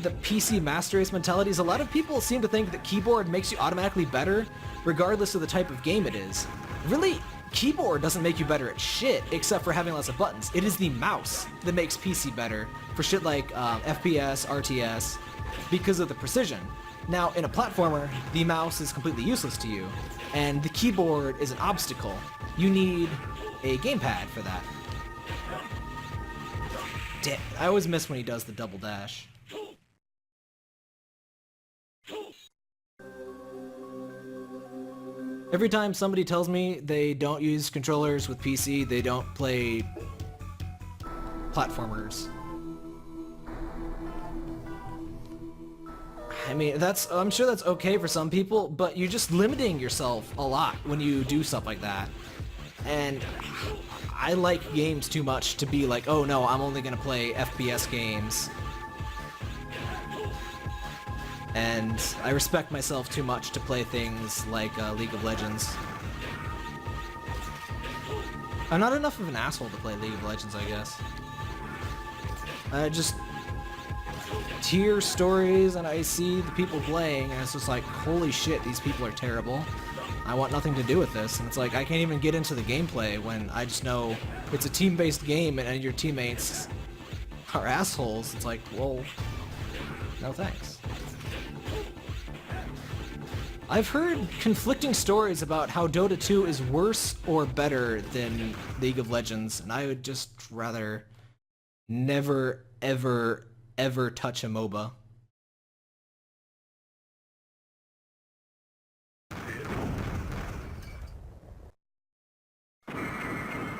the PC Master Race mentality is a lot of people seem to think that keyboard makes you automatically better, regardless of the type of game it is. Really, keyboard doesn't make you better at shit, except for having lots of buttons. It is the mouse that makes PC better, for shit like FPS, RTS, because of the precision. Now, in a platformer, the mouse is completely useless to you, and the keyboard is an obstacle. You need a gamepad for that. Damn, I always miss when he does the double dash. Every time somebody tells me they don't use controllers with PC, they don't play platformers. I mean, I'm sure that's okay for some people, but you're just limiting yourself a lot when you do stuff like that. And I like games too much to be like, oh no, I'm only gonna play FPS games. And I respect myself too much to play things like League of Legends. I'm not enough of an asshole to play League of Legends, I guess. I just hear stories and I see the people playing and it's just like, holy shit, these people are terrible. I want nothing to do with this. And it's like, I can't even get into the gameplay when I just know it's a team-based game and your teammates are assholes. It's like, well, no thanks. I've heard conflicting stories about how Dota 2 is worse or better than League of Legends, and I would just rather never, ever, ever touch a MOBA.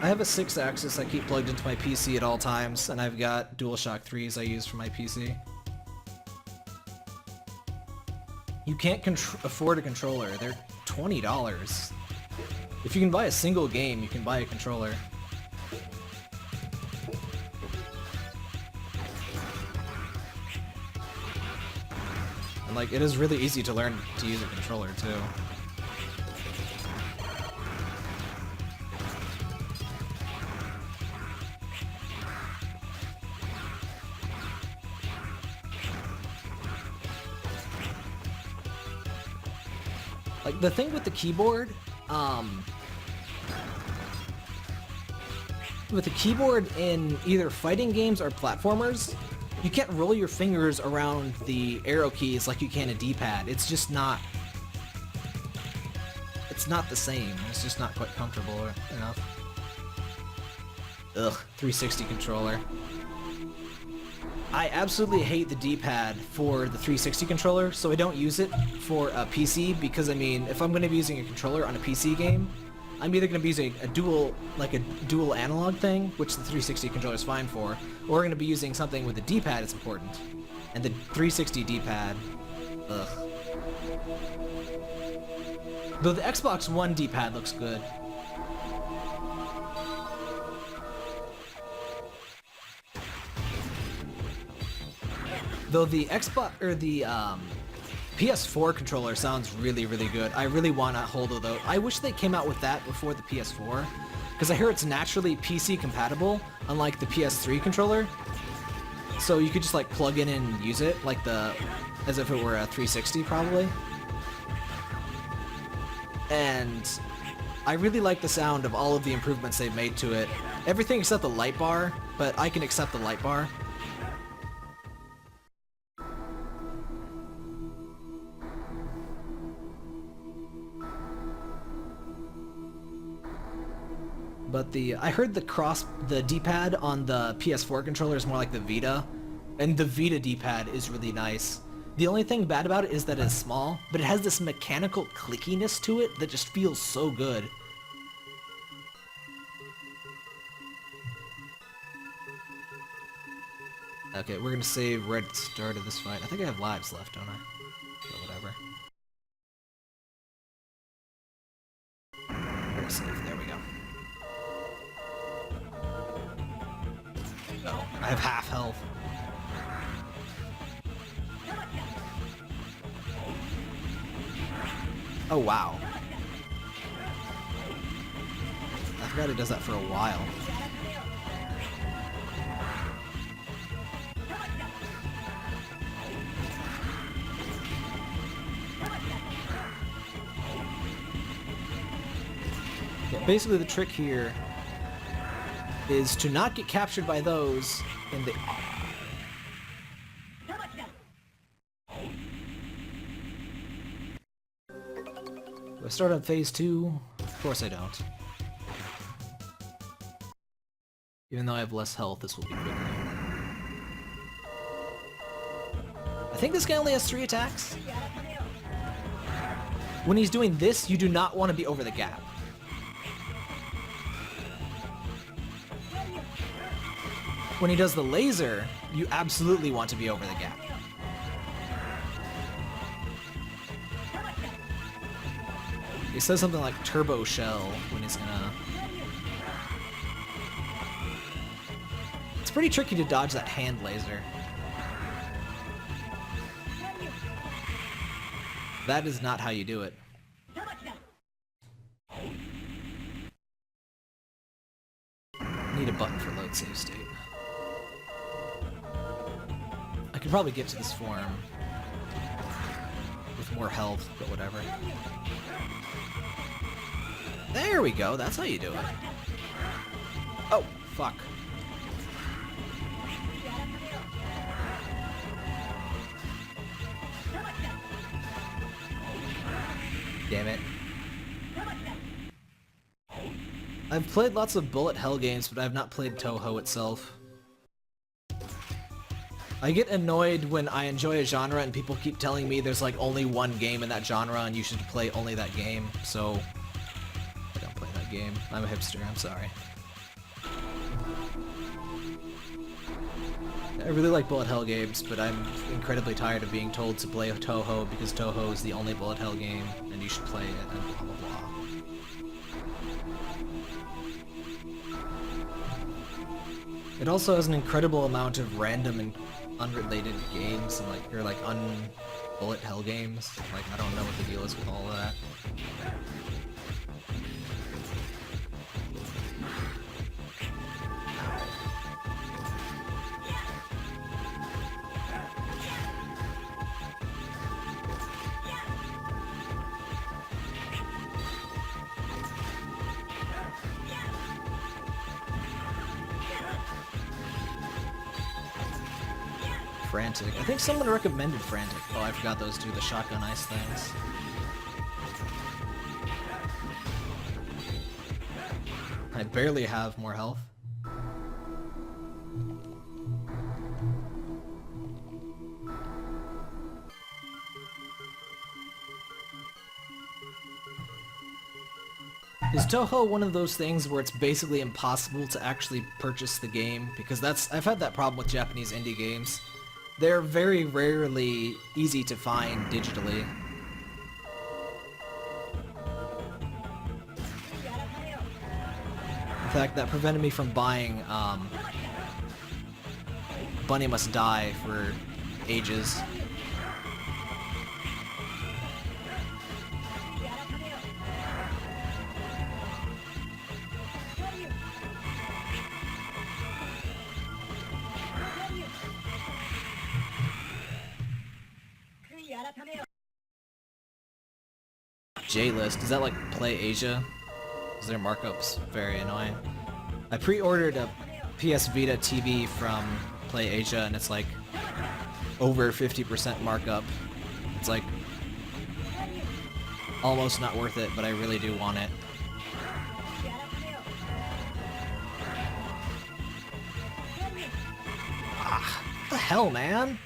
I have a 6-axis I keep plugged into my PC at all times, and I've got DualShock 3s I use for my PC. You can't afford a controller. They're $20. If you can buy a single game, you can buy a controller. And like, it is really easy to learn to use a controller too. Like, the thing with the keyboard, in either fighting games or platformers, you can't roll your fingers around the arrow keys like you can a D-pad. It's just not... It's not the same. It's just not quite comfortable enough. Ugh, 360 controller. I absolutely hate the D-pad for the 360 controller, so I don't use it for a PC because, I mean, if I'm going to be using a controller on a PC game, I'm either going to be using a dual analog thing, which the 360 controller is fine for, or we're going to be using something with a D-pad that's important. And the 360 D-pad, ugh. Though the Xbox One D-pad looks good. Though the PS4 controller sounds really, really good. I really want a hold of those. I wish they came out with that before the PS4, because I hear it's naturally PC compatible, unlike the PS3 controller. So you could just like plug in and use it, like as if it were a 360 probably. And I really like the sound of all of the improvements they've made to it. Everything except the light bar, but I can accept the light bar. But I heard the D-pad on the PS4 controller is more like the Vita, and the Vita D-pad is really nice. The only thing bad about it is that it's small, but it has this mechanical clickiness to it that just feels so good. Okay, we're gonna save right at the start of this fight. I think I have lives left, don't I? Or whatever. We're gonna save. There we go. No, I have half health. Oh, wow. I forgot it does that for a while. Yeah, basically the trick here is to not get captured by those in the... Do I start on phase 2? Of course I don't. Even though I have less health, this will be quicker. I think this guy only has 3 attacks. When he's doing this, you do not want to be over the gap. When he does the laser, you absolutely want to be over the gap. He says something like turbo shell when he's gonna... It's pretty tricky to dodge that hand laser. That is not how you do it. Need a button for load save state. I could probably get to this form with more health, but whatever. There we go, that's how you do it. Oh, fuck. Damn it. I've played lots of bullet hell games, but I've not played Touhou itself. I get annoyed when I enjoy a genre and people keep telling me there's like only one game in that genre and you should play only that game, so I don't play that game. I'm a hipster, I'm sorry. I really like bullet hell games, but I'm incredibly tired of being told to play Touhou because Touhou is the only bullet hell game and you should play it and blah blah blah. It also has an incredible amount of random and unrelated games and like bullet hell games. Like I don't know what the deal is with all of that. Frantic. I think someone recommended Frantic. Oh, I forgot those two, the shotgun ice things. I barely have more health. Is Touhou one of those things where it's basically impossible to actually purchase the game? Because I've had that problem with Japanese indie games. They're very rarely easy to find digitally. In fact, that prevented me from buying Bunny Must Die for ages. J-list, is that like Play Asia? Because their markup's very annoying. I pre-ordered a PS Vita TV from Play Asia and it's like over 50% markup. It's like almost not worth it, but I really do want it. Ah, what the hell, man?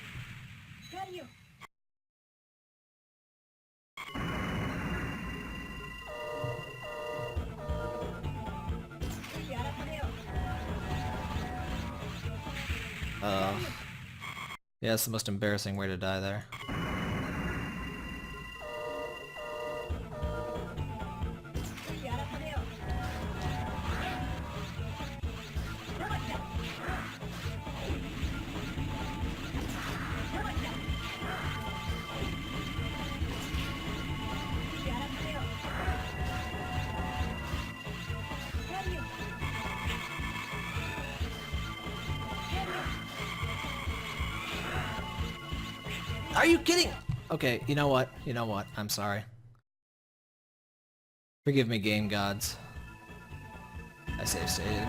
Yeah, it's the most embarrassing way to die there. Are you kidding? Okay, you know what? You know what? I'm sorry. Forgive me, game gods. I save stated.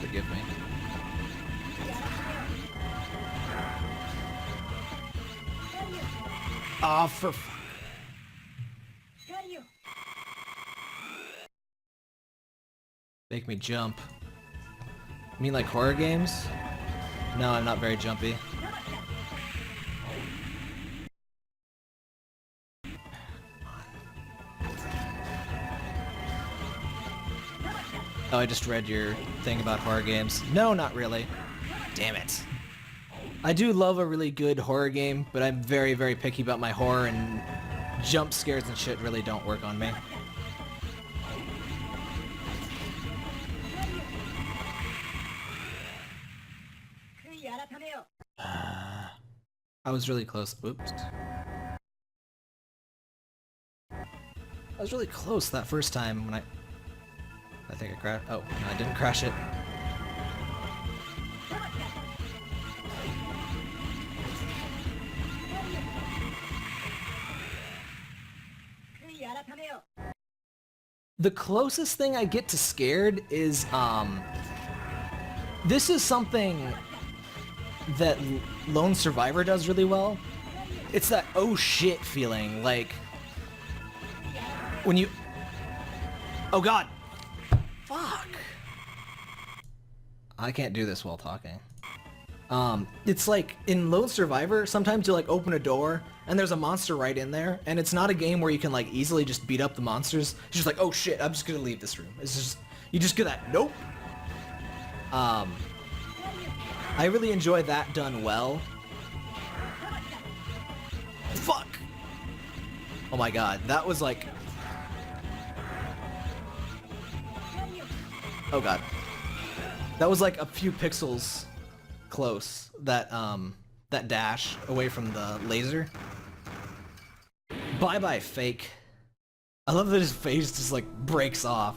Forgive me. Oh, for make me jump. You mean like horror games? No, I'm not very jumpy. Oh, I just read your thing about horror games. No, not really. Damn it. I do love a really good horror game, but I'm very, very picky about my horror, and jump scares and shit really don't work on me. I was really close. Oops. I was really close that first time when I think I crashed. Oh, no, I didn't crash it. The closest thing I get to scared is, this is something that Lone Survivor does really well. It's that oh shit feeling, like, when you... Oh god! Fuck! I can't do this while talking. It's like, in Lone Survivor, sometimes you like open a door, and there's a monster right in there, and it's not a game where you can like easily just beat up the monsters. It's just like, oh shit, I'm just gonna leave this room. It's just, you just get that, nope! I really enjoy that done well. Fuck! Oh my god, that was like... Oh god. That was like a few pixels close, that that dash away from the laser. Bye bye fake. I love that his face just like breaks off.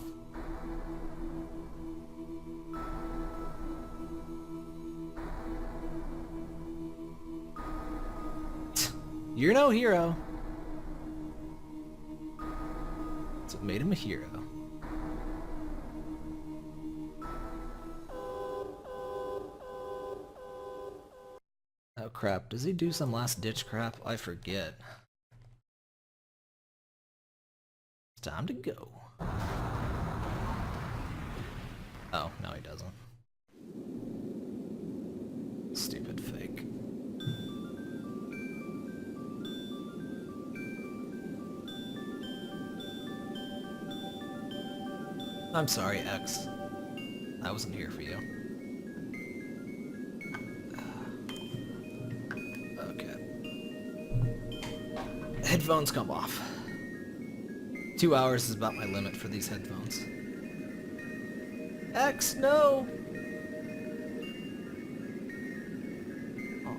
You're no hero. That's what made him a hero. Oh crap, does he do some last ditch crap? I forget. It's time to go. Oh, no he doesn't. Stupid fake. I'm sorry, X. I wasn't here for you. Headphones come off. 2 hours is about my limit for these headphones. X, no! Oh.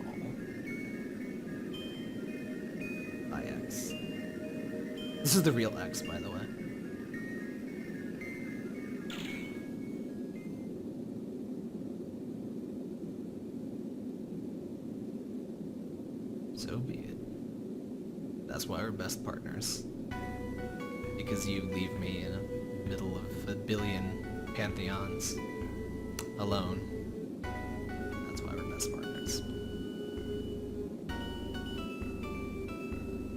Bye, X. This is the real X, by the way. So be it. That's why we're best partners. Because you leave me in the middle of a billion pantheons. Alone. That's why we're best partners.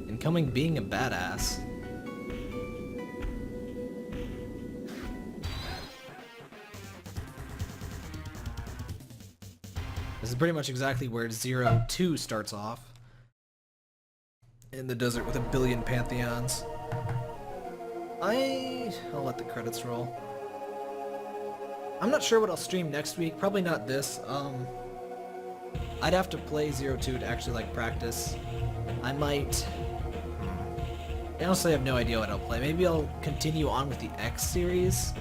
Incoming being a badass. This is pretty much exactly where 0-2 starts off. In the desert with a billion pantheons. I'll let the credits roll. I'm not sure what I'll stream next week. Probably not this. I'd have to play 0-2 to actually like practice. I might... I honestly have no idea what I'll play. Maybe I'll continue on with the X series.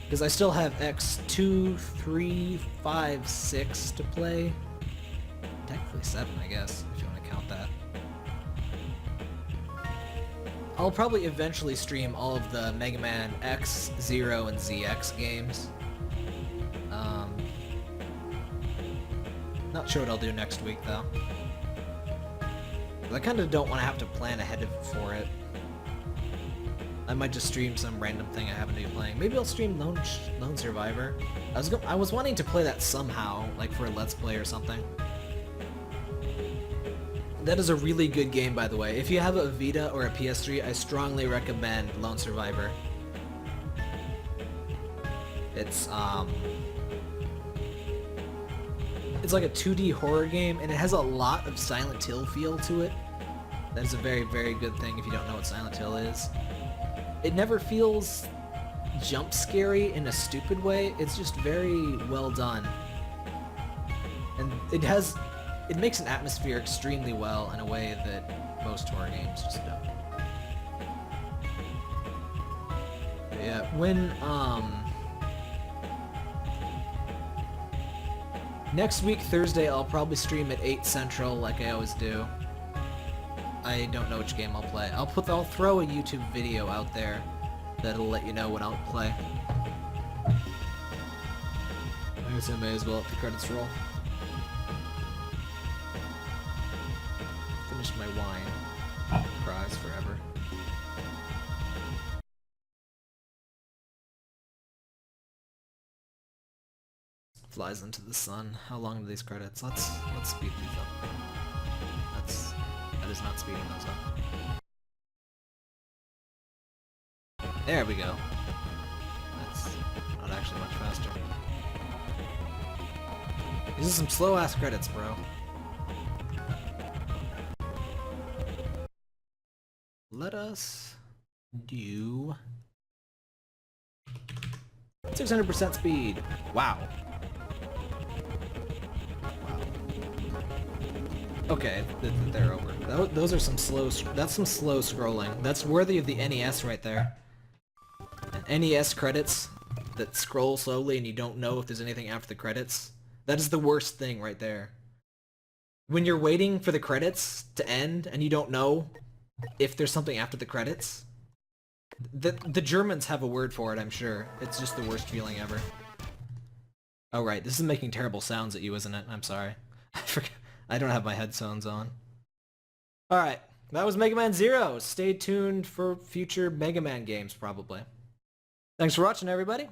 Because I still have X 2, 3, 5, 6 to play. Technically 7, I guess, if you want to count that. I'll probably eventually stream all of the Mega Man X, 0, and ZX games. Not sure what I'll do next week, though. I kind of don't want to have to plan ahead for it. I might just stream some random thing I happen to be playing. Maybe I'll stream Lone Survivor. I was wanting to play that somehow, like for a Let's Play or something. That is a really good game, by the way. If you have a Vita or a PS3, I strongly recommend Lone Survivor. It's like a 2D horror game, and it has a lot of Silent Hill feel to it. That is a very, very good thing if you don't know what Silent Hill is. It never feels jump scary in a stupid way. It's just very well done. And it has it makes an atmosphere extremely well in a way that most horror games just don't. But yeah, when next week Thursday I'll probably stream at 8 Central like I always do. I don't know which game I'll play. I'll throw a YouTube video out there that'll let you know when I'll play. I guess I may as well let the credits roll. Finished my wine. Cries forever. Flies into the sun. How long are these credits? Let's speed these up. That is not speeding those up. There we go. That's not actually much faster. These are some slow-ass credits, bro. Let us do 600% speed. Wow. Okay, they're over. Those are some slow. That's some slow scrolling. That's worthy of the NES right there. And NES credits that scroll slowly and you don't know if there's anything after the credits. That is the worst thing right there. When you're waiting for the credits to end and you don't know if there's something after the credits. The Germans have a word for it, I'm sure. It's just the worst feeling ever. Oh right, this is making terrible sounds at you, isn't it? I'm sorry. I forgot. I don't have my headphones on. Alright, that was Mega Man Zero. Stay tuned for future Mega Man games, probably. Thanks for watching, everybody.